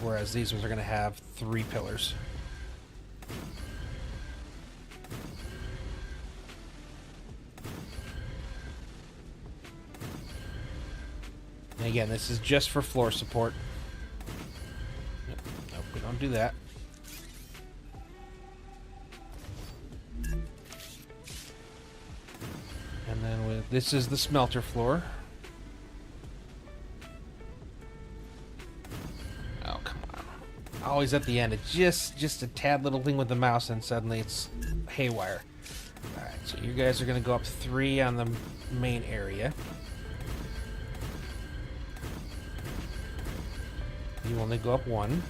whereas these ones are going to have 3 pillars. And again, this is just for floor support. Yep. Nope, we don't do that. And then this is the smelter floor. Oh, come on. Always at the end. It's just a tad little thing with the mouse, and suddenly it's haywire. Alright, so you guys are going to go up 3 on the main area. You only go up 1.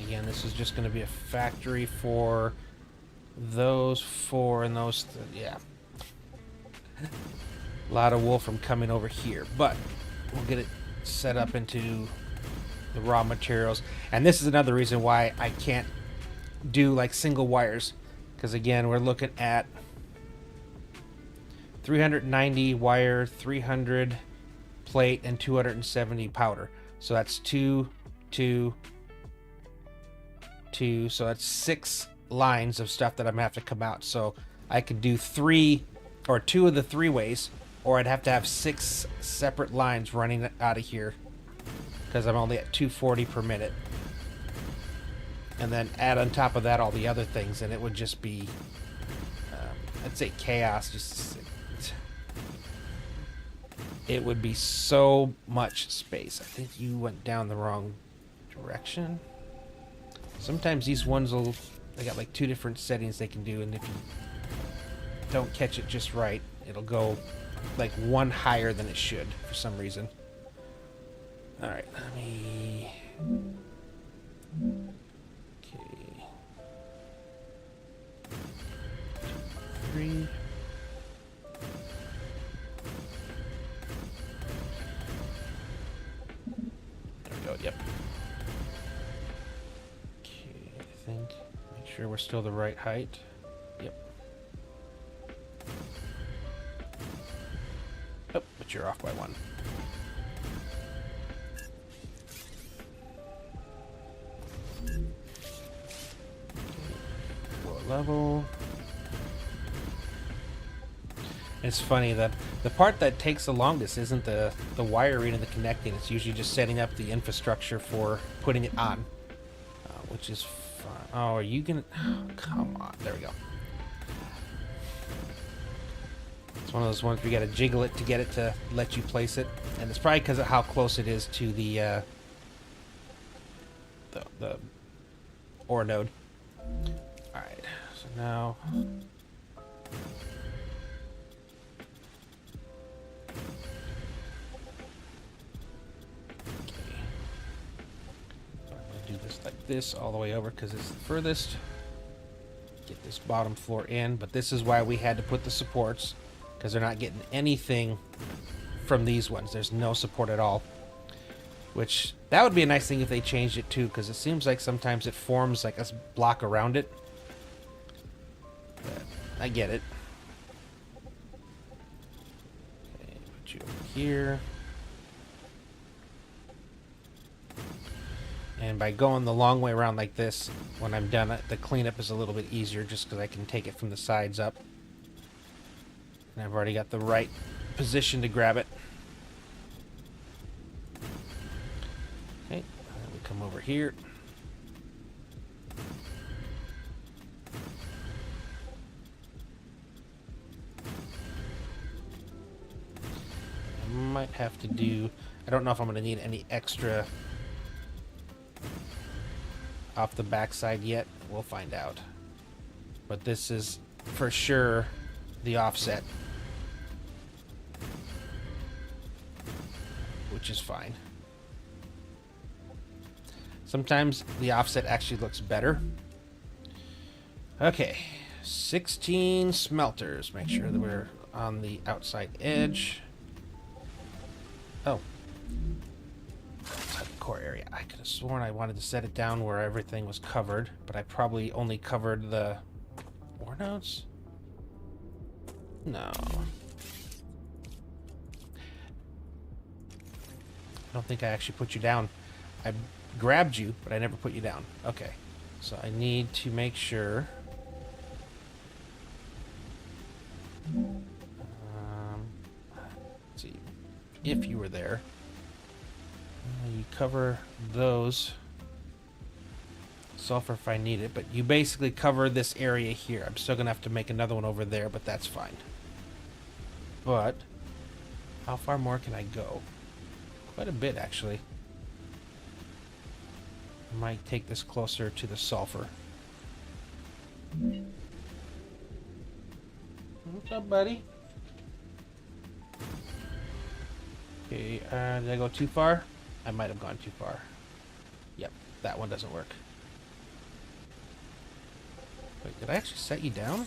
Again, this is just going to be a factory for those 4 and those, yeah. A lot of wool from coming over here, but we'll get it set up into the raw materials. And this is another reason why I can't do like single wires, because again, we're looking at 390 wire, 300 plate, and 270 powder. So that's 2, 2, 2. So that's 6 lines of stuff that I'm gonna have to come out. So I could do 3 or 2 of the 3 ways, or I'd have to have 6 separate lines running out of here because I'm only at 240 per minute. And then add on top of that all the other things, and it would just be, I'd say chaos. Just it would be so much space. I think you went down the wrong direction. Sometimes these ones they got like 2 different settings they can do, and if you don't catch it just right, it'll go like 1 higher than it should for some reason. All right, let me. Okay. 2, 3. There we go. Yep. Okay, I think. Make sure we're still the right height. Yep. Oh, but you're off by 1. Floor level. It's funny that the part that takes the longest isn't the wiring and the connecting. It's usually just setting up the infrastructure for putting it on, which is fun. Oh, are you gonna? Oh, come on. There we go. It's one of those ones where you gotta jiggle it to get it to let you place it, and it's probably because of how close it is to the ore node. All right, so now. Do this like this all the way over because it's the furthest. Get this bottom floor in, but this is why we had to put the supports, because they're not getting anything from these ones. There's no support at all, which that would be a nice thing if they changed it too, because it seems like sometimes it forms like a block around it. But I get it. Okay, put you over here. And by going the long way around like this, when I'm done, the cleanup is a little bit easier just because I can take it from the sides up. And I've already got the right position to grab it. Okay, then we come over here. I might have to do, I don't know if I'm going to need any extra off the backside yet. We'll find out. But this is for sure the offset, which is fine. Sometimes the offset actually looks better. Okay, 16 smelters. Make sure that we're on the outside edge. Oh, outside the core area. I could have sworn I wanted to set it down where everything was covered, but I probably only covered the ore nodes. No. I don't think I actually put you down. I grabbed you, but I never put you down. Okay. So I need to make sure. Let's see. If you were there, you cover those. Sulfur if I need it, but you basically cover this area here. I'm still gonna have to make another one over there, but that's fine. But how far more can I go? Quite a bit, actually. I might take this closer to the sulfur. What's up, buddy? Okay, did I go too far? I might have gone too far. Yep, that one doesn't work. Wait, did I actually set you down?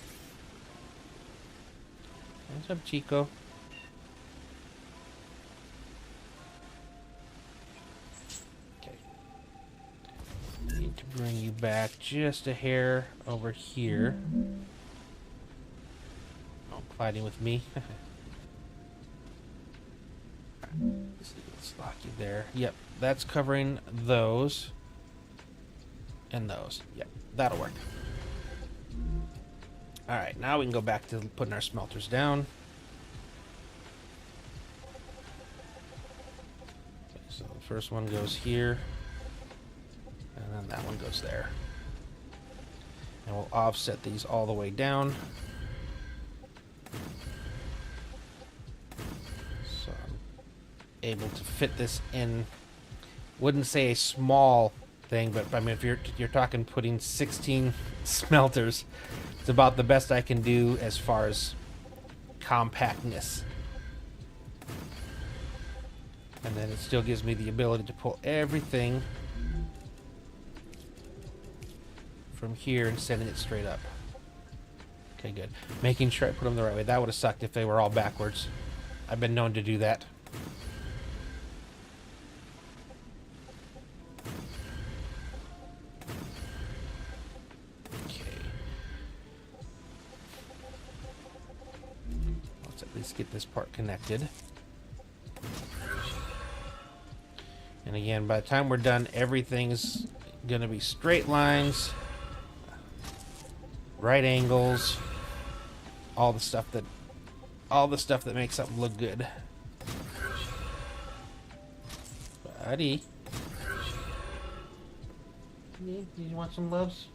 What's up, Chico? Okay. Need to bring you back just a hair over here. Oh, fighting with me. Let's lock you there. Yep, that's covering those. And those. Yep, that'll work. Alright, now we can go back to putting our smelters down. Okay, so the first one goes here. And then that one goes there. And we'll offset these all the way down. So I'm able to fit this in. Wouldn't say a small thing, but I mean, if you're talking putting 16 smelters, it's about the best I can do as far as compactness. And then it still gives me the ability to pull everything from here and sending it straight up. Okay, good. Making sure I put them the right way. That would have sucked if they were all backwards. I've been known to do that. Let's get this part connected. And again, by the time we're done, everything's gonna be straight lines, right angles, all the stuff that makes something look good. Buddy, do you want some loves?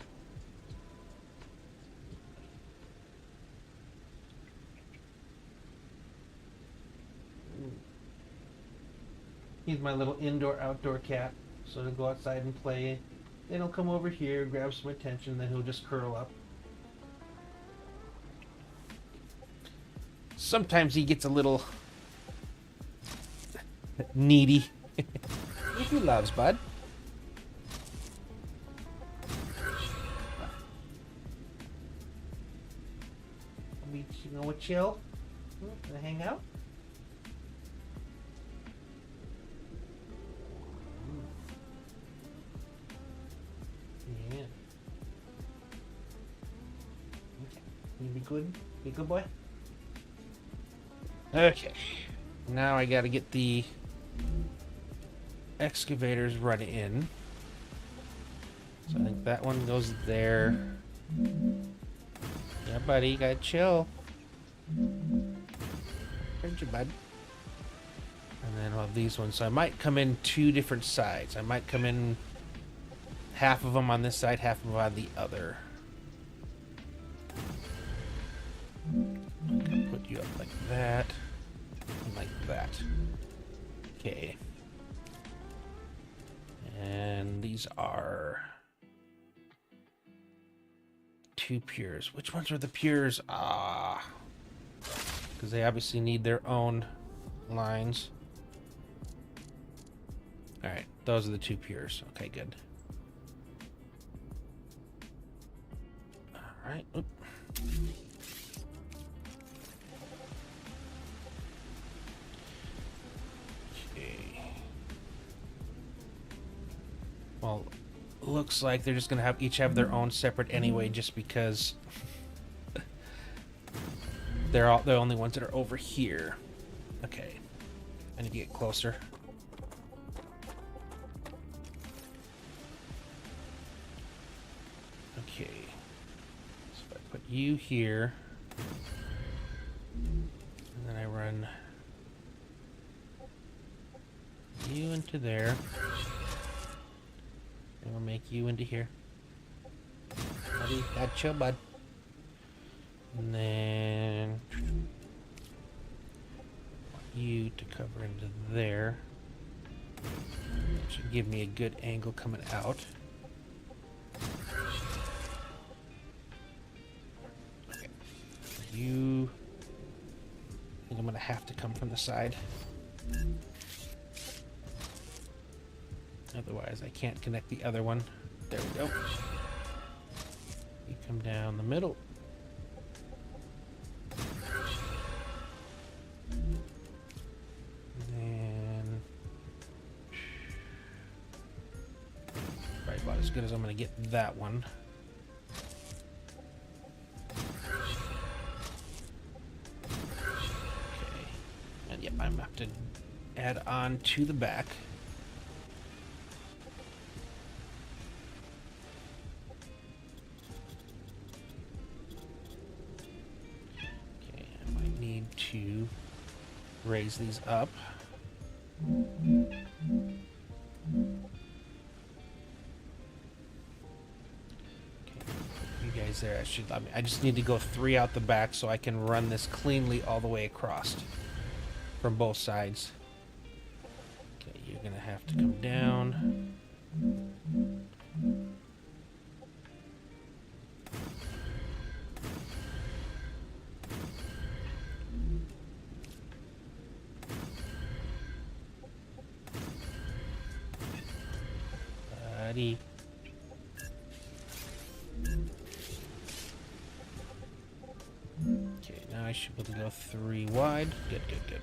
He's my little indoor-outdoor cat, so he'll go outside and play. Then he'll come over here, grab some attention, then he'll just curl up. Sometimes he gets a little needy. If he loves, bud. You know what, chill? Gonna hang out? Yeah. Okay. You be good? Be a good boy? Okay. Now I gotta get the excavators run in. So I think that one goes there. Yeah, buddy, you gotta chill. Heard you, bud. And then I'll have these ones. So I might come in two different sides. I might come in half of them on this side, half of them on the other. I'm gonna put you up like that. And like that. Okay. And these are two pures. Which ones are the pures? Ah. Because they obviously need their own lines. Alright, those are the two pures. Okay, good. Alright. Oop. Okay. Well, looks like they're just gonna have each have their own separate anyway, just because they're all the only ones that are over here. Okay. I need to get closer. Okay. So if I put you here, and then I run you into there, and we'll make you into here. Buddy, that chill, bud. And then you to cover into there. That should give me a good angle coming out. Okay. You, I think I'm gonna have to come from the side. Otherwise I can't connect the other one. There we go. You come down the middle. And then right about as good as I'm going to get that one. Okay. And yep, I'm going to have to add on to the back. Okay, I might need to raise these up. You guys there, I just need to go 3 out the back so I can run this cleanly all the way across from both sides. Okay, you're gonna have to come down. Buddy. Okay, now I should be able to go 3 wide. Good, good, good.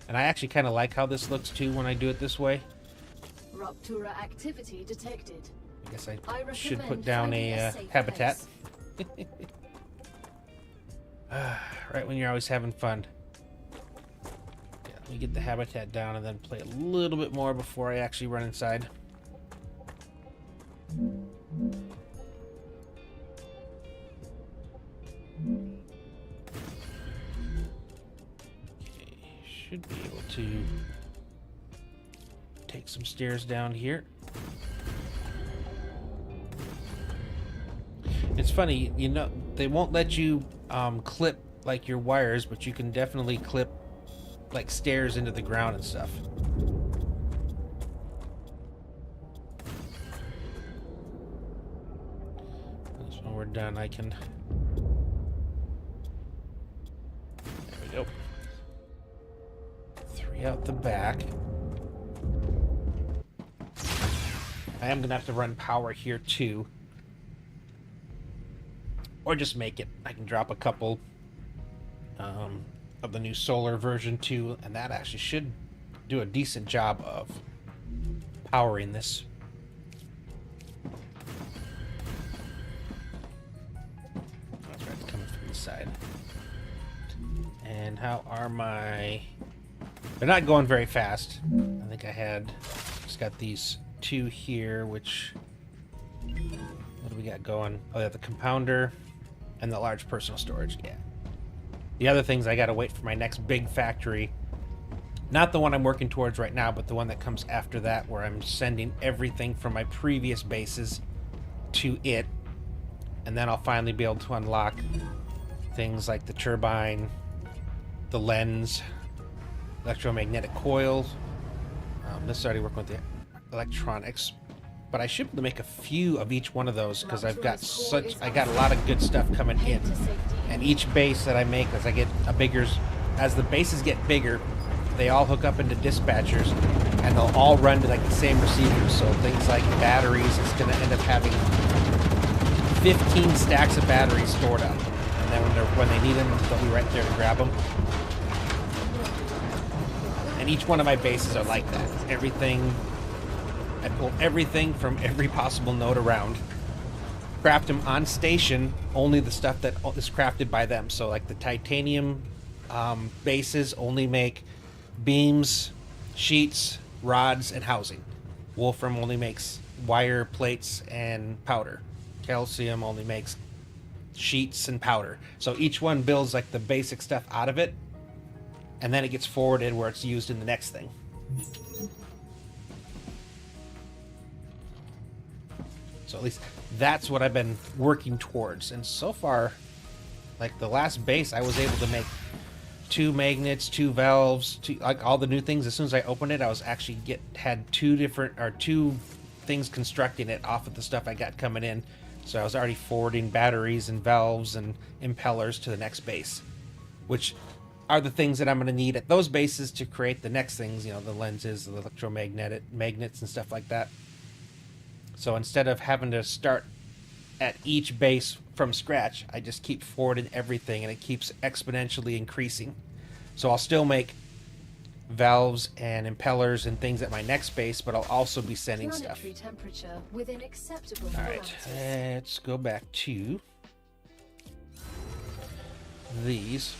And I actually kind of like how this looks too when I do it this way. Ruptura activity detected. I guess I I should put recommend down finding a safe habitat. place. Right when you're always having fun. Yeah, let me get the habitat down and then play a little bit more before I actually run inside. Okay, should be able to take some stairs down here. It's funny, you know, they won't let you clip like your wires, but you can definitely clip like stairs into the ground and stuff. So when we're done, I can. There we go. 3 out the back. I am gonna have to run power here too. Or just make it. I can drop a couple of the new solar version 2, and that actually should do a decent job of powering this. That's right, it's coming from the side. And how are my... They're not going very fast. I think I had just got these 2 here, which... What do we got going? Oh, yeah, the compounder and the large personal storage. Yeah. The other things I gotta wait for my next big factory. Not the one I'm working towards right now, but the one that comes after that, where I'm sending everything from my previous bases to it. And then I'll finally be able to unlock things like the turbine, the lens, electromagnetic coils. This is already working with the electronics. But I should be able to make a few of each one of those because I got a lot of good stuff coming in. And each base that I make, as the bases get bigger, they all hook up into dispatchers, and they'll all run to like the same receivers. So things like batteries, it's going to end up having 15 stacks of batteries stored up, and then when they need them, they'll be right there to grab them. And each one of my bases are like that. I pull everything from every possible node around, craft them on station, only the stuff that is crafted by them. So like the titanium bases only make beams, sheets, rods, and housing. Wolfram only makes wire, plates, and powder. Calcium only makes sheets and powder. So each one builds like the basic stuff out of it, and then it gets forwarded where it's used in the next thing. So at least that's what I've been working towards. And so far, like the last base, I was able to make 2 magnets, 2 valves, like all the new things. As soon as I opened it, I was actually had 2 things constructing it off of the stuff I got coming in. So I was already forwarding batteries and valves and impellers to the next base, which are the things that I'm going to need at those bases to create the next things, you know, the lenses, the electromagnetic magnets and stuff like that. So instead of having to start at each base from scratch. I just keep forwarding everything, and it keeps exponentially increasing. So I'll still make valves and impellers and things at my next base, but I'll also be sending stuff. Planetary temperature within acceptable All right, parameters. let's go back to these.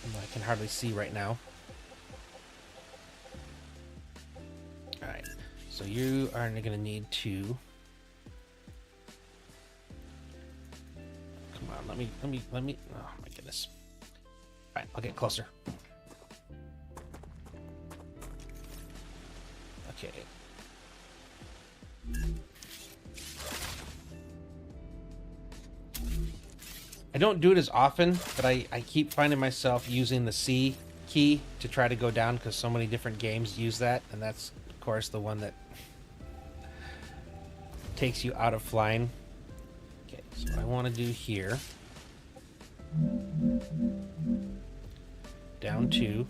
I can hardly see right now. All right, so you are going to need to. Come on, let me. Oh my goodness! All right, I'll get closer. Okay. I don't do it as often, but I keep finding myself using the C key to try to go down because so many different games use that, and that's, of course, the one that takes you out of flying. Okay, so what I want to do here, down 2.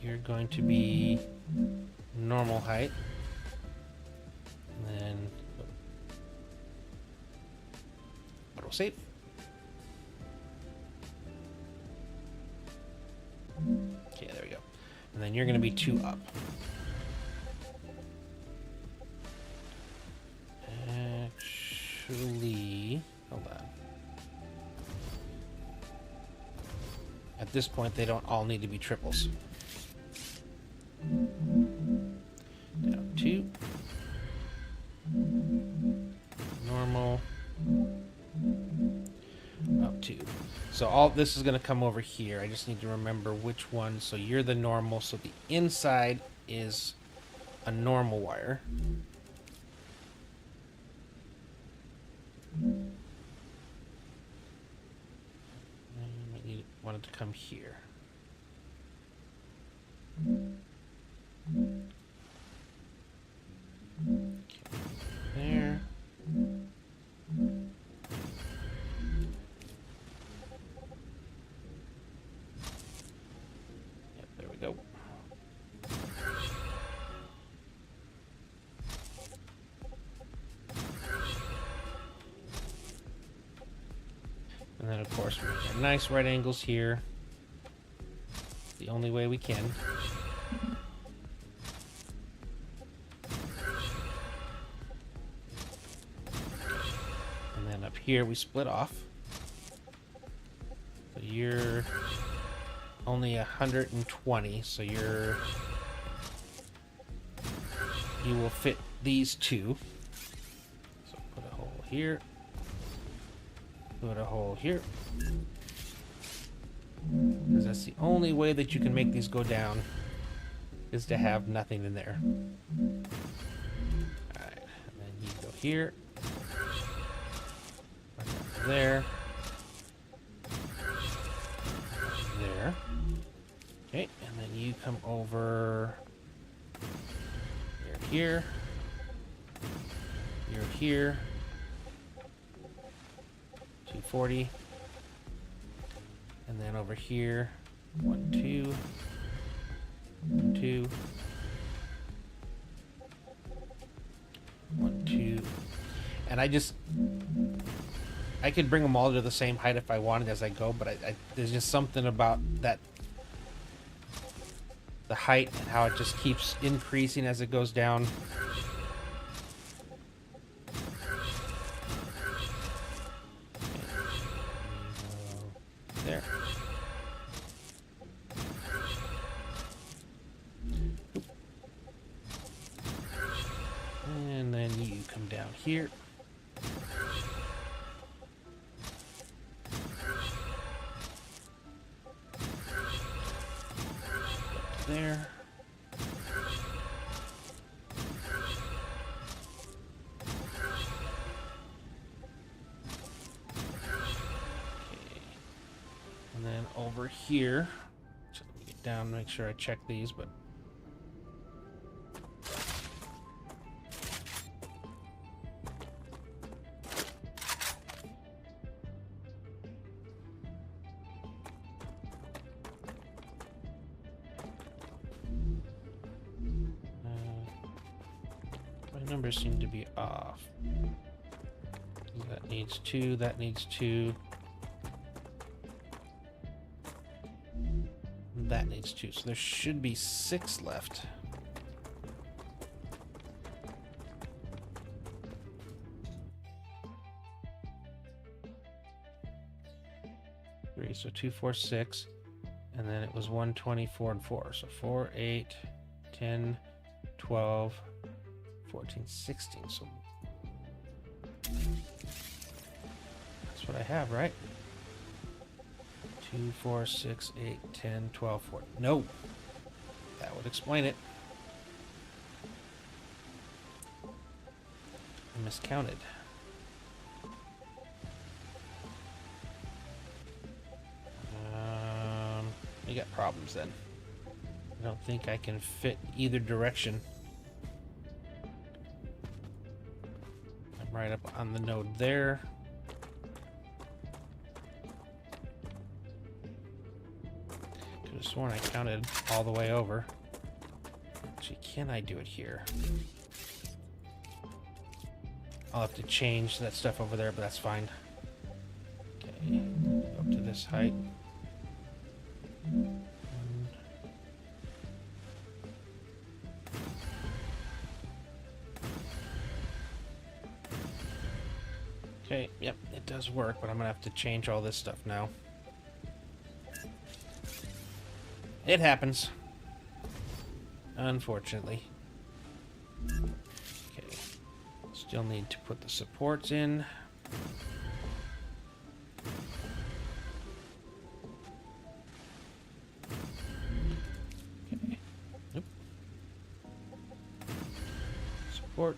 You're going to be normal height. And then auto save. Okay, there we go. And then you're going to be 2 up. Actually, hold on. At this point, they don't all need to be triples. Down 2. Normal. Up 2. So all this is going to come over here. I just need to remember which one. So you're the normal. So the inside is a normal wire. I want it to come here. There. Yep, there we go. And then, of course, we make our nice right angles here. The only way we can. And then up here we split off. So you're only 120, so you will fit these 2. So put a hole here. Put a hole here. Because that's the only way that you can make these go down, is to have nothing in there. Alright, and then you go here. There. There. Okay, and then you come over. You're here. You're here. 240. And then over here, 1, 2, 1, 2, 1, 2, and I could bring them all to the same height if I wanted as I go, but there's just something about that, the height and how it just keeps increasing as it goes down. There. And then you come down here. There. And then over here, so let me get down, make sure I check these, but numbers seem to be off. That needs 2, that needs 2. That needs 2, so there should be 6 left. So 2, 4, 6, and then it was 1, 20, 4, and 4. So 4, 8, 10, 12, 14, 16. So that's what I have, right? 2, 4, 6, 8, 10, 12, 14. No, that would explain it. I miscounted. We got problems then. I don't think I can fit either direction. I'm right up on the node there. Could have sworn I counted all the way over. Actually, can I do it here? I'll have to change that stuff over there, but that's fine. Okay, up to this height. Okay, yep, it does work, but I'm gonna have to change all this stuff now. It happens. Unfortunately. Okay. Still need to put the supports in. Okay. Nope. Support.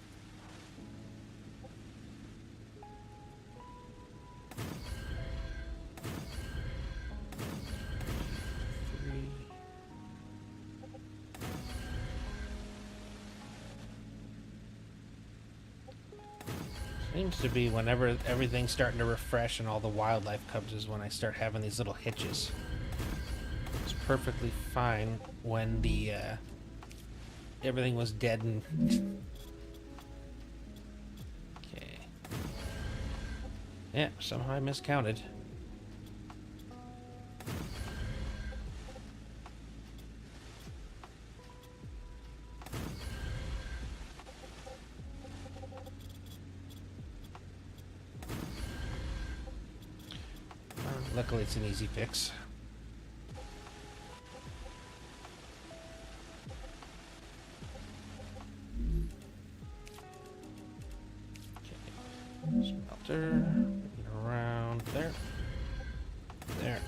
Seems to be whenever everything's starting to refresh and all the wildlife comes is when I start having these little hitches. It's perfectly fine when the everything was dead and okay. Yeah, somehow I miscounted. Luckily, it's an easy fix. Okay. Smelter. Around there. There.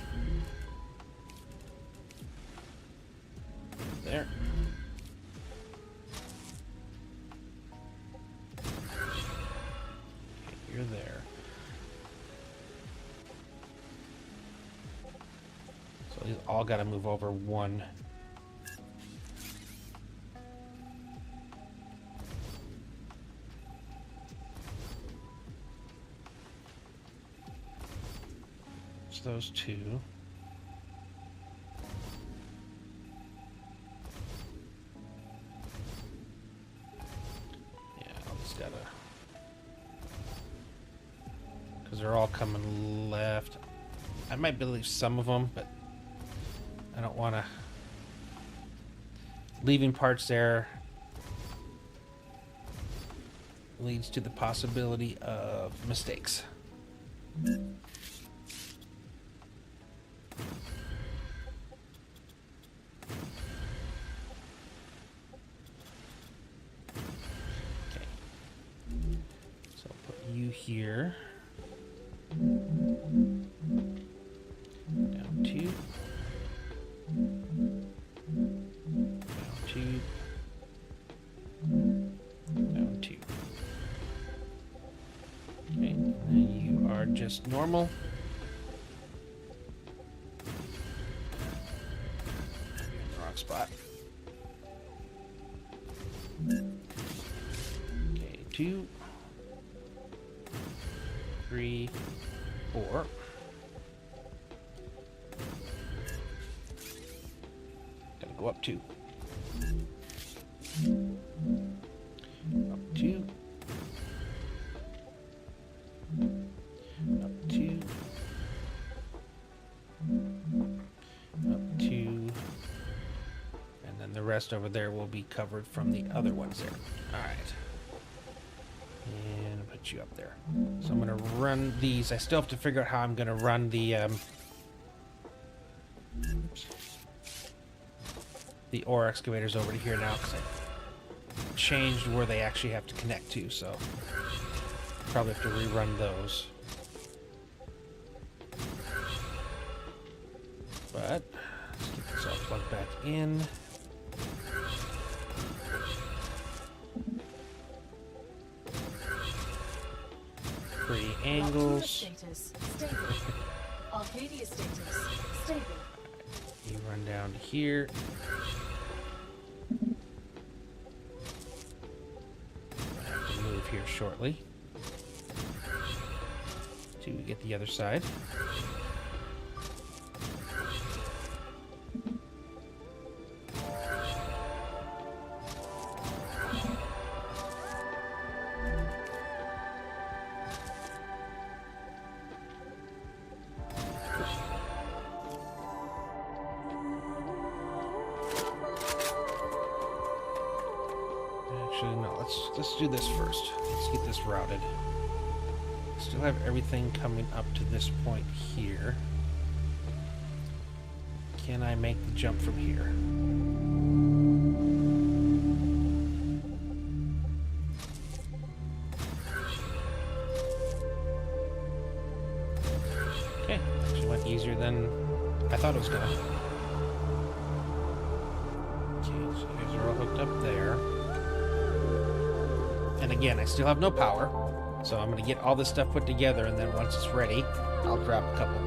There. Okay, you're there. These all got to move over one. It's those two. Yeah, I'll just gotta... because they're all coming left. I might believe some of them, but I don't want to leaving parts there leads to the possibility of mistakes. Okay. So I'll put you here. Down 2. Down 2. Okay, and then you are just normal. You're in the wrong spot. Okay, 2, 3, 4. Gotta go up 2. Up 2. rest over there will be covered from the other ones there. Alright. And put you up there. So I'm going to run these. I still have to figure out how I'm going to run the ore excavators over to here now, because I changed where they actually have to connect to, so probably have to rerun those. But let's get this all plugged back in. Pretty angles. Status stable. Arcadia status stable. You run down to here. I have to move here shortly to get the other side. Actually, no, let's do this first. Let's get this routed. Still have everything coming up to this point here. Can I make the jump from here? Okay, actually went easier than I thought it was gonna. Okay, so you guys are all hooked up there. And again, I still have no power, so I'm going to get all this stuff put together, and then once it's ready, I'll drop a couple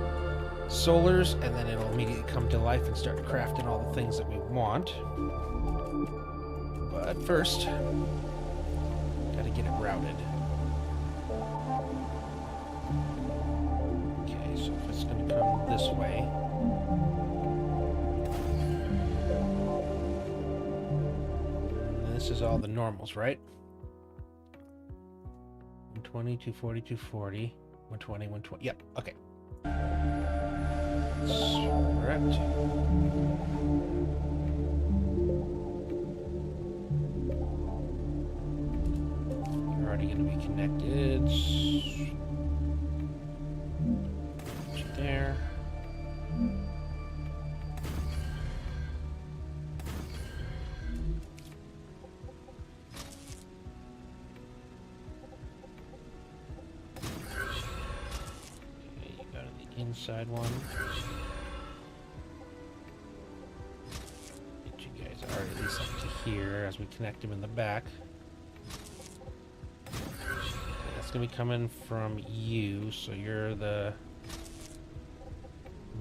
solars, and then it'll immediately come to life and start crafting all the things that we want. But first, got to get it routed. Okay, so if it's going to come this way, and this is all the normals, right? 120, 240, 240, 120, 120. Yep, okay. Correct. You're already going to be connected. There. Inside one. Get you guys already at least up to here as we connect them in the back. Okay, that's gonna be coming from you, so you're the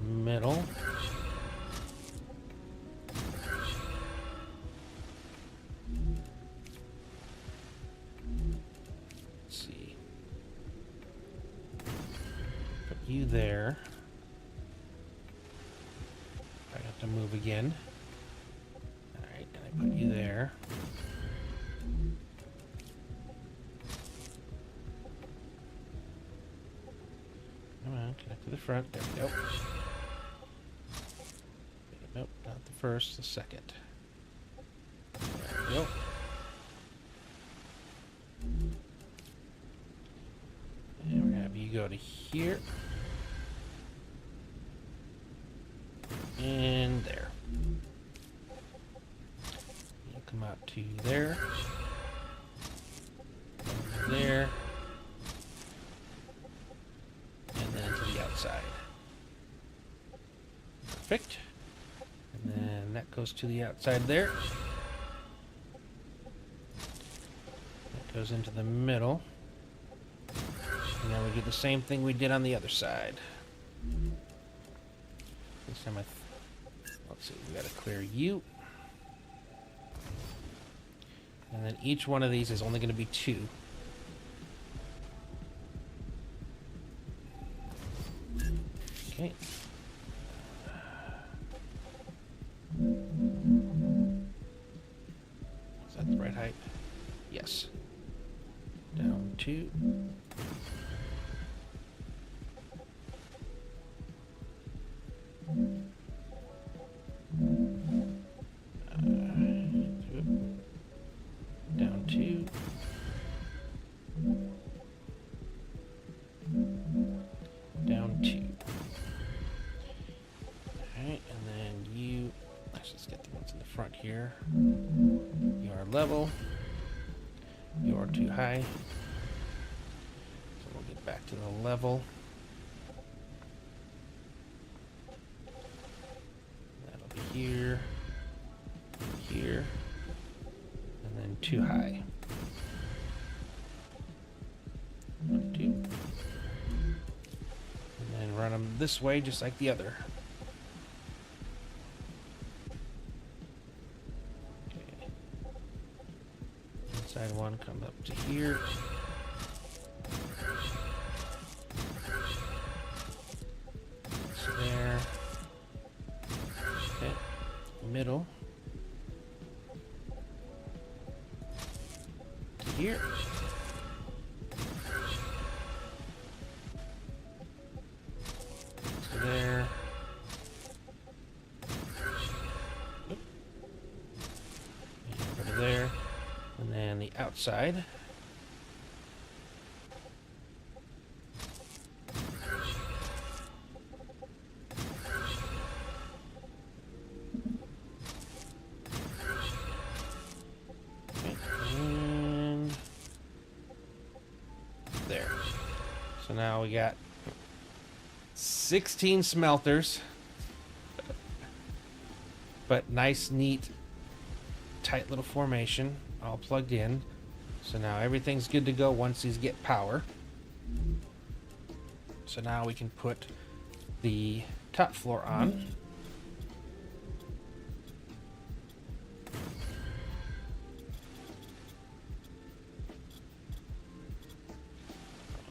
middle. Let's see. Put you there. I have to move again. Alright, and I put you there. Come on, connect to the front. There we go. Nope, not the first, the second. There we go. And we're gonna have you go to here. And there. You'll come out to there. And there. And then to the outside. Perfect. And then that goes to the outside there. That goes into the middle. And now we do the same thing we did on the other side. This time let's see, we gotta clear you. And then each one of these is only gonna be 2. Okay. Is that the right height? Yes. Down 2. here. You are level. You are too high. So we'll get back to the level. That'll be here, here, and then too high. 1, 2. And then run them this way just like the other. Okay. Inside one comes up to here. So there. Okay. Middle. To here. There. Oop. And go to there. And then the outside. Okay. And there. So now we got 16 smelters, but nice, neat, tight little formation, all plugged in. So now everything's good to go once these get power. So now we can put the top floor on.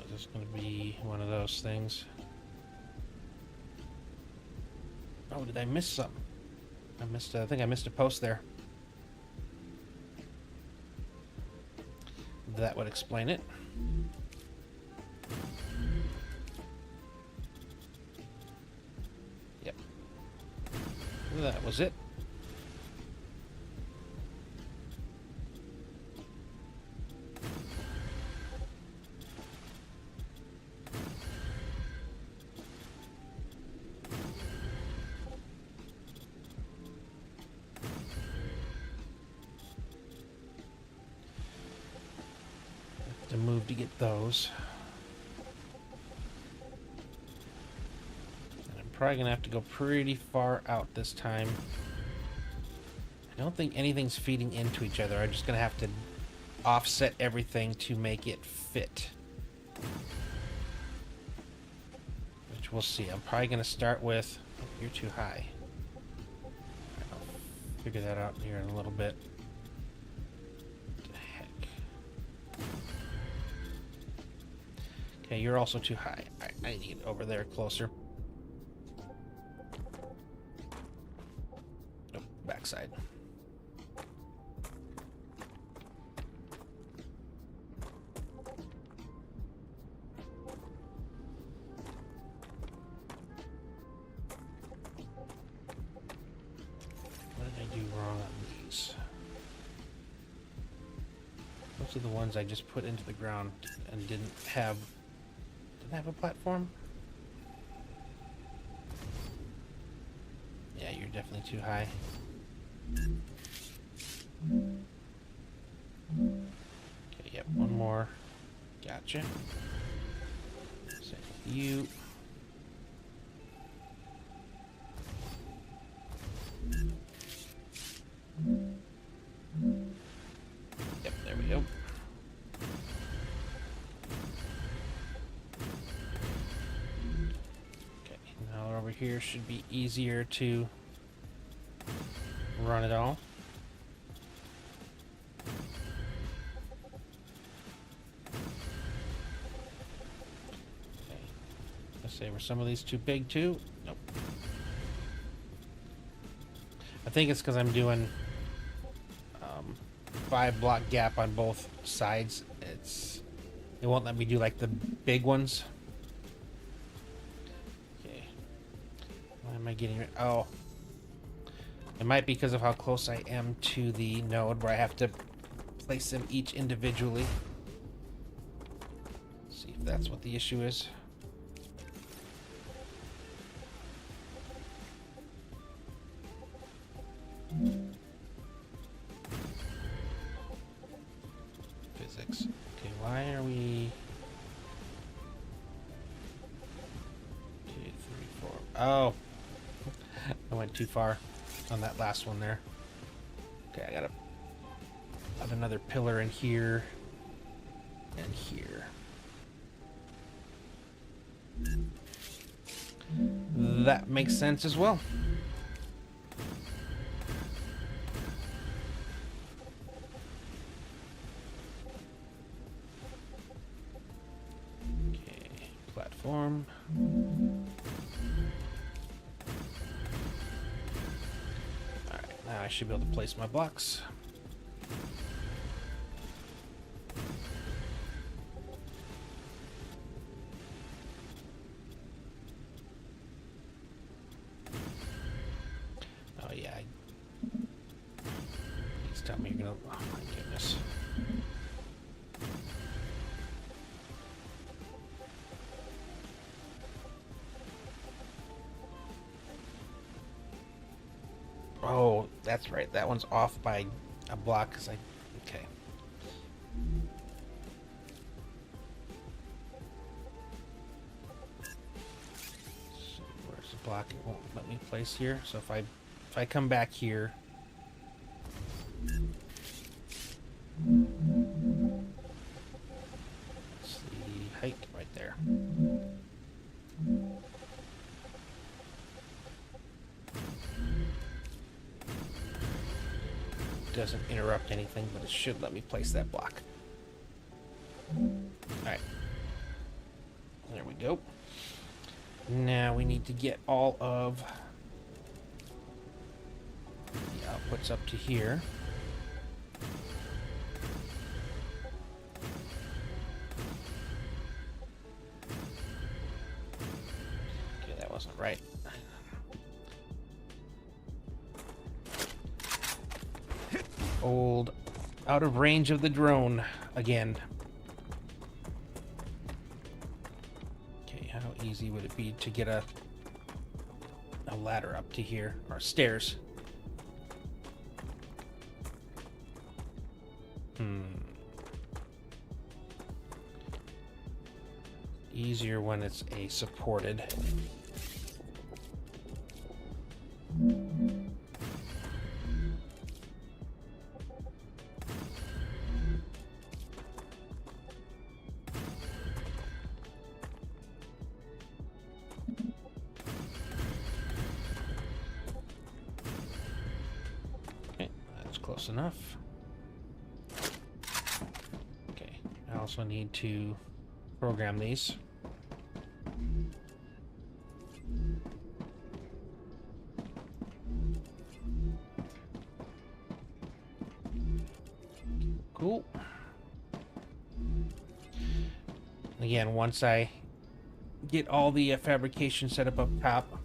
Is this going to be one of those things? Oh, did I miss something? I think I missed a post there. That would explain it. Yep. That was it. To move to get those. And I'm probably gonna have to go pretty far out this time. I don't think anything's feeding into each other. I'm just gonna have to offset everything to make it fit. Which we'll see. I'm probably gonna start with, oh, you're too high. I'll figure that out here in a little bit. Okay, you're also too high. I need to get over there closer. Nope, backside. What did I do wrong on these? Those are the ones I just put into the ground and didn't have a platform. Yeah, you're definitely too high. Okay, yep, one more. Gotcha. Same with you. Yep, there we go. Over here should be easier to run it all. Okay. Let's say were some of these too big too? Nope. I think it's because I'm doing 5 block gap on both sides. It won't let me do like the big ones. Am I getting it? Oh, it might be because of how close I am to the node where I have to place them each individually. See if that's what the issue is. Oh, I went too far on that last one there. Okay, I gotta add another pillar in here and here. That makes sense as well. Okay, platform. Alright, now I should be able to place my blocks. Oh yeah. Please tell me you're gonna. Oh my goodness. Oh, that's right. That one's off by a block because I. Okay. So where's the block? It won't let me place here. So if I come back here. That's the height right there. Doesn't interrupt anything, but it should let me place that block. Alright. There we go. Now we need to get all of the outputs up to here. Okay, that wasn't right. Old, out of range of the drone again. Okay, how easy would it be to get a ladder up to here, or stairs? Easier when it's a supported. Okay, that's close enough. Okay, I also need to program these. Cool. Again, once I get all the fabrication set up top,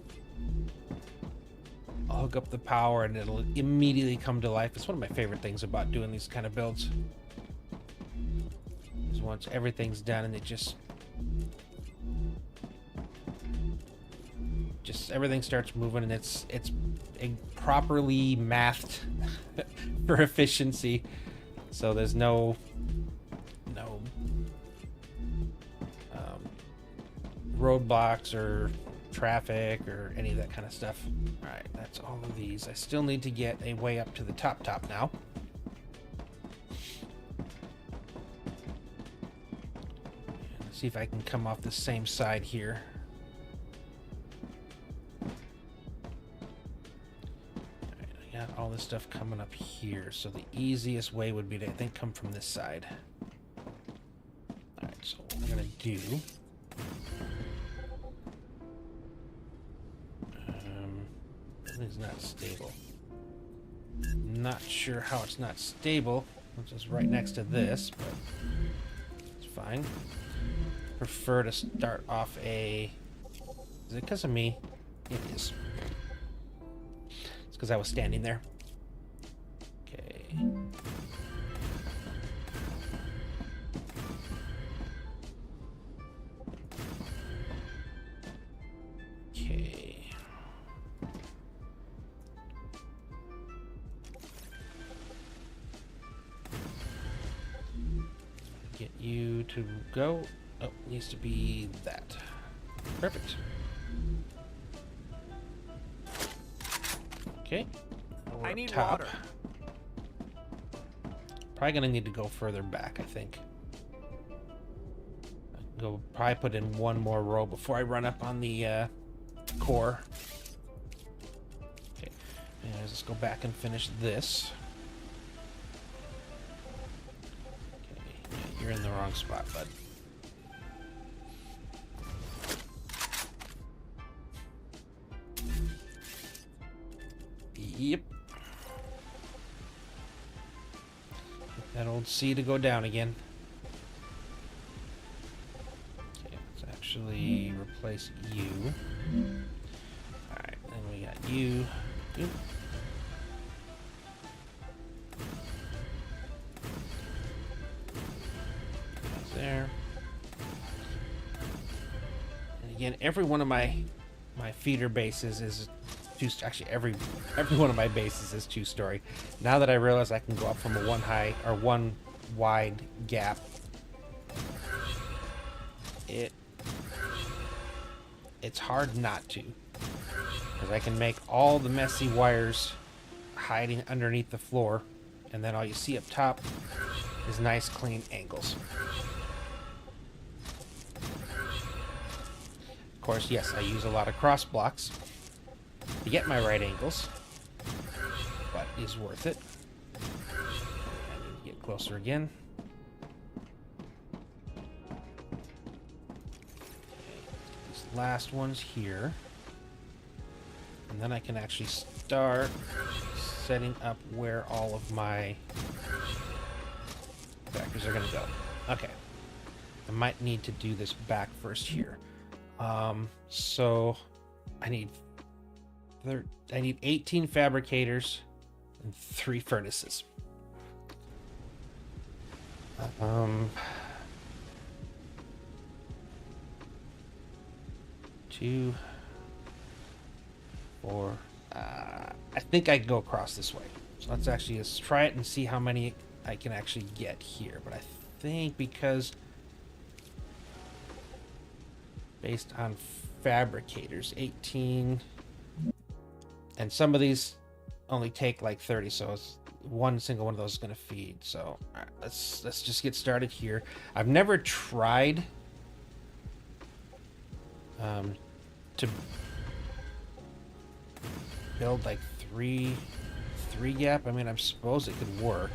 I'll hook up the power and it'll immediately come to life. It's one of my favorite things about doing these kind of builds. Is once everything's done and it just everything starts moving and it's properly mathed for efficiency. So there's no roadblocks or traffic or any of that kind of stuff. All right, that's all of these. I still need to get a way up to the top now. And see if I can come off the same side here. All right, I got all this stuff coming up here, so the easiest way would be to, I think, come from this side. All right, so what I'm gonna do. Everything's not stable. Not sure how it's not stable, which is right next to this, but it's fine. Prefer to start off a... Is it because of me? It is. It's because I was standing there. Okay. Okay. Get you to go. Oh, needs to be that. Perfect. Okay. We're I up need top. water. Probably gonna need to go further back, I think. Go probably put in one more row before I run up on the core. Okay, and let's go back and finish this. Okay, yeah, you're in the wrong spot, bud. Yep. Get that old C to go down again. Okay, let's actually replace you. Alright, then we got you. Oop. That's there. And again, every one of my feeder bases is actually every one of my bases is 2-story. Now that I realize I can go up from a one wide gap, it's hard not to, because I can make all the messy wires hiding underneath the floor, and then all you see up top is nice clean angles. Of course, yes, I use a lot of cross blocks to get my right angles, but it is worth it. I need to get closer again. These last ones here, and then I can actually start setting up where all of my factors are going to go. Okay, I might need to do this back first here. So I need 18 fabricators and 3 furnaces. 2, 4. I think I can go across this way. So let's try it and see how many I can actually get here. But I think because based on fabricators, 18. And some of these only take like 30, so it's one single one of those is going to feed. So all right, let's just get started here. I've never tried to build like three gap. I mean, I suppose it could work.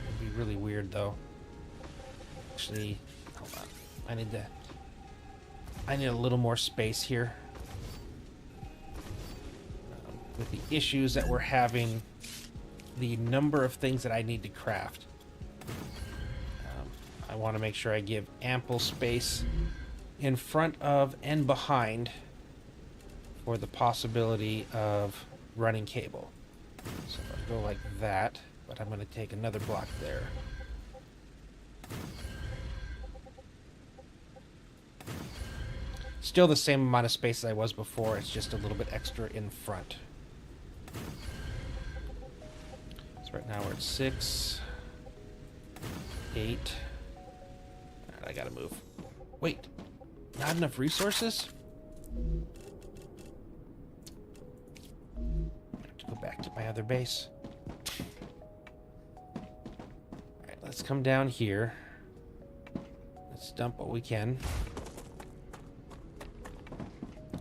It'd be really weird though. Actually, hold on. I need a little more space here. With the issues that we're having, the number of things that I need to craft, I want to make sure I give ample space in front of and behind for the possibility of running cable. So if I go like that, but I'm going to take another block there. Still the same amount of space as I was before, it's just a little bit extra in front. So right now we're at 6, 8. Alright, I gotta move. Wait, not enough resources? I have to go back to my other base. Alright, let's come down here. Let's dump what we can,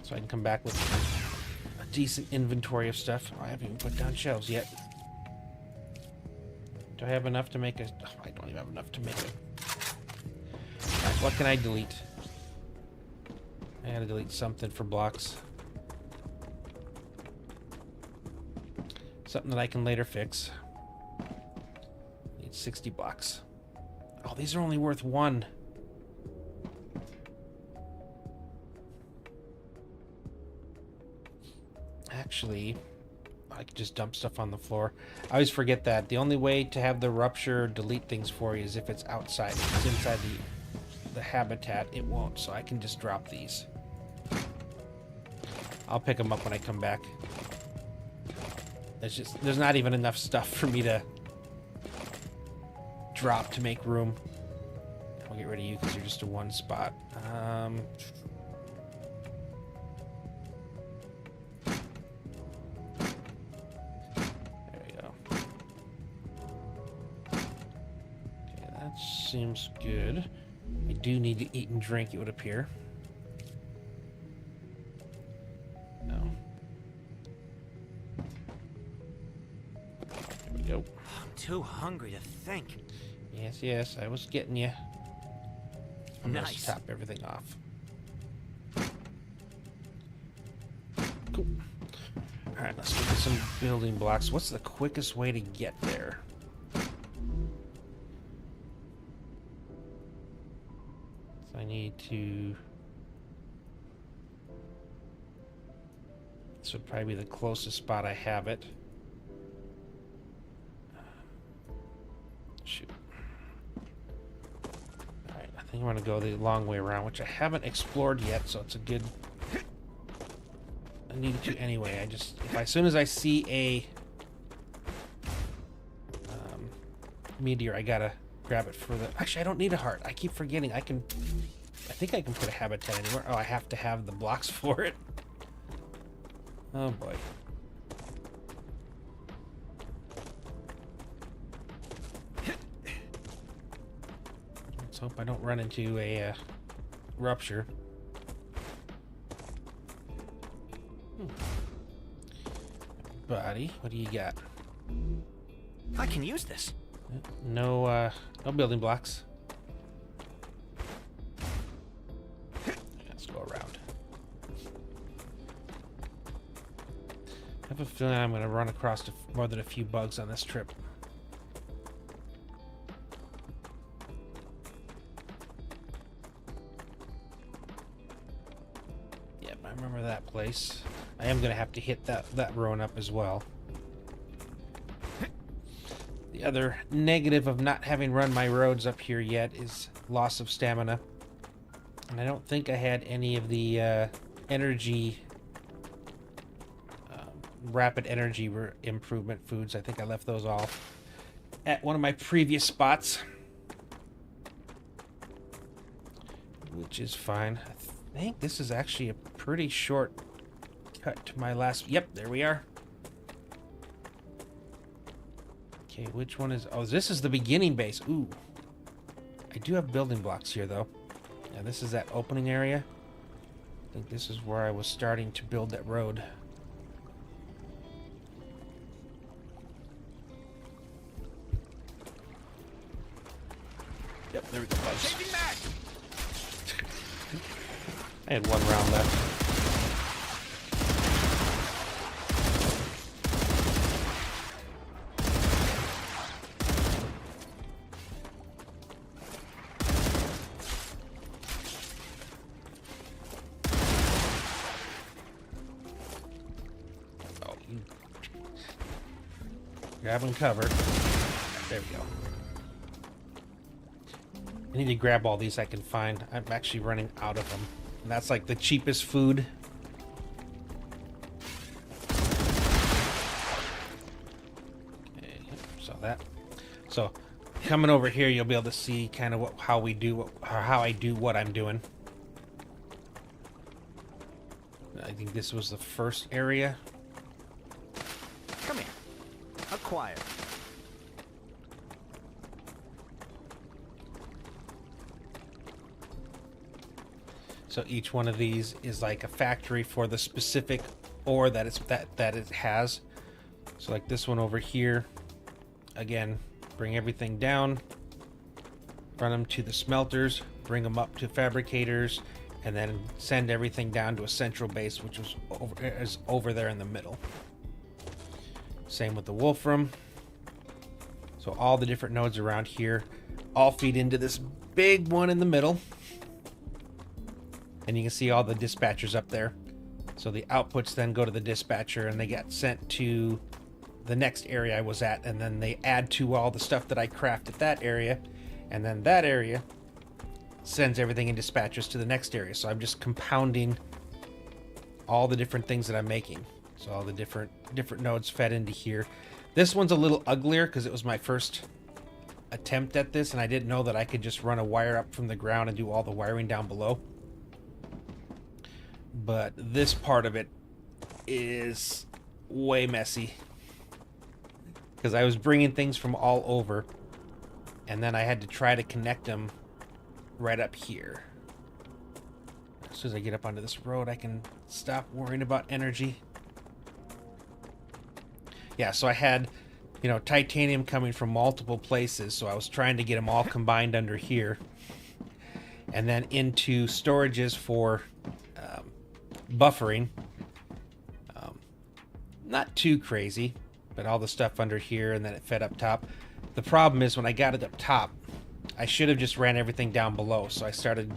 so I can come back with a decent inventory of stuff. I haven't even put down shelves yet. Do I have enough to make a... Oh, I don't even have enough to make it. Alright, what can I delete? I gotta delete something for blocks. Something that I can later fix. Need 60 blocks. Oh, these are only worth 1. Actually, I could just dump stuff on the floor. I always forget that. The only way to have the rupture delete things for you is if it's outside. If it's inside the habitat, it won't. So I can just drop these. I'll pick them up when I come back. There's not even enough stuff for me to drop to make room. I'll get rid of you because you're just a 1 spot. seems good. I do need to eat and drink, it would appear. No. There we go. I'm too hungry to think. Yes, yes, I was getting you. I'm gonna Nice. top everything off. Cool. Alright, let's look at some building blocks. What's the quickest way to get there? So I need to... This would probably be the closest spot I have it. Shoot. Alright, I think I'm gonna go the long way around, which I haven't explored yet, so it's a good... I need to anyway. I just... as soon as I see a... meteor, I gotta grab it for the... Actually, I don't need a heart. I keep forgetting. I think I can put a habitat anywhere. Oh, I have to have the blocks for it. Oh, boy. Let's hope I don't run into a rupture. Buddy, what do you got? I can use this. No, no building blocks. Let's go around. I have a feeling I'm going to run across more than a few bugs on this trip. Yep, I remember that place. I am going to have to hit that road up as well. The other negative of not having run my roads up here yet is loss of stamina. And I don't think I had any of the energy, rapid energy improvement foods. I think I left those off at one of my previous spots. Which is fine. I think this is actually a pretty short cut to my last... Yep, there we are. Okay, which one is... Oh, this is the beginning base. Ooh. I do have building blocks here, though. Yeah, this is that opening area. I think this is where I was starting to build that road. Yep, there we go. Changing back. I had one round left. Grab and cover. There we go. I need to grab all these I can find. I'm actually running out of them. And that's like the cheapest food. Okay, saw that. So coming over here, you'll be able to see kind of how I do what I'm doing. I think this was the first area. Come here. Acquired. So each one of these is like a factory for the specific ore that it has. So like this one over here, again, bring everything down, run them to the smelters, bring them up to fabricators, and then send everything down to a central base, which is over there in the middle. Same with the Wolfram. So all the different nodes around here all feed into this big one in the middle. And you can see all the dispatchers up there. So the outputs then go to the dispatcher and they get sent to the next area I was at. And then they add to all the stuff that I craft at that area. And then that area sends everything in dispatchers to the next area. So I'm just compounding all the different things that I'm making. So all the different nodes fed into here. This one's a little uglier because it was my first attempt at this. And I didn't know that I could just run a wire up from the ground and do all the wiring down below. But this part of it is way messy because I was bringing things from all over and then I had to try to connect them right up here. As soon as I get up onto this road, I can stop worrying about energy. Yeah, so I had, you know, titanium coming from multiple places, so I was trying to get them all combined under here. And then into storages for buffering. Not too crazy, but all the stuff under here, and then it fed up top. The problem is when I got it up top, I should have just ran everything down below, so I started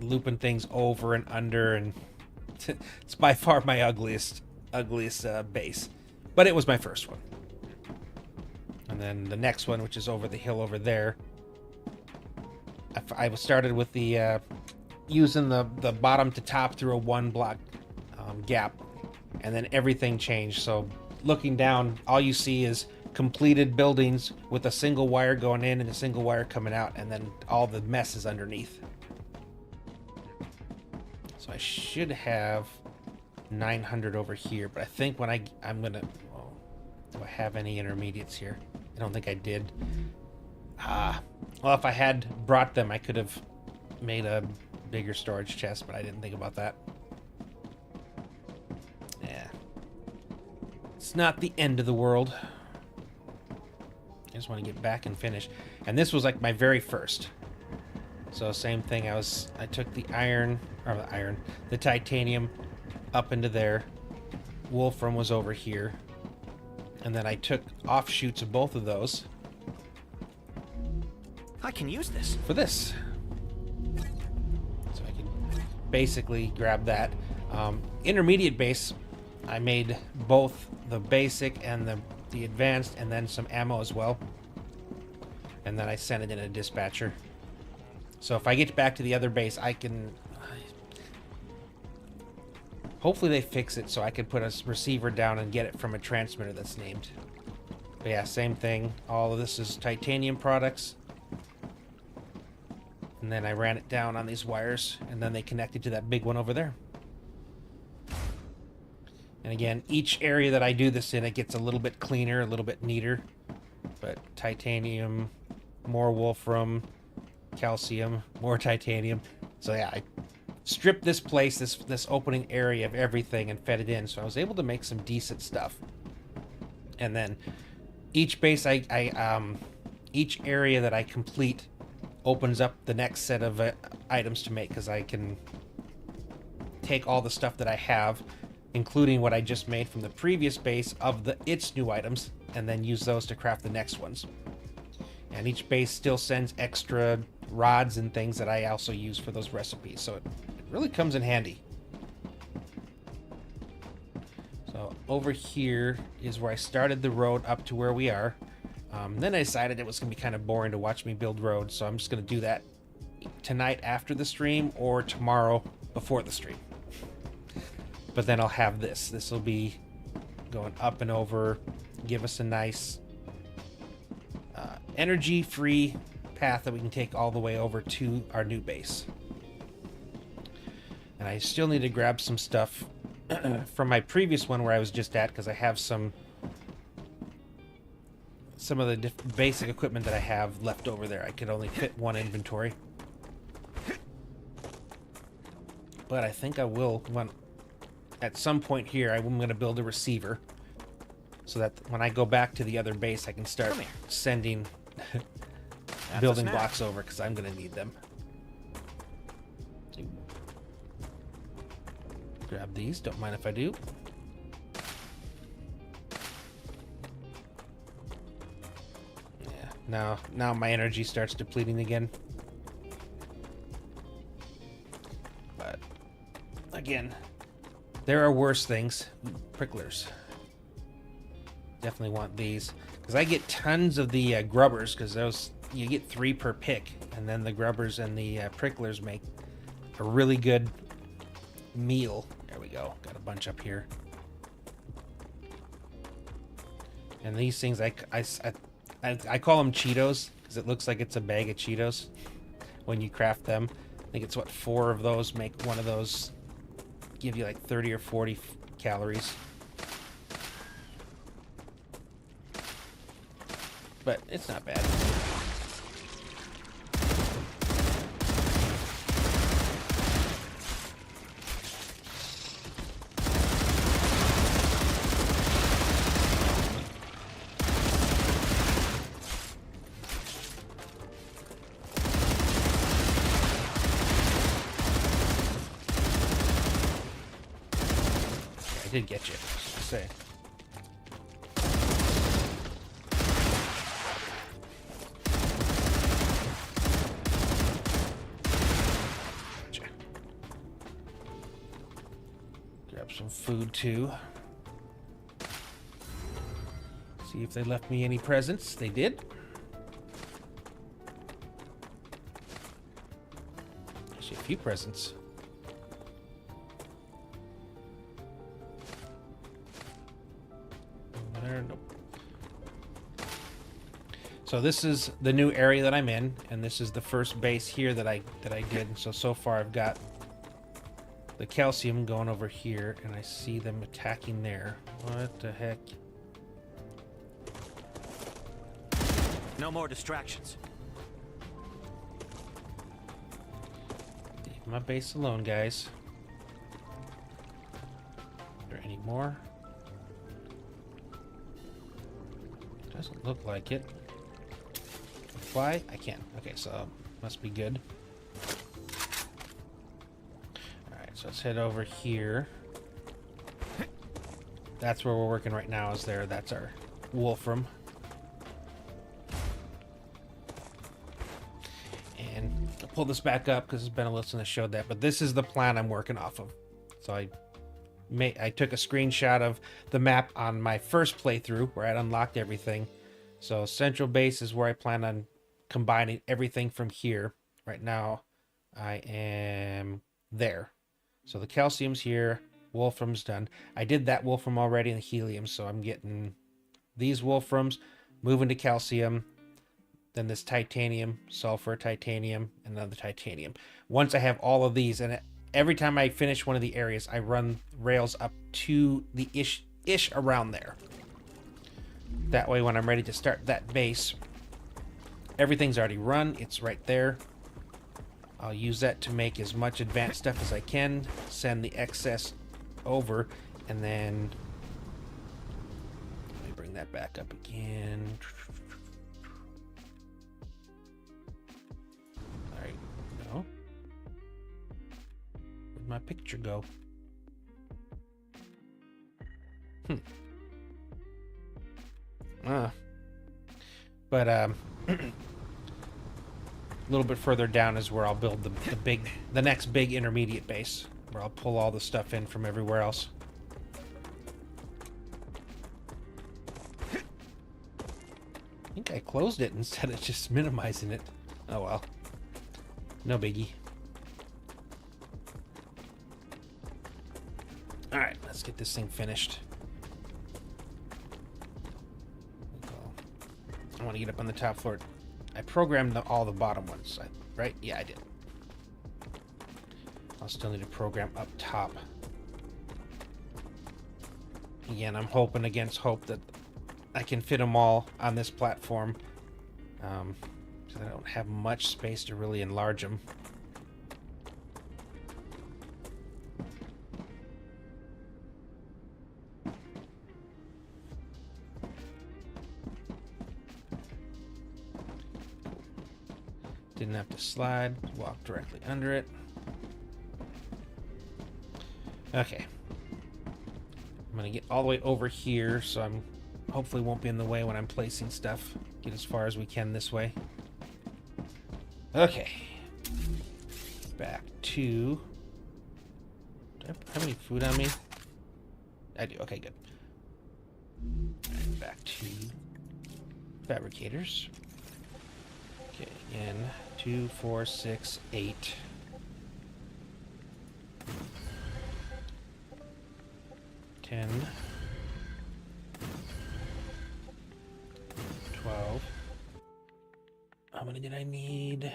looping things over and under, and it's by far my ugliest base. But it was my first one. And then the next one, which is over the hill over there, I started with the using the bottom to top through a 1-block gap, and then everything changed. So looking down, all you see is completed buildings with a single wire going in and a single wire coming out, and then all the mess is underneath. So I should have 900 over here, but I think when I'm gonna, oh, do I have any intermediates here? I don't think I did. Well, if I had brought them, I could have made a bigger storage chest, but I didn't think about that. Yeah. It's not the end of the world. I just want to get back and finish. And this was like my very first. So same thing, I took the the titanium up into there. Wolfram was over here. And then I took offshoots of both of those. I can use this. For this. So I can basically grab that. Intermediate base, I made both the basic and the advanced, and then some ammo as well. And then I sent it in a dispatcher. So if I get back to the other base, I can... Hopefully they fix it so I can put a receiver down and get it from a transmitter that's named. But yeah, same thing. All of this is titanium products. And then I ran it down on these wires, and then they connected to that big one over there. And again, each area that I do this in, it gets a little bit cleaner, a little bit neater. But titanium, more wolfram, calcium, more titanium. So yeah, I stripped this place, this opening area of everything, and fed it in. So I was able to make some decent stuff. And then each base, each area that I complete opens up the next set of items to make, because I can take all the stuff that I have, including what I just made from the previous base of its new items, and then use those to craft the next ones. And each base still sends extra rods and things that I also use for those recipes, so it really comes in handy. So over here is where I started the road up to where we are. Then I decided it was going to be kind of boring to watch me build roads, so I'm just going to do that tonight after the stream or tomorrow before the stream. But then I'll have this. This will be going up and over, give us a nice energy-free path that we can take all the way over to our new base. And I still need to grab some stuff from my previous one where I was just at, because I have some of the basic equipment that I have left over there. I could only fit one inventory. But I think I will, at some point here, I'm going to build a receiver so that when I go back to the other base, I can start sending building blocks over, because I'm going to need them. Grab these, don't mind if I do. Now my energy starts depleting again. But again, there are worse things. Pricklers. Definitely want these, because I get tons of the grubbers, because those you get 3 per pick, and then the grubbers and the pricklers make a really good meal. There we go. Got a bunch up here. And these things, I call them Cheetos, because it looks like it's a bag of Cheetos when you craft them. I think it's what, 4 of those make one of those, give you like 30 or 40 calories. But it's not bad. I did get you. Just to say. Gotcha. Grab some food too. See if they left me any presents. They did. Actually, a few presents. There, nope. So this is the new area that I'm in, and this is the first base here that I did. So far I've got the calcium going over here, and I see them attacking there. What the heck? No more distractions. Leave my base alone, guys. Are there any more? Doesn't look like it. Fly? I can. Okay, so must be good. Alright, so let's head over here. That's where we're working right now, is there. That's our wolfram. And I'll pull this back up because Ben Wilson has showed that, but this is the plan I'm working off of. So I took a screenshot of the map on my first playthrough where I'd unlocked everything. So central base is where I plan on combining everything from here. Right now I am there. So the calcium's here, wolfram's done. I did that wolfram already in the helium, so I'm getting these wolframs, moving to calcium, then this titanium, sulfur, titanium, and another titanium. Once I have all of these, and every time I finish one of the areas, I run rails up to the ish around there. That way, when I'm ready to start that base, everything's already run. It's right there. I'll use that to make as much advanced stuff as I can, send the excess over, and then let me bring that back up again. All right, no. Where'd my picture go? But a little bit further down is where I'll build the next big intermediate base, where I'll pull all the stuff in from everywhere else. I think I closed it instead of just minimizing it. Oh well, no biggie. All right, let's get this thing finished. I want to get up on the top floor. I programmed all the bottom ones, right? Yeah, I did. I'll still need to program up top. Again, I'm hoping against hope that I can fit them all on this platform. Because I don't have much space to really enlarge them. Didn't have to slide, walk directly under it. Okay. I'm gonna get all the way over here, so I'm hopefully won't be in the way when I'm placing stuff. Get as far as we can this way. Okay. Back to... Do I have any food on me? I do. Okay, good. Right, back to fabricators. Okay, again. 2, 4, 6, 8. 10. 12. How many did I need?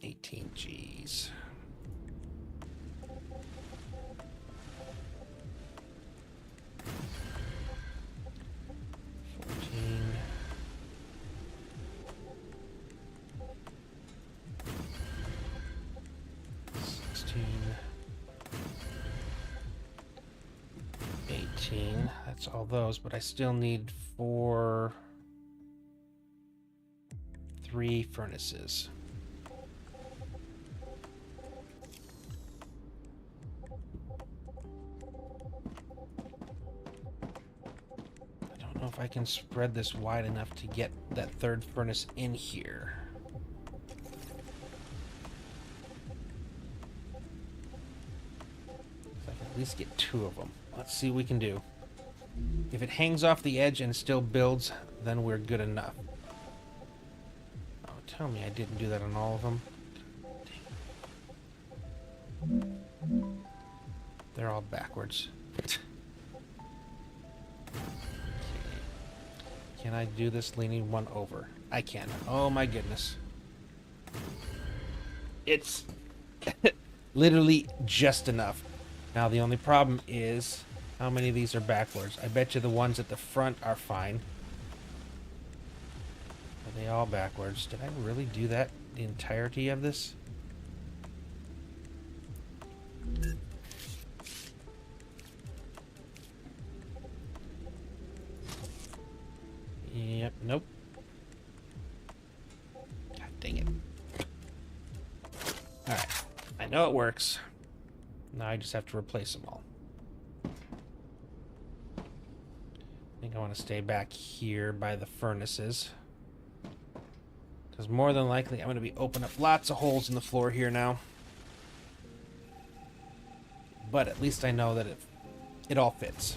18 G's. That's all those, but I still need 3 furnaces. if I can spread this wide enough to get that third furnace in here. So I can at least get 2 of them. Let's see what we can do. If it hangs off the edge and still builds, then we're good enough. Oh, tell me I didn't do that on all of them. They're all backwards. Can I do this leaning one over? I can. Oh my goodness. It's literally just enough. Now the only problem is how many of these are backwards. I bet you the ones at the front are fine. Are they all backwards? Did I really do that the entirety of this? Yep, nope. God dang it. Alright, I know it works. Now I just have to replace them all. I think I want to stay back here by the furnaces. Because more than likely I'm going to be opening up lots of holes in the floor here now. But at least I know that it all fits.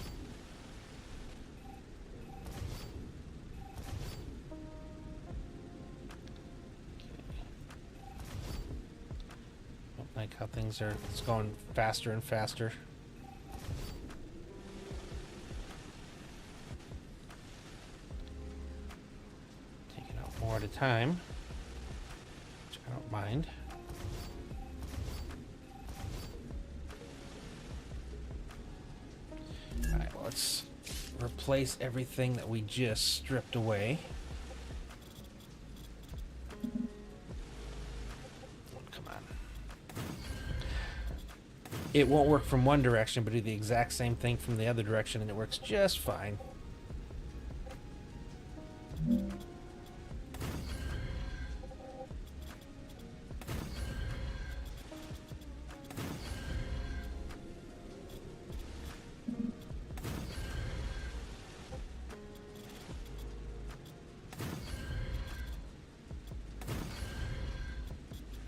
Like how things are, it's going faster and faster. Taking out more at a time, which I don't mind. Alright, well, let's replace everything that we just stripped away. It won't work from one direction, but do the exact same thing from the other direction, and it works just fine.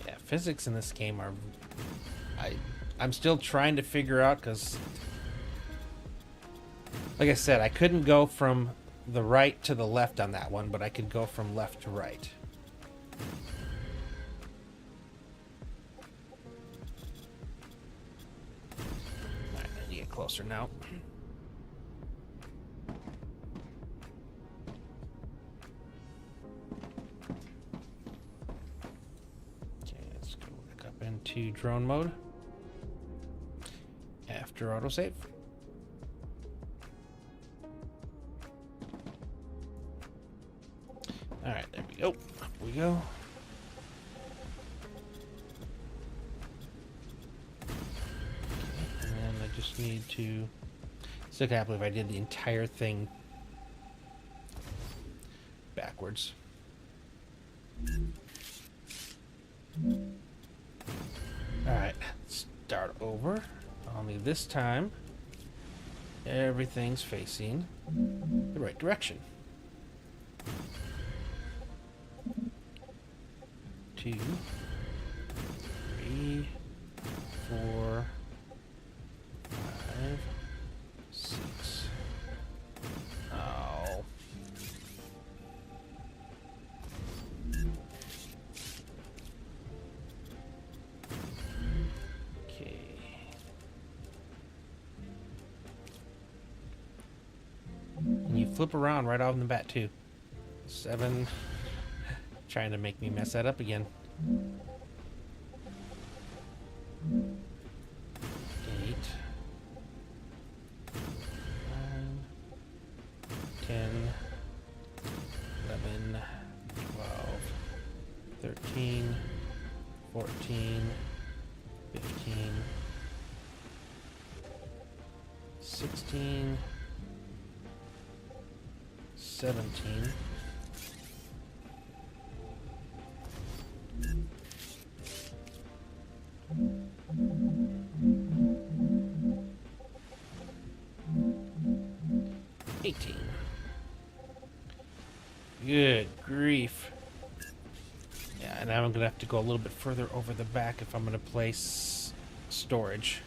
Yeah, physics in this game are... I'm still trying to figure out, because, like I said, I couldn't go from the right to the left on that one, but I could go from left to right. Alright, I need to get closer now. Okay, let's go back up into drone mode. After autosave. Alright, there we go. Up we go. And then I just need to... Still can't believe I did the entire thing backwards. Alright, start over. Only this time, everything's facing the right direction. 2, 3, 4, 5, 6. Oh. Okay. And you flip around right off in the bat too. 7. Trying to make me mess that up again. 8. 9. 10. 11. 12. 13. 14. 15. 16. 17. 18. And now I'm gonna have to go a little bit further over the back if I'm gonna place storage.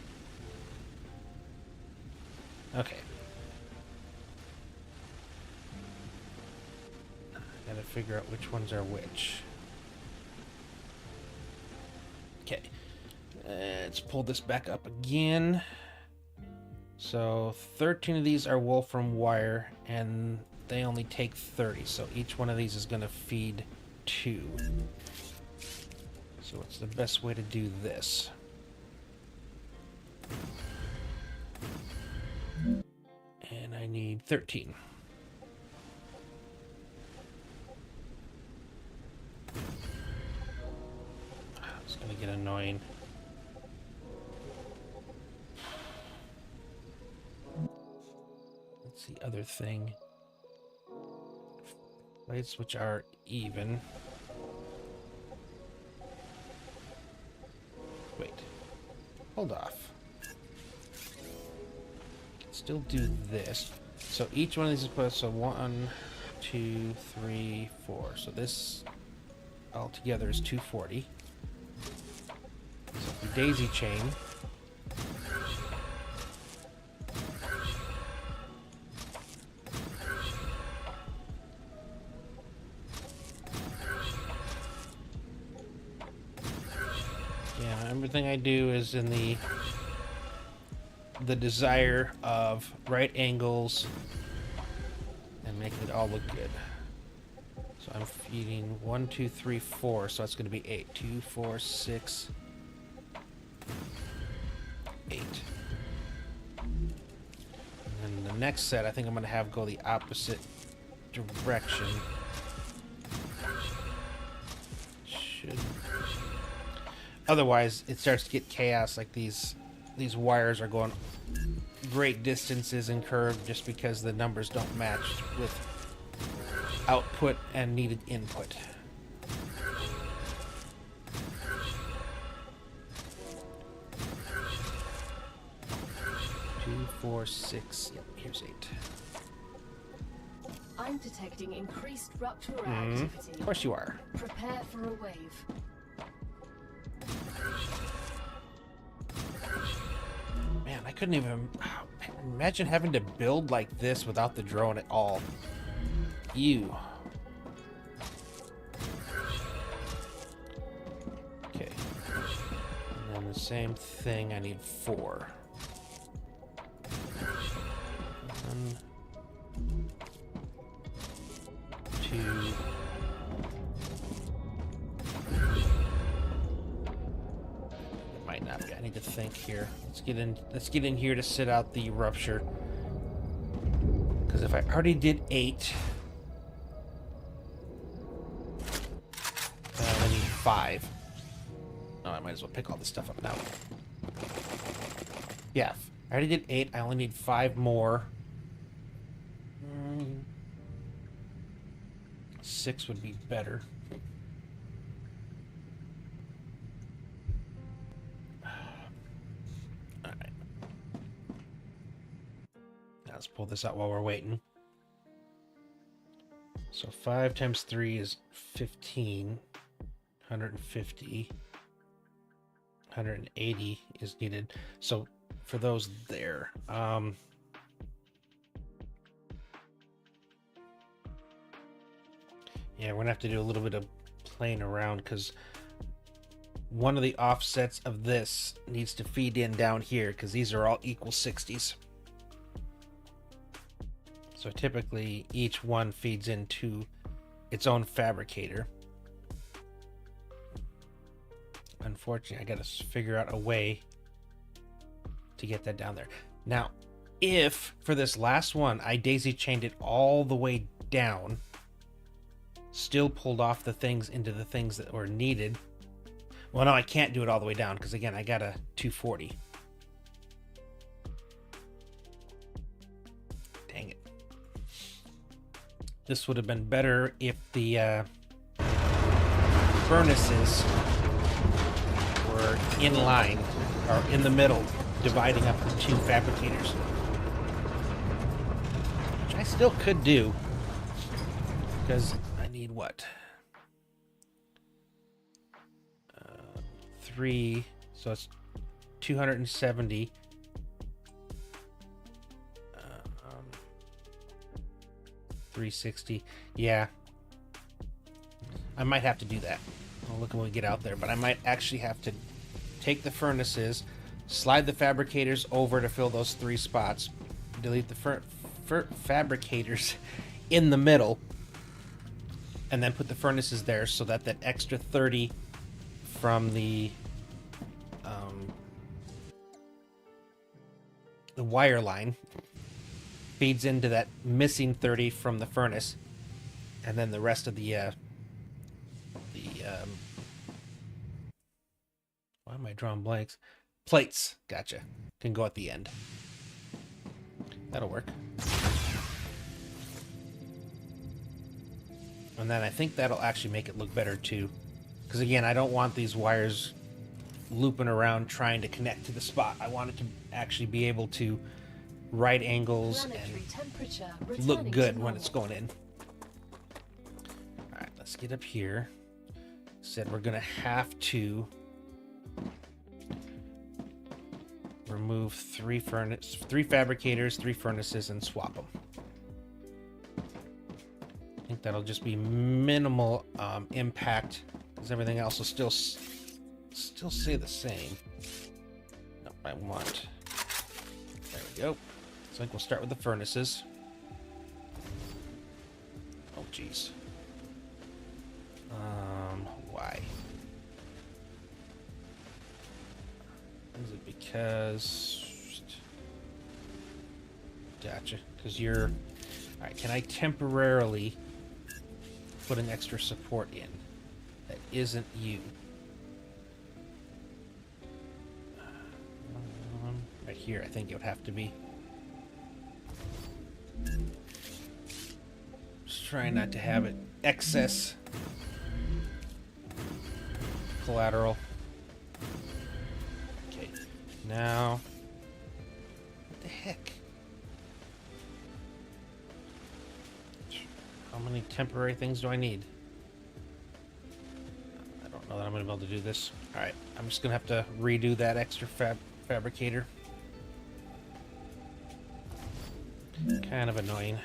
Okay. Gotta figure out which ones are which. Okay. Let's pull this back up again. So 13 of these are Wolfram wire, and they only take 30. So each one of these is going to feed 2. So what's the best way to do this? And I need 13. It's going to get annoying. That's the other thing. Lights which are even. Wait. Hold off. Still do this. So each one of these is put, so 1, 2, 3, 4. So this altogether is 240. So if we daisy chain. Yeah, everything I do is in the desire of right angles and making it all look good. So I'm feeding 1, 2, 3, 4, so that's going to be 8. 2, 4, 6, 8. And then the next set, I think I'm going to have go the opposite direction. Should. Otherwise, it starts to get chaos. Like these wires are going great distances and curved just because the numbers don't match with output and needed input. Two, 4, 6. Yep, here's 8. I'm detecting increased rupture activity. Of course you are. Prepare for a wave. Man, I couldn't even imagine having to build like this without the drone at all. Ew. Okay. And then the same thing, I need 4. 1, 2. It might not be. I need to think here. Let's get in here to sit out the rupture. Because if I already did 8, I need 5. Oh, I might as well pick all this stuff up now. Yeah, I already did 8. I only need 5 more. 6 would be better. Alright. Now let's pull this out while we're waiting. So 5 times 3 is 15. 150. 180 is needed. So for those there, yeah, we're gonna have to do a little bit of playing around because one of the offsets of this needs to feed in down here because these are all equal 60s. So typically each one feeds into its own fabricator. Unfortunately, I gotta figure out a way to get that down there. Now, if for this last one I daisy chained it all the way down, still pulled off the things into the things that were needed. Well, no, I can't do it all the way down because again, I got a 240. Dang it. This would have been better if the furnaces were in line or in the middle, dividing up into 2 fabricators. Which I still could do because I need what? 3, so it's 270. 360. Yeah. I might have to do that. I'll look when we get out there, but I might actually have to take the furnaces, slide the fabricators over to fill those 3 spots, delete the fabricators in the middle, and then put the furnaces there so that that extra 30 from the wire line feeds into that missing 30 from the furnace, and then the rest of the why am I drawing blanks? Plates, gotcha, can go at the end. That'll work. And then I think that'll actually make it look better too, because again, I don't want these wires looping around trying to connect to the spot. I want it to actually be able to right angles and look good when it's going in. Alright, let's get up here. Said we're gonna have to remove 3 fabricators, 3 furnaces, and swap them. I think that'll just be minimal impact, because everything else will still stay the same. No, I want. There we go. So I think we'll start with the furnaces. Oh, jeez. Why? Is it because... Gotcha. Because you're... Alright, can I temporarily put an extra support in that isn't you? Right here, I think it would have to be. Just trying not to have it excess collateral. Okay, now what the heck? How many temporary things do I need? I don't know that I'm gonna be able to do this. All right, I'm just gonna have to redo that extra fabricator. Kind of annoying.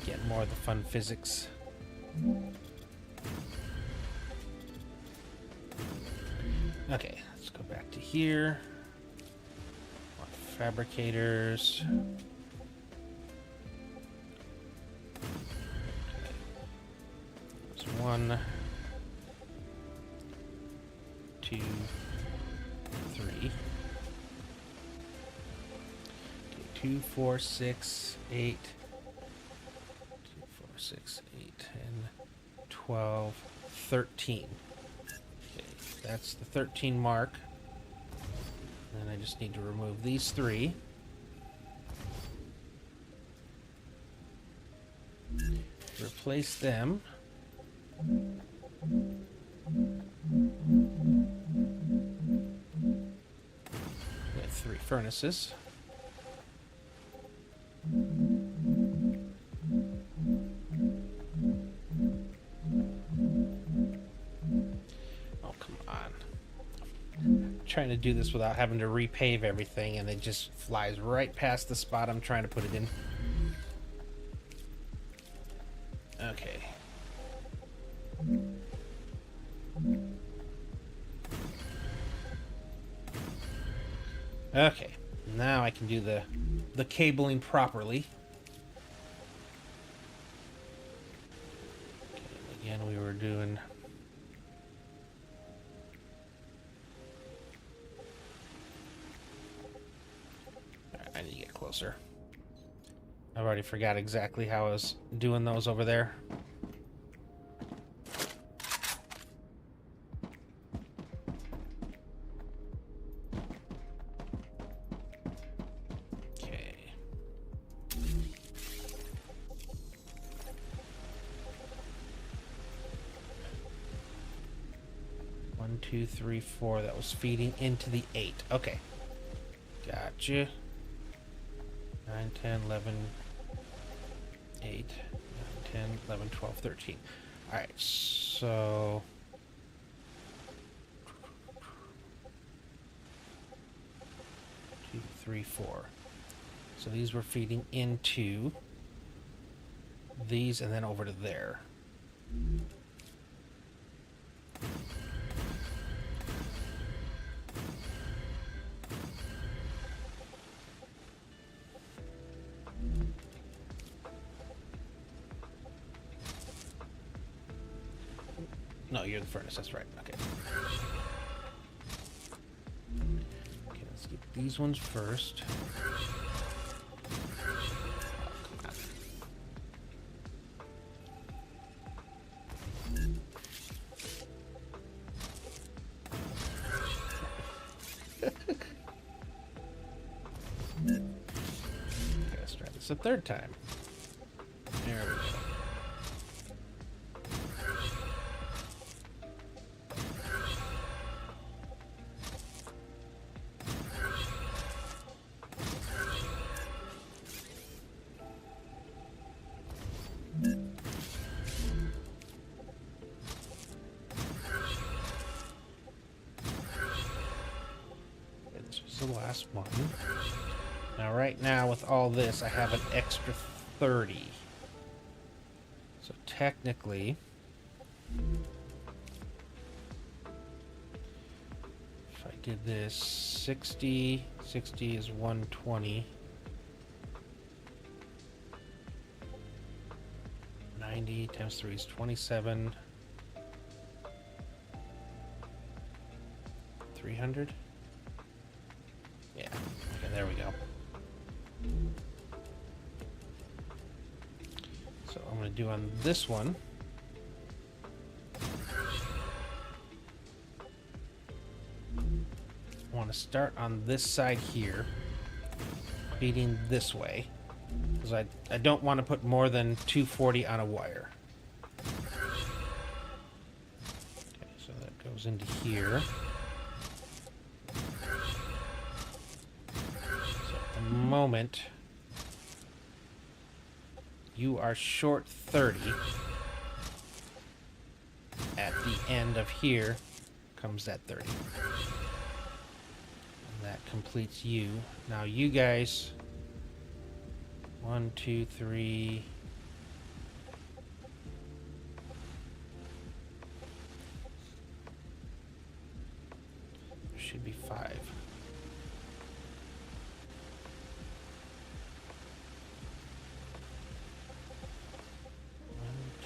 Get more of the fun physics. Okay, let's go back to here. More fabricators. There's 1, 2, 3. Okay, 2, 4, 6, 8. 2, 4, 6, 8, 10, 12, 13. Okay, that's the 13 mark. And I just need to remove these 3. Replace them with 3 furnaces. Oh, come on. I'm trying to do this without having to repave everything, and it just flies right past the spot I'm trying to put it in. Okay. Okay, now I can do the cabling properly. Okay, again, we were doing... I need to get closer. I've already forgot exactly how I was doing those over there. Okay. 1, 2, 3, 4. That was feeding into the 8. Okay. Gotcha. 9, 10, 11, 8, 9, 10, 11, 12, 13. Alright, so 2, 3, 4. So these were feeding into these and then over to there. No, you're the furnace, that's right. Okay. Okay, let's get these ones first. Okay, let's try this a third time. There we go. This was the last one. Now, right now, with all this, I have an extra 30. So, technically, if I did this, 60 is 120. 90 times 3 is 27. 300? Yeah, okay, there we go. So I'm going to do on this one. I want to start on this side here, feeding this way, because I don't want to put more than 240 on a wire. Okay, so that goes into here. Moment you are short 30 at the end of here comes that 30 and that completes you. Now you guys 1 2 3 there should be 5.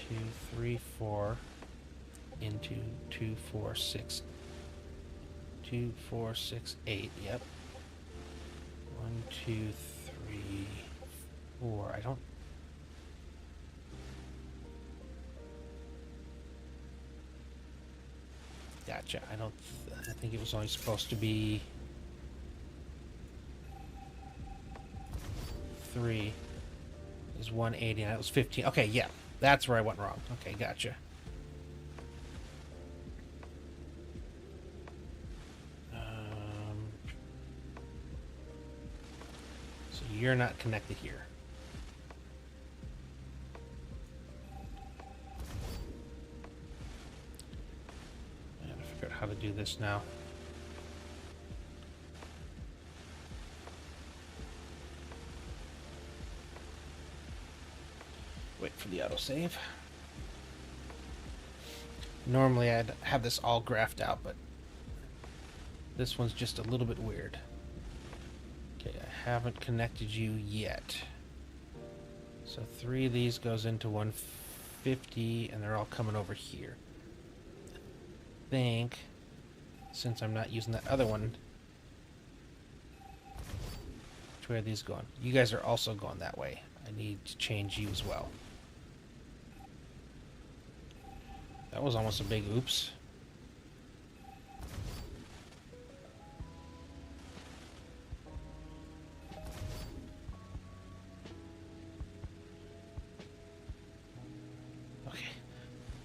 2 3 4 into 2 4 6 2 4 6 8. Yep. 1 2 3 4. I don't. Gotcha. I think it was only supposed to be 3 is 180 and that was 15. Okay, yeah. That's where I went wrong. Okay, gotcha. So you're not connected here. I gotta figure out how to do this now. Wait for the autosave. Normally I'd have this all graphed out, but this one's just a little bit weird. Okay, I haven't connected you yet. So 3 of these goes into 150, and they're all coming over here. I think, since I'm not using that other one, which way are these going? You guys are also going that way. I need to change you as well. That was almost a big oops. Okay.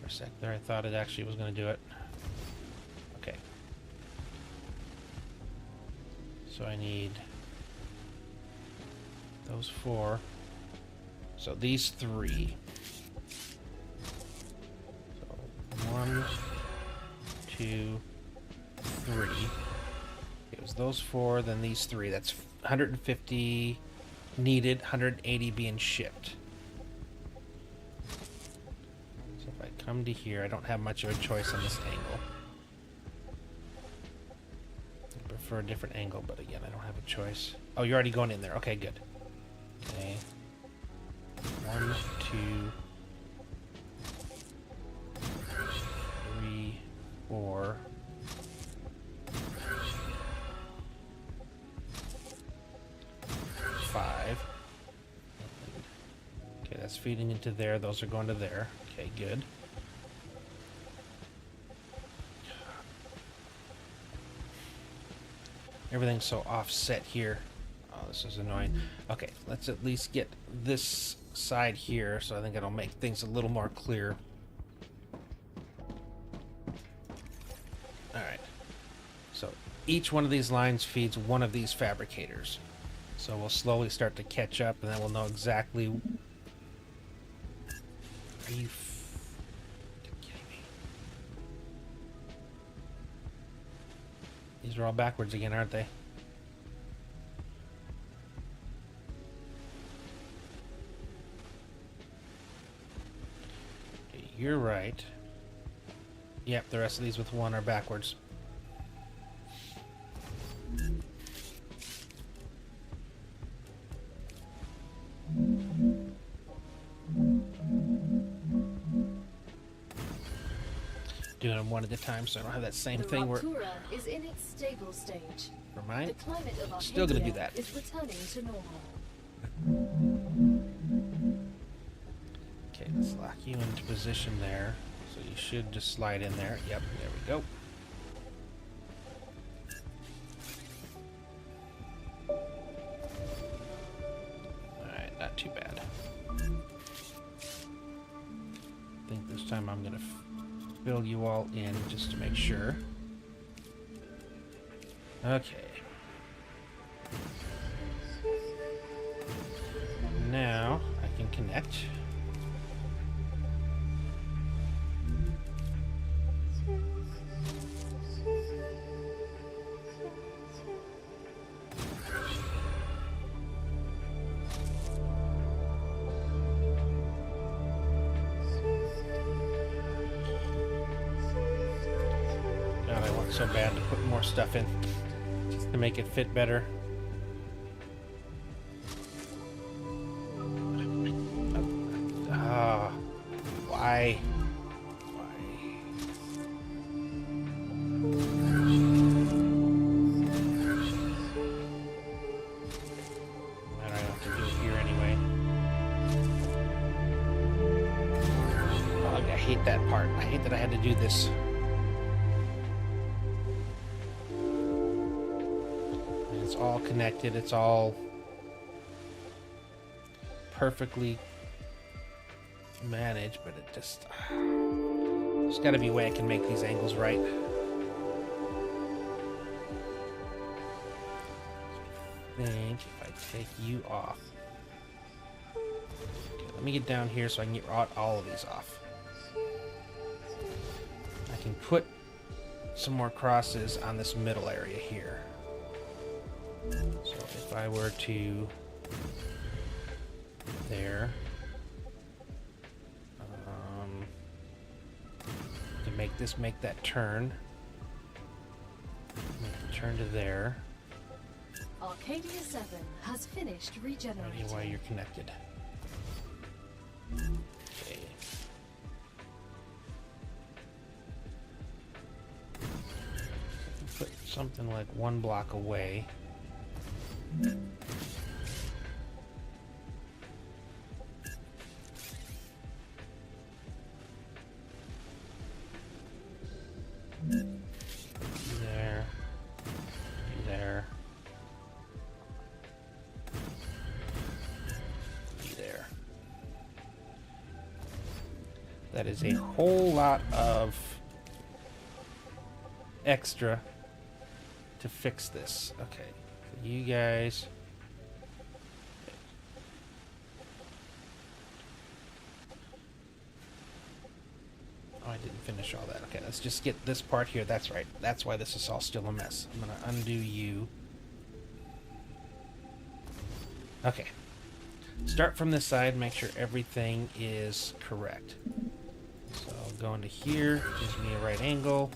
For a sec there, I thought it actually was going to do it. Okay. So I need those 4. So these 3. 1, 2, 3. It was those 4, then these 3. That's 150 needed, 180 being shipped. So if I come to here, I don't have much of a choice on this angle. I prefer a different angle, but again, I don't have a choice. Oh, you're already going in there. Okay, good. Okay. 1, 2, 3, 4. 5. Okay, that's feeding into there. Those are going to there. Okay, good. Everything's so offset here. Oh, this is annoying. Okay, let's at least get this side here, so I think it'll make things a little more clear. Alright. So each one of these lines feeds one of these fabricators. So we'll slowly start to catch up, and then we'll know exactly... Are you kidding me? These are all backwards again, aren't they? Okay, you're right. Yep, the rest of these with 1 are backwards. Doing them one at a time, so I don't have that same The thing where. Raptura is in its stable stage. For mine, The climate of still gonna do Arcadia that. is returning to normal. Okay, let's lock you into position there. So you should just slide in there. Yep, there we go. Alright, not too bad. I think this time I'm gonna fill you all in just to make sure. Okay. Now I can connect. God, I want so bad to put more stuff in just to make it fit better. Why? I don't have to do it here anyway. Oh, I hate that part. I hate that I had to do this. And it's all connected. It's all perfectly managed, but it just... There's got to be a way I can make these angles right. I think if I take you off... Okay, let me get down here so I can get all of these off. I can put some more crosses on this middle area here. So if I were to... There... make that turn. Make the turn to there. Arcadia 7 has finished regenerating. Why you're connected. Okay. Put something like 1 block away. That is a whole lot of extra to fix this. Okay, so you guys. Oh, I didn't finish all that. Okay, let's just get this part here. That's right. That's why this is all still a mess. I'm gonna undo you. Okay. Start from this side, make sure everything is correct. So I'll go into here, gives me a right angle.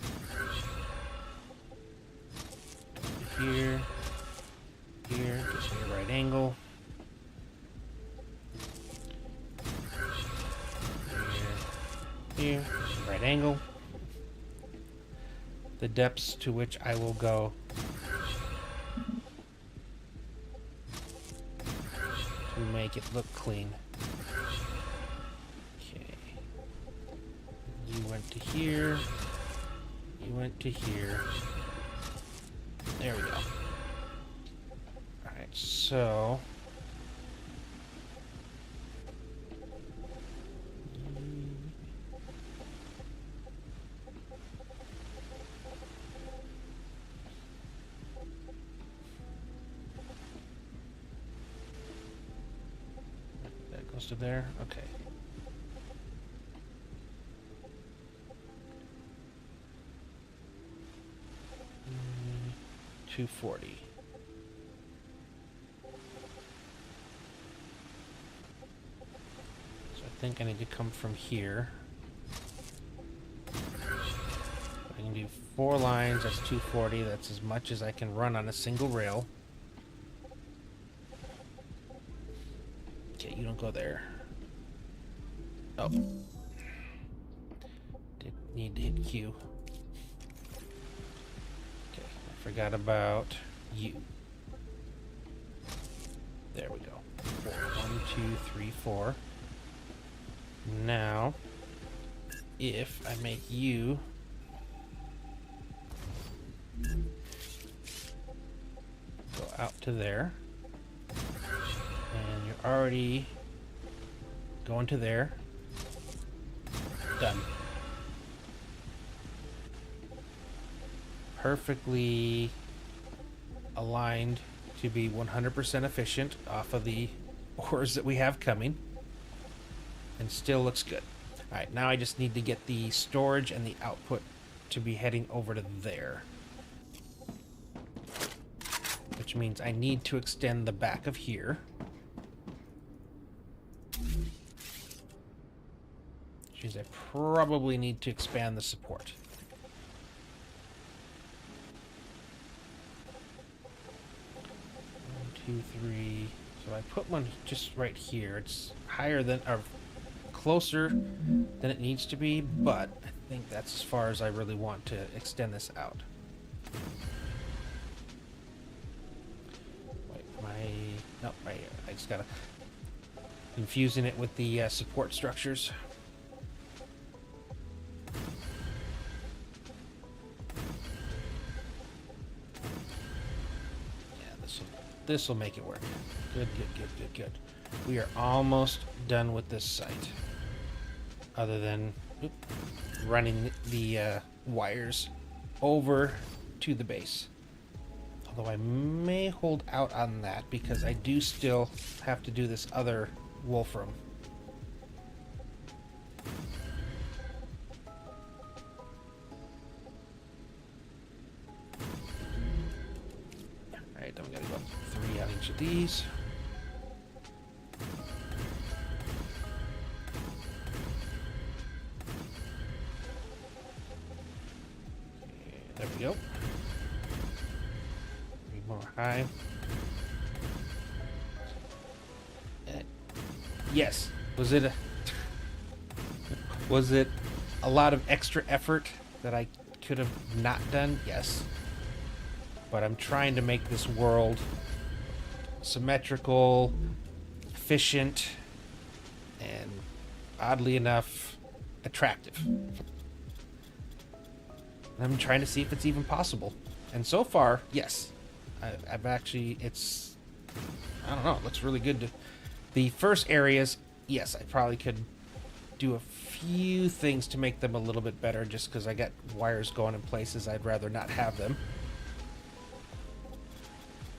Here, here, gives me a right angle. Here, right angle. The depths to which I will go to make it look clean. Okay. You went to here. You went to here. There we go. Alright, so that goes to there. Okay. 240. So I think I need to come from here. I can do 4 lines, that's 240. That's as much as I can run on a single rail. Okay, you don't go there. Oh. Did need to hit Q. Okay, I forgot about you. There we go. 4. 1, 2, 3, 4. Now, if I make you go out to there, and you're already going to there, done. Perfectly aligned to be 100% efficient off of the ores that we have coming, and still looks good. Alright, now I just need to get the storage and the output to be heading over to there, which means I need to extend the back of here. Which means I probably need to expand the support. One, 2, 3. So I put one just right here. It's higher than, or closer than it needs to be, but I think that's as far as I really want to extend this out. Wait, nope, right here. I just gotta infusing it with the support structures. This will make it work. Good, good, good, good, good. We are almost done with this site. Other than running the wires over to the base. Although I may hold out on that because I do still have to do this other wolfram. Alright, then we gotta go up 3 on each of these. There we go. 3 more high. Yes. Was it a lot of extra effort that I could have not done? Yes. But I'm trying to make this world symmetrical, efficient, and oddly enough, attractive. I'm trying to see if it's even possible. And so far, yes. I've actually, I don't know, it looks really good. The first areas, yes, I probably could do a few things to make them a little bit better just because I got wires going in places I'd rather not have them.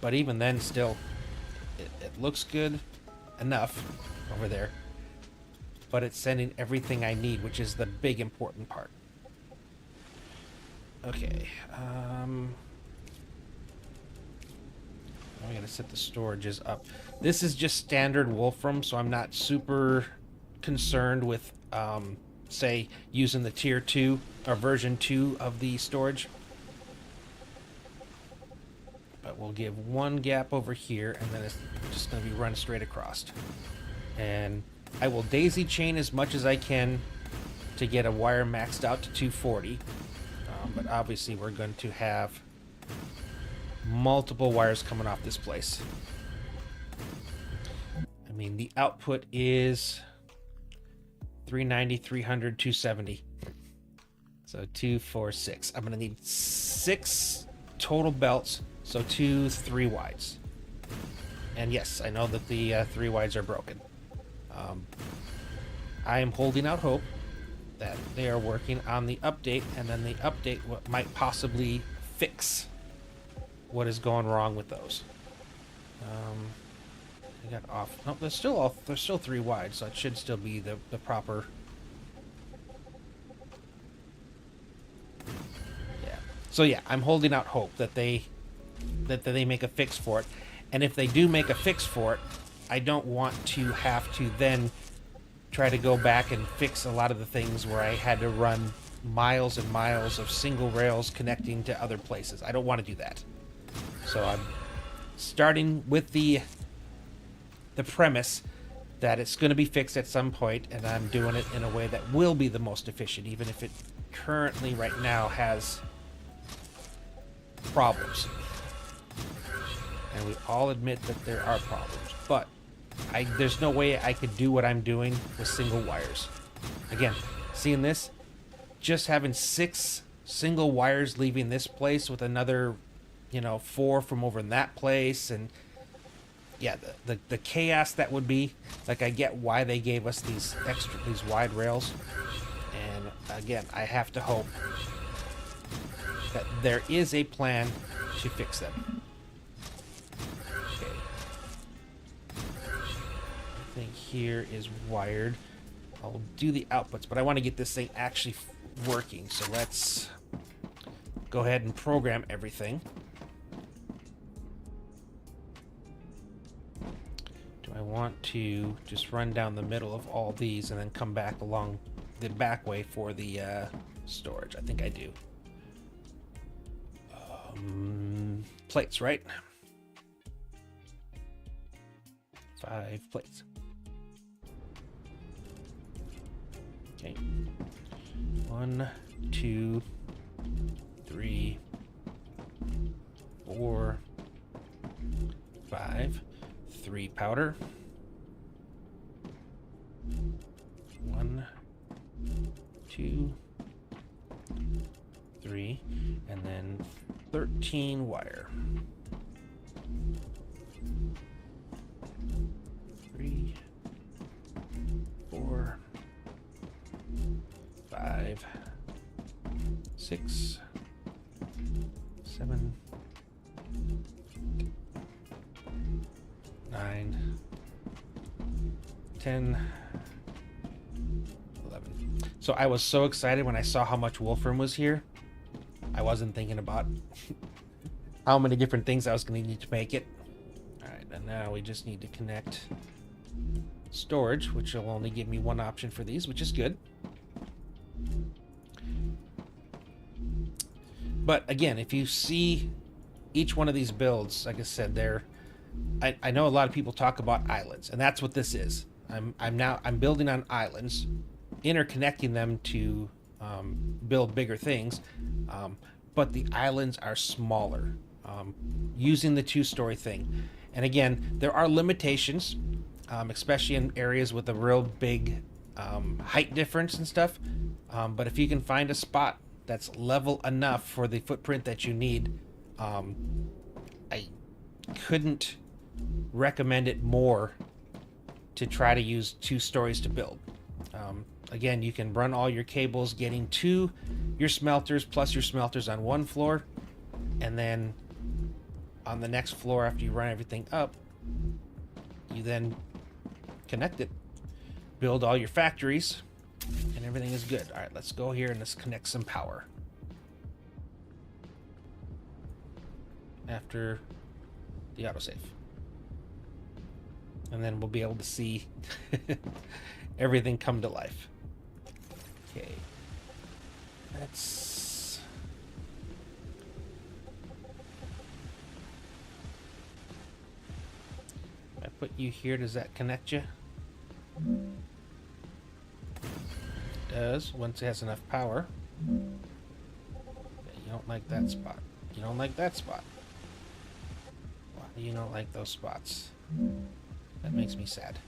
But even then, still, it looks good enough over there. But it's sending everything I need, which is the big important part. Okay, I'm gonna set the storages up. This is just standard Wolfram, so I'm not super concerned with, say, using the tier 2 or version 2 of the storage. But we'll give one gap over here, and then it's just going to be run straight across. And I will daisy chain as much as I can to get a wire maxed out to 240. But obviously we're going to have multiple wires coming off this place. I mean, the output is 390, 300, 270. So 2, 4, 6. I'm going to need 6 total belts. So 2 3 wides. And yes, I know that the 3 wides are broken. I am holding out hope that they are working on the update, and then the update might possibly fix what is going wrong with those. They got off. No, there's still 3 wide, so it should still be the proper. Yeah. So yeah, I'm holding out hope that they make a fix for it. And if they do make a fix for it, I don't want to have to then try to go back and fix a lot of the things where I had to run miles and miles of single rails connecting to other places. I don't want to do that. So I'm starting with the premise that it's going to be fixed at some point, and I'm doing it in a way that will be the most efficient, even if it currently right now has problems. And we all admit that there are problems, but there's no way I could do what I'm doing with single wires. Again, seeing this, just having 6 single wires leaving this place with another, 4 from over in that place, and yeah, the chaos that would be. Like, I get why they gave us these wide rails, and again, I have to hope that there is a plan to fix them. Okay. Everything here is wired. I'll do the outputs, but I want to get this thing actually working. So let's go ahead and program everything. Do I want to just run down the middle of all these and then come back along the back way for the storage? I think I do. Plates, right? 5 plates. Okay. 1, 2, 3, 4, 5. 3 powder. 1, 2, 3, and then 13 wire. 3, 4, 5, 6, 7, 9, 10, 11. So I was so excited when I saw how much Wolfram was here. I wasn't thinking about how many different things I was going to need to make it. Alright, and now we just need to connect storage, which will only give me one option for these, which is good. But again, if you see each one of these builds, like I said, I know a lot of people talk about islands, and that's what this is. I'm building on islands, interconnecting them to build bigger things, but the islands are smaller, using the 2-story thing. And again, there are limitations, especially in areas with a real big height difference and stuff. But if you can find a spot that's level enough for the footprint that you need, I couldn't recommend it more to try to use 2 stories to build. Again, you can run all your cables getting to your smelters plus your smelters on one floor, and then on the next floor, after you run everything up, you then connect it, build all your factories, and everything is good. All right, let's go here and let's connect some power. After the autosave. And then we'll be able to see everything come to life. Okay. Let's... If I put you here, does that connect you? It does, once it has enough power. Okay, you don't like that spot. You don't like that spot. Why do you not like those spots? That makes me sad.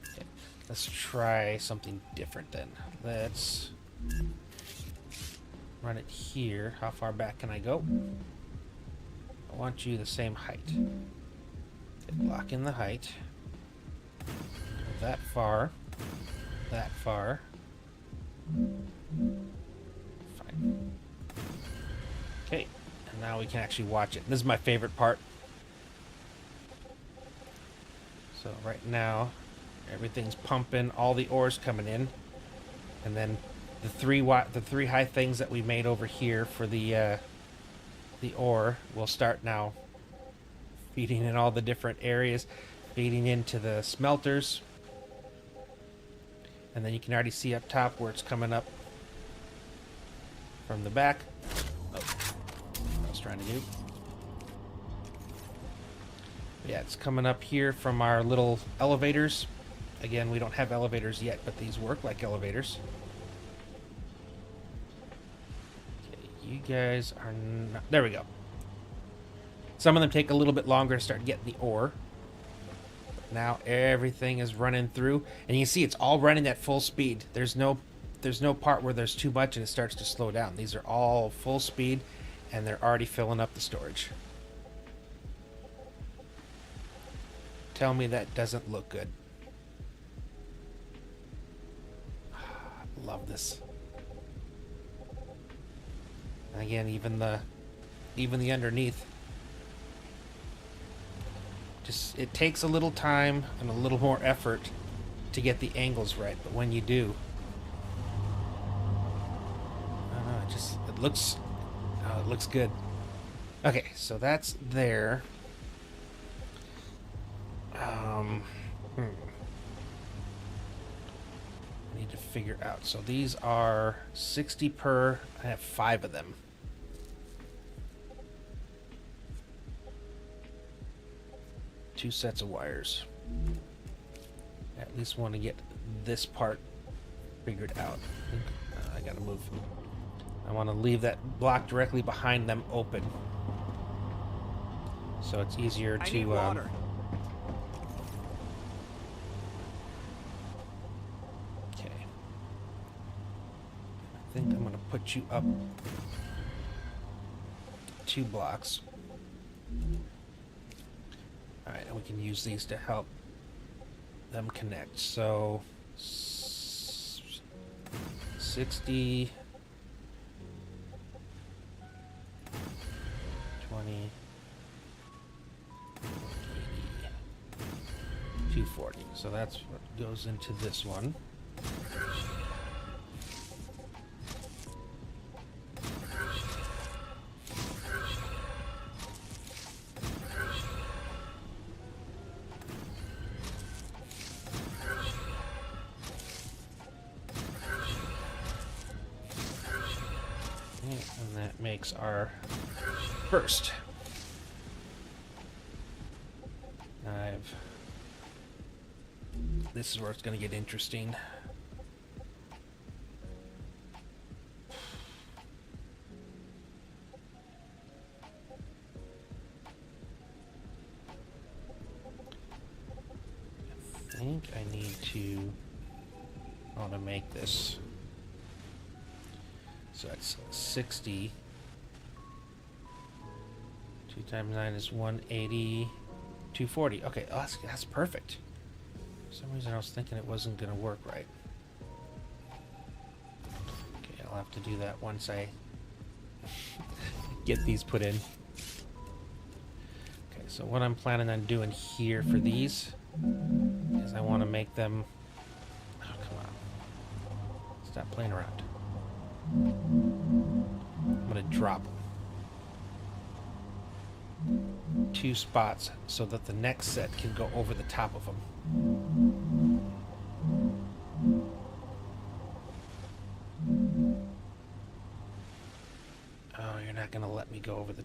Okay, let's try something different then. Let's run it here. How far back can I go? I want you the same height. Okay, lock in the height. That far. That far. Fine. Okay, and now we can actually watch it. This is my favorite part. So right now, everything's pumping, all the ore's coming in, and then the three high things that we made over here for the ore will start now feeding in all the different areas, feeding into the smelters, and then you can already see up top where it's coming up from the back. Oh, I was trying to do. Yeah, it's coming up here from our little elevators. Again, we don't have elevators yet, but these work like elevators. Okay, you guys are not... There we go. Some of them take a little bit longer to start getting the ore. But now everything is running through. And you can see it's all running at full speed. There's no part where there's too much and it starts to slow down. These are all full speed, and they're already filling up the storage. Tell me that doesn't look good. Love this. And again, even the underneath. Just it takes a little time and a little more effort to get the angles right, but when you do, I don't know, it looks good. Okay, so that's there. I need to figure out. So these are 60 per. I have 5 of them. Two sets of wires. At least want to get this part figured out. I gotta move. I want to leave that block directly behind them open, so it's easier to. I need water. I think I'm going to put you up 2 blocks. Alright, and we can use these to help them connect. So, 60, 20, 80, 240. So that's what goes into this one. And that makes our first. This is where it's going to get interesting. I think I need to make this. So that's 60. 2 times 9 is 180. 240. Okay, oh, that's perfect. For some reason I was thinking it wasn't going to work right. Okay, I'll have to do that once I get these put in. Okay, so what I'm planning on doing here for these is I want to make them... Oh, come on. Stop playing around. I'm going to drop them. 2 spots so that the next set can go over the top of them. Oh, you're not going to let me go over the...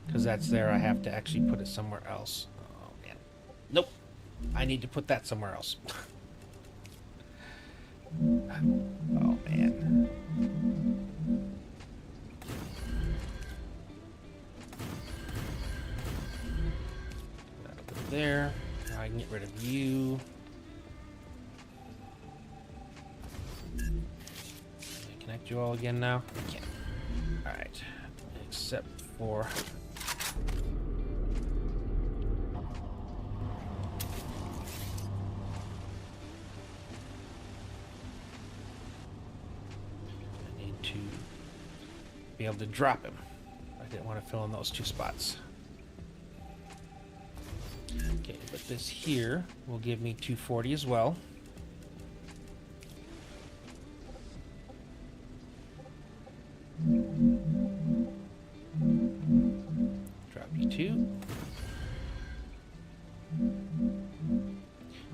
Because that's there, I have to actually put it somewhere else. Oh, man. Nope. I need to put that somewhere else. Oh, man. That'll go there. Now I can get rid of you. Can I connect you all again now? I can't. Alright. Except for... be able to drop him. I didn't want to fill in those 2 spots. Okay, but this here will give me 240 as well. Drop you 2.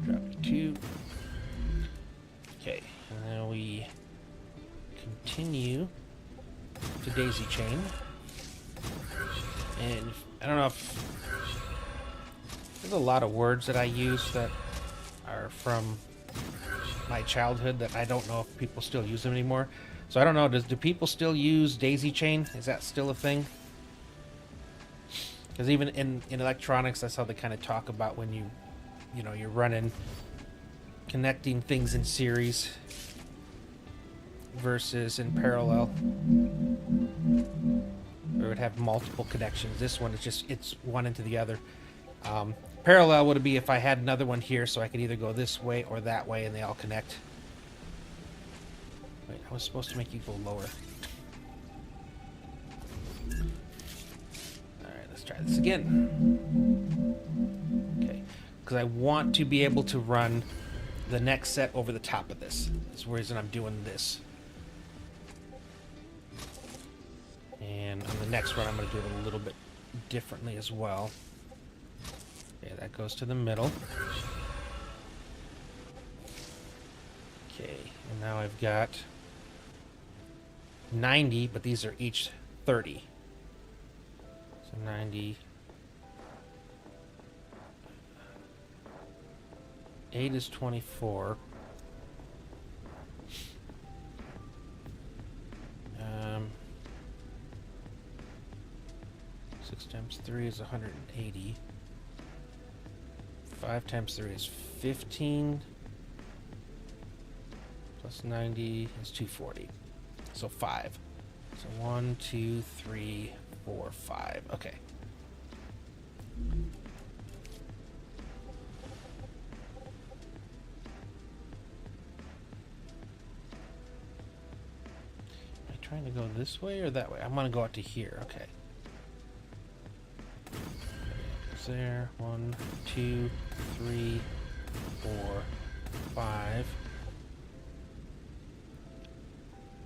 Drop you 2. Okay, and then we continue to daisy chain, and I don't know if there's a lot of words that I use that are from my childhood that I don't know if people still use them anymore. So I don't know, do people still use daisy chain? Is that still a thing? Because even in electronics, that's how they kind of talk about when you know, you're running, connecting things in series versus in parallel. Or it would have multiple connections. This one is just, it's one into the other. Parallel would be if I had another one here, so I could either go this way or that way and they all connect. Wait, I was supposed to make you go lower. Alright, let's try this again. Okay, because I want to be able to run the next set over the top of this. That's the reason I'm doing this. And on the next one, I'm going to do it a little bit differently as well. Okay, that goes to the middle. Okay, and now I've got 90, but these are each 30. So 90. 8 is 24. 6 times 3 is 180. 5 times 3 is 15. Plus 90 is 240. So 5. So 1, 2, 3, 4, 5. Okay. Am I trying to go this way or that way? I'm going to go out to here. Okay. There. 1, 2, 3, 4, 5,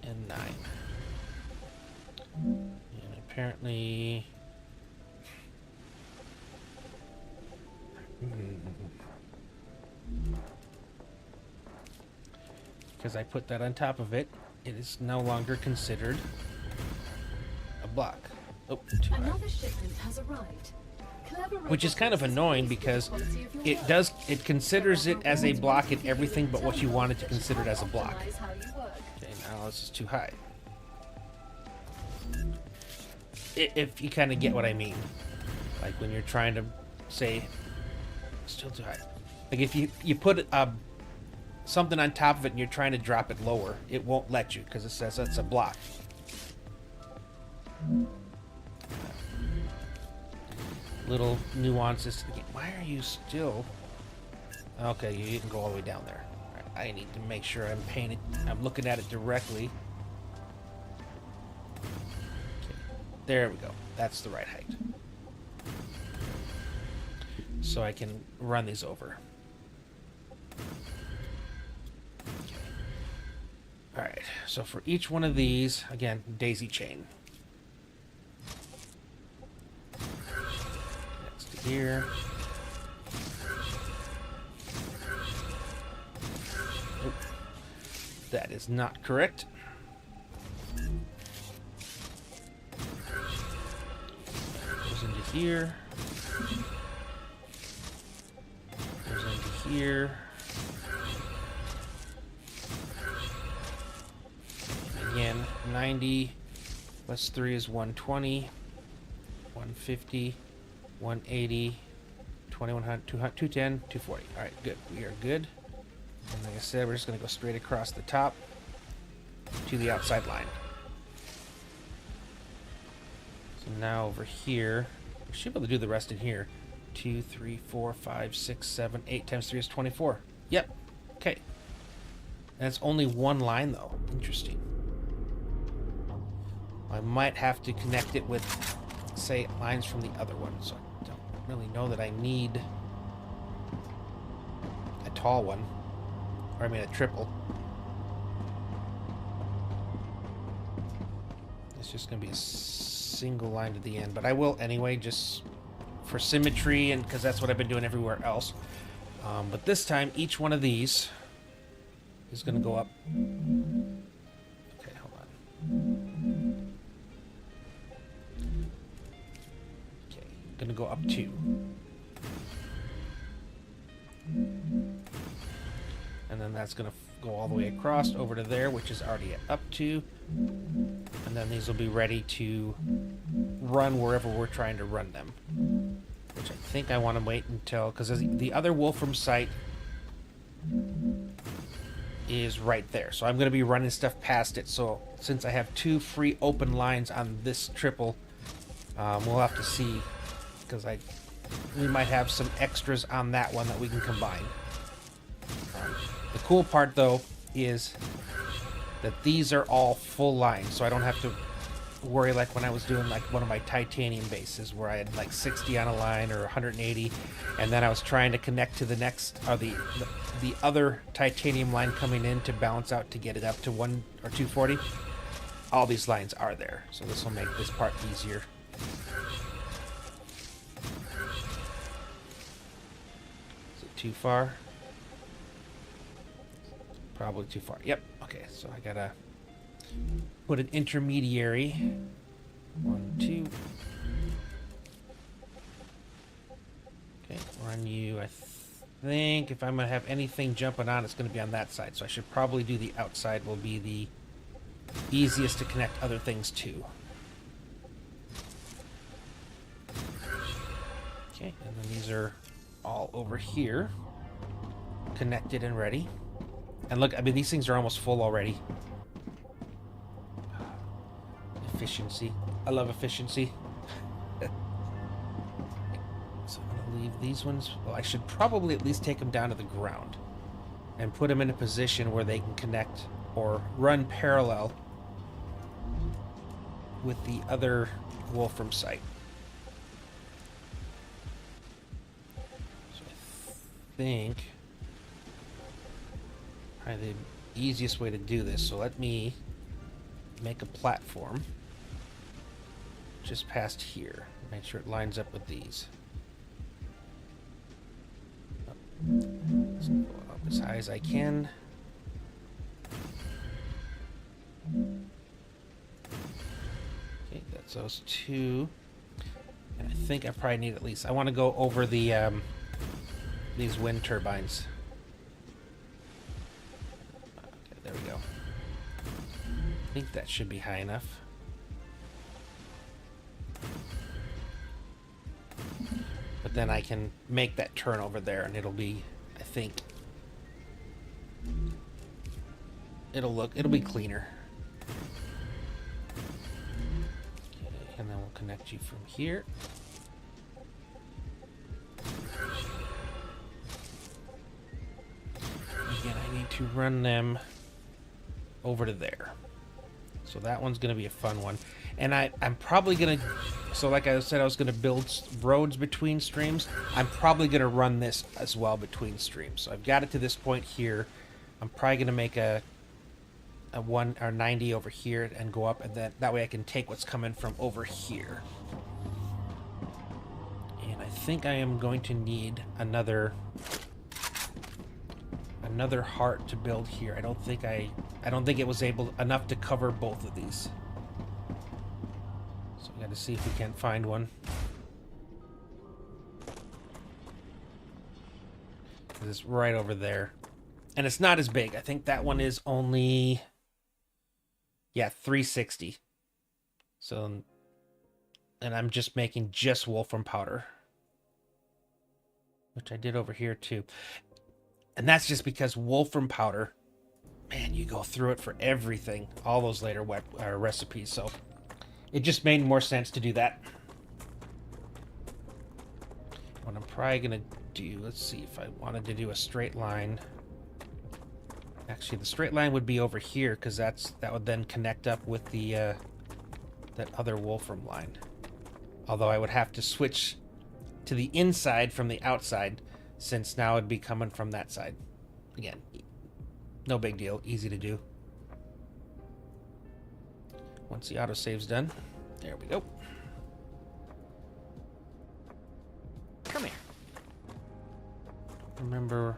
and 9. And apparently, because I put that on top of it, it is no longer considered a block. Oh, too high. Another shipment has arrived. Which is kind of annoying because it considers it as a block in everything but what you want it to consider it as a block. Okay, now this is too high. If you kind of get what I mean. Like when you're trying to say, still too high. Like if you put something on top of it and you're trying to drop it lower, it won't let you because it says that's a block. Little nuances to the game. Why are you still... Okay, you didn't go all the way down there. Right, I need to make sure I'm looking at it directly. Okay, there we go. That's the right height. So I can run these over. Okay. Alright, so for each one of these, again, daisy chain. here. Oop. That is not correct. Goes into here. Goes into here. Again, 90 plus 3 is 120, 150, 180, 2100, 210, 240. All right, good. We are good. And like I said, we're just going to go straight across the top to the outside line. So now over here, we should be able to do the rest in here. 2, 3, 4, 5, 6, 7, 8 times 3 is 24. Yep. Okay. And it's only one line, though. Interesting. I might have to connect it with, say, lines from the other one. So I don't really know that I need a tall one. Or I mean a triple. It's just going to be a single line to the end. But I will anyway, just for symmetry and because that's what I've been doing everywhere else. But this time, each one of these is going to go up. Okay, hold on. Okay, going to go up 2. And then that's going to go all the way across over to there, which is already at up 2. And then these will be ready to run wherever we're trying to run them. Which I think I want to wait until, because the other Wolfram site is right there. So I'm going to be running stuff past it. So since I have 2 free open lines on this triple, we'll have to see, because we might have some extras on that one that we can combine. The cool part, though, is that these are all full lines, so I don't have to worry like when I was doing like one of my titanium bases where I had like 60 on a line or 180, and then I was trying to connect to the next or the other titanium line coming in to balance out to get it up to 1 or 240. All these lines are there, so this will make this part easier. Is it too far? Probably too far. Yep. Okay, so I gotta put an intermediary. 1, 2. Okay, run you. I think if I'm gonna have anything jumping on, it's gonna be on that side. So I should probably do the outside. Will be the easiest to connect other things to. Okay, and then these are all over here, connected and ready. And look, I mean, these things are almost full already. Efficiency. I love efficiency. So I'm going to leave these ones. Well, I should probably at least take them down to the ground and put them in a position where they can connect or run parallel with the other Wolfram site. So I think probably the easiest way to do this. So let me make a platform just past here. Make sure it lines up with these. Let's go up as high as I can. Okay, that's those 2. And I think I probably need at least, I want to go over the these wind turbines. There we go. I think that should be high enough. But then I can make that turn over there and it'll be, I think, it'll be cleaner. Okay, and then we'll connect you from here. Again, I need to run them over to there. So that one's going to be a fun one. And I'm probably going to, so like I said, I was going to build roads between streams. I'm probably going to run this as well between streams. So I've got it to this point here. I'm probably going to make a 1 or 90 over here and go up, and then that way I can take what's coming from over here. And I think I am going to need another heart to build here. I don't think it was enough to cover both of these. So we got to see if we can't find one. It's right over there. And it's not as big. I think that one is only, yeah, 360. So, and I'm just making just wolfram powder, which I did over here too. And that's just because wolfram powder, man, you go through it for everything, all those later recipes. So it just made more sense to do that. What I'm probably going to do, let's see if I wanted to do a straight line. Actually, the straight line would be over here because that would then connect up with the that other wolfram line. Although I would have to switch to the inside from the outside, since now it'd be coming from that side. Again, no big deal, easy to do. Once the autosave's done, there we go. Come here. Remember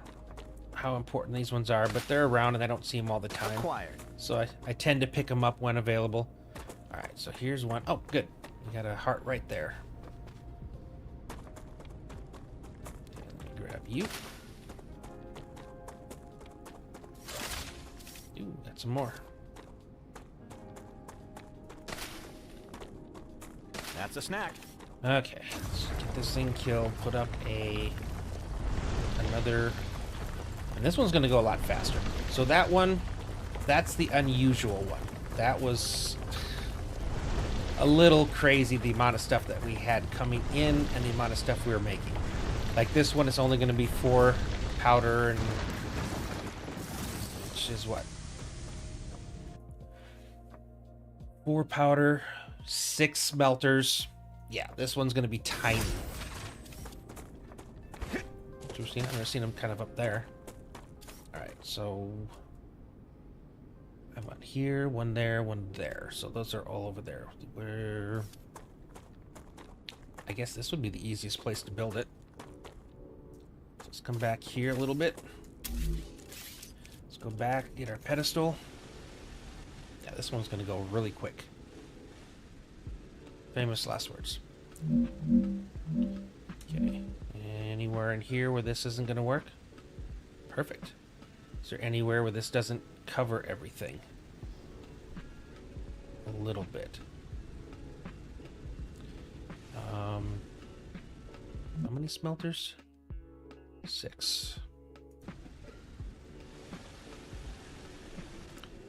how important these ones are, but they're around and I don't see them all the time. Acquired. So I tend to pick them up when available. All right, so here's one. Oh, good. We got a heart right there. Let me grab you. Ooh, got some more. That's a snack. Okay, let's get this thing killed. Put up another, and this one's going to go a lot faster. So that one, that's the unusual one. That was a little crazy, the amount of stuff that we had coming in and the amount of stuff we were making. Like this one is only going to be 4 powder, and which is what? 4 powder, 6 smelters. Yeah, this one's going to be tiny. I've never seen them kind of up there. Alright, so I have one here, one there, one there. So those are all over there. Where I guess this would be the easiest place to build it. So let's come back here a little bit. Let's go back, get our pedestal. Yeah, this one's going to go really quick. Famous last words. Okay. Anywhere in here where this isn't going to work? Perfect. Is there anywhere where this doesn't cover everything? A little bit. How many smelters? 6.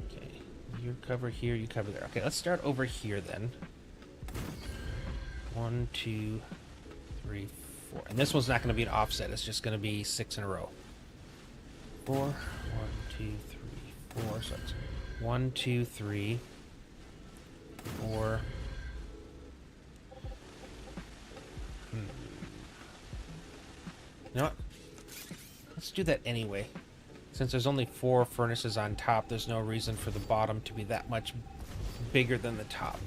Okay. You cover here, you cover there. Okay, let's start over here then. 1, 2, 3, 4. And this one's not going to be an offset. It's just going to be 6 in a row. 4. 1, 2, 3, 4. So it's 1, 2, 3, 4. You know what? Let's do that anyway. Since there's only 4 furnaces on top, there's no reason for the bottom to be that much bigger than the top.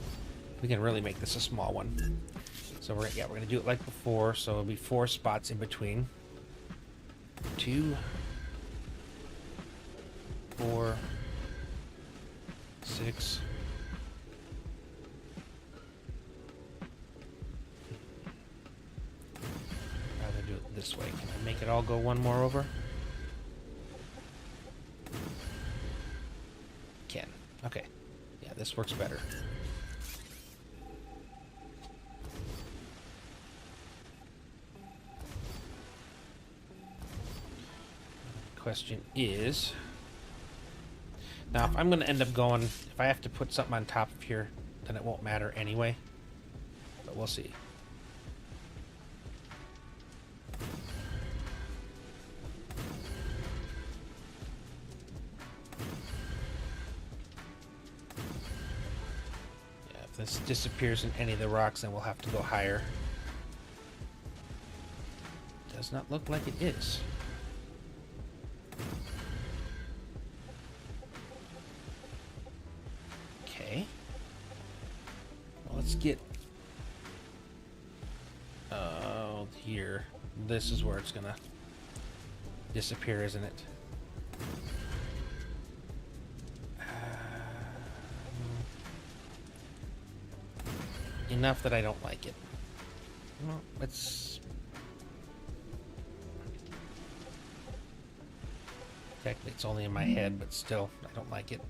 We can really make this a small one. So we're gonna do it like before. So it'll be 4 spots in between. 2, 4, 6. Rather do it this way. Can I make it all go one more over? Can. Okay. Yeah, this works better. Question is, now if I'm going to end up going, if I have to put something on top of here, then it won't matter anyway, but we'll see. Yeah, if this disappears in any of the rocks, then we'll have to go higher. Does not look like it is. Let's get here. This is where it's gonna disappear, isn't it? Enough that I don't like it. Well, let's... Technically, it's only in my head, but still, I don't like it.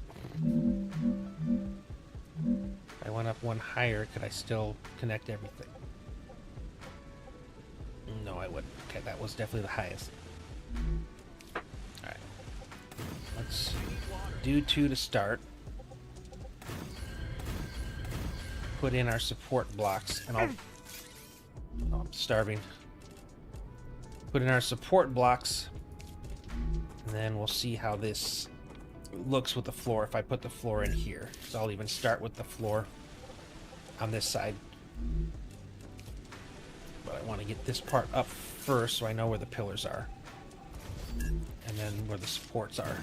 If I went up one higher, could I still connect everything? No, I wouldn't. Okay, that was definitely the highest. Alright. Let's do 2 to start. Put in our support blocks, and I'll... Oh, I'm starving. Put in our support blocks, and then we'll see how this looks with the floor if I put the floor in here. So I'll even start with the floor on this side. But I want to get this part up first so I know where the pillars are. And then where the supports are.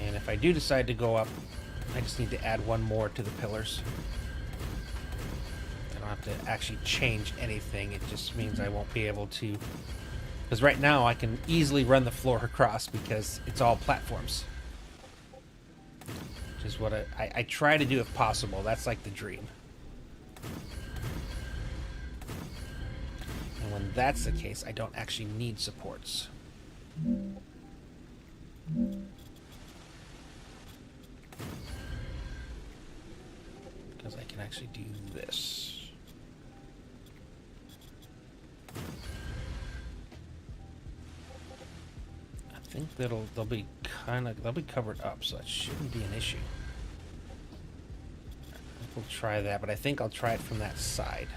And if I do decide to go up, I just need to add one more to the pillars. I don't have to actually change anything. It just means I won't be able to... Because right now I can easily run the floor across because it's all platforms. Which is what I try to do if possible. That's like the dream. And when that's the case, I don't actually need supports. Because I can actually do this. I think they'll be covered up, so that shouldn't be an issue. We'll try that, but I think I'll try it from that side.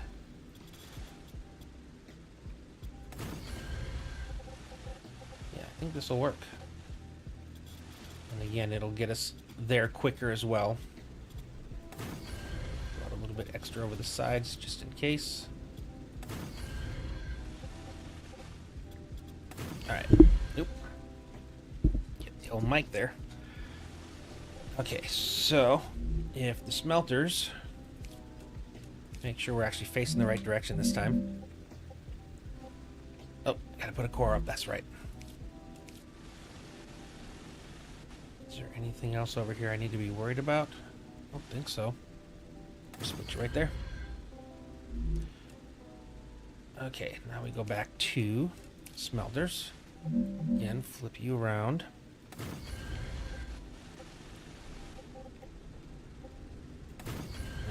Yeah, I think this will work. And again, it'll get us there quicker as well. A little bit extra over the sides, just in case. Alright. Nope. Get the old mic there. Okay, so if the smelters, make sure we're actually facing the right direction this time. Oh, gotta put a core up, that's right. Is there anything else over here I need to be worried about? I don't think so. Switch right there. Okay, now we go back to smelters. Again, flip you around.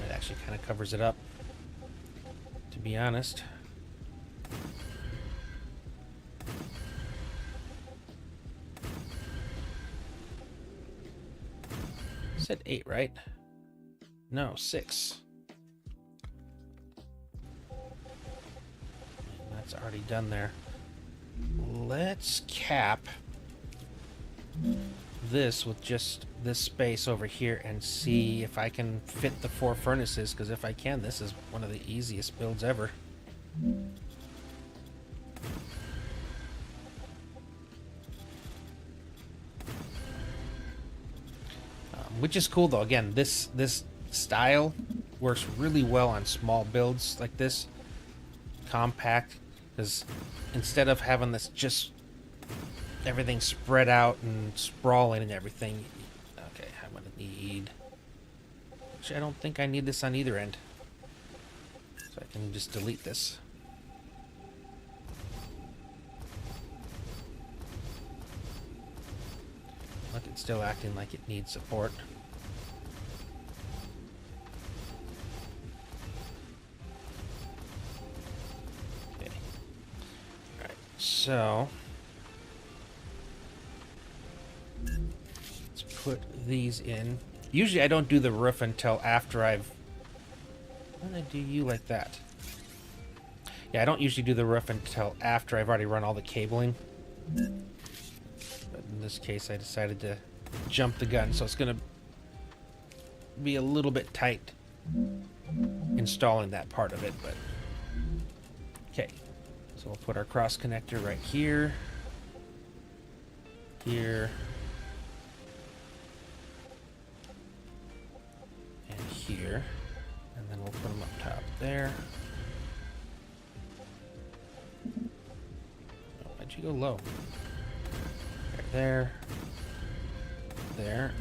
It actually kind of covers it up, to be honest. I said 8, right? No, 6. That's already done there. Let's cap this with just this space over here and see if I can fit the 4 furnaces, because if I can, this is one of the easiest builds ever. Which is cool though. Again, this style works really well on small builds like this, compact, because instead of having this just everything spread out and sprawling and everything. Okay, I'm gonna need, actually I don't think I need this on either end, so I can just delete this. Look, it's still acting like it needs support. So let's put these in. Usually I don't do the roof until after I've... Why did I do you like that? Yeah, I don't usually do the roof until after I've already run all the cabling. But in this case I decided to jump the gun, so it's gonna be a little bit tight installing that part of it, but okay. So we'll put our cross connector right here, here, and here, and then we'll put them up top there. Oh, why'd you go low? There. There.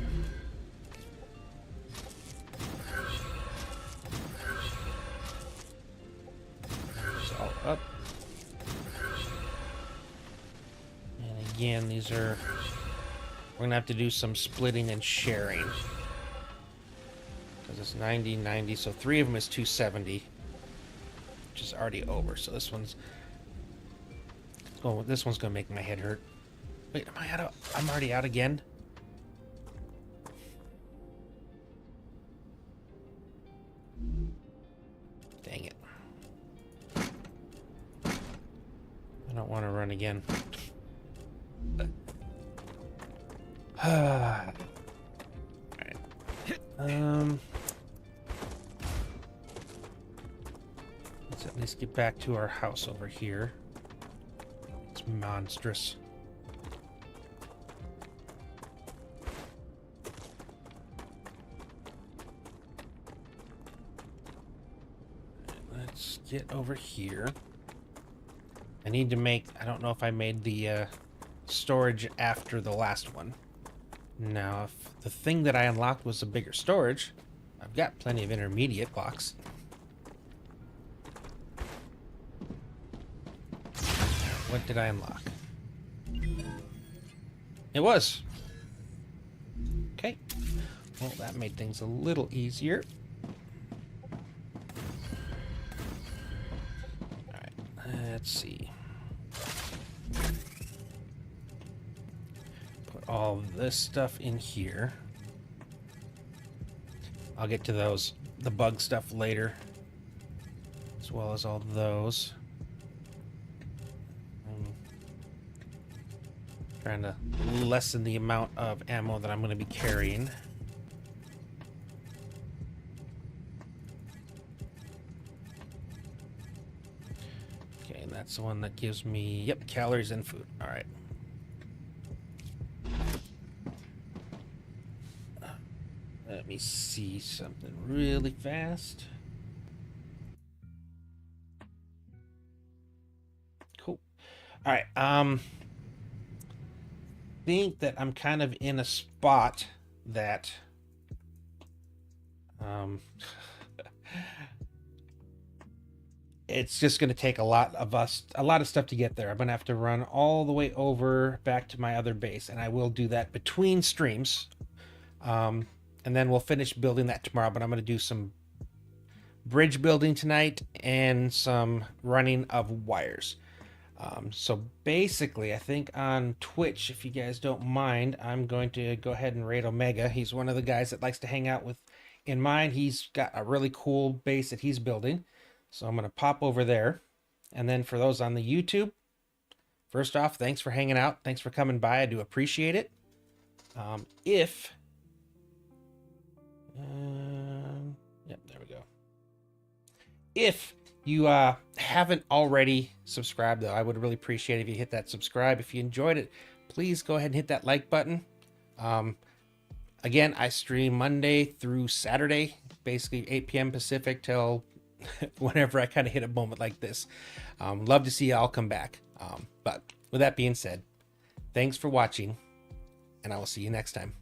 It's all up. And again, these are... We're gonna have to do some splitting and sharing. Because it's 90, 90, so 3 of them is 270. Which is already over, so this one's... Oh, this one's gonna make my head hurt. Wait, am I out of... I'm already out again? Dang it. I don't want to run again. Alright. Let's at least get back to our house over here. It's monstrous. Let's get over here. I need to make... I don't know if I made the storage after the last one. Now, if the thing that I unlocked was a bigger storage, I've got plenty of intermediate blocks. What did I unlock? It was. Okay. Well, that made things a little easier. Alright, let's see. Put all this stuff in here. I'll get to those, the bug stuff later, as well as all those. Trying to lessen the amount of ammo that I'm going to be carrying. Okay, and that's the one that gives me, yep, calories and food. All right. Let me see something really fast. Cool. All right. Think that I'm kind of in a spot that it's just going to take a lot of stuff to get there. I'm going to have to run all the way over back to my other base, and I will do that between streams. And then we'll finish building that tomorrow, but I'm going to do some bridge building tonight and some running of wires. So basically, I think on Twitch, if you guys don't mind, I'm going to go ahead and raid Omega. He's one of the guys that likes to hang out with in mine. He's got a really cool base that he's building. So I'm going to pop over there. And then for those on the YouTube, first off, thanks for hanging out. Thanks for coming by. I do appreciate it. Yep, there we go. If you haven't already subscribed, though, I would really appreciate it if you hit that subscribe. If you enjoyed it, please go ahead and hit that like button. Again, I stream Monday through Saturday, basically 8 p.m. Pacific till whenever I kind of hit a moment like this. Love to see y'all come back. But with that being said, thanks for watching, and I will see you next time.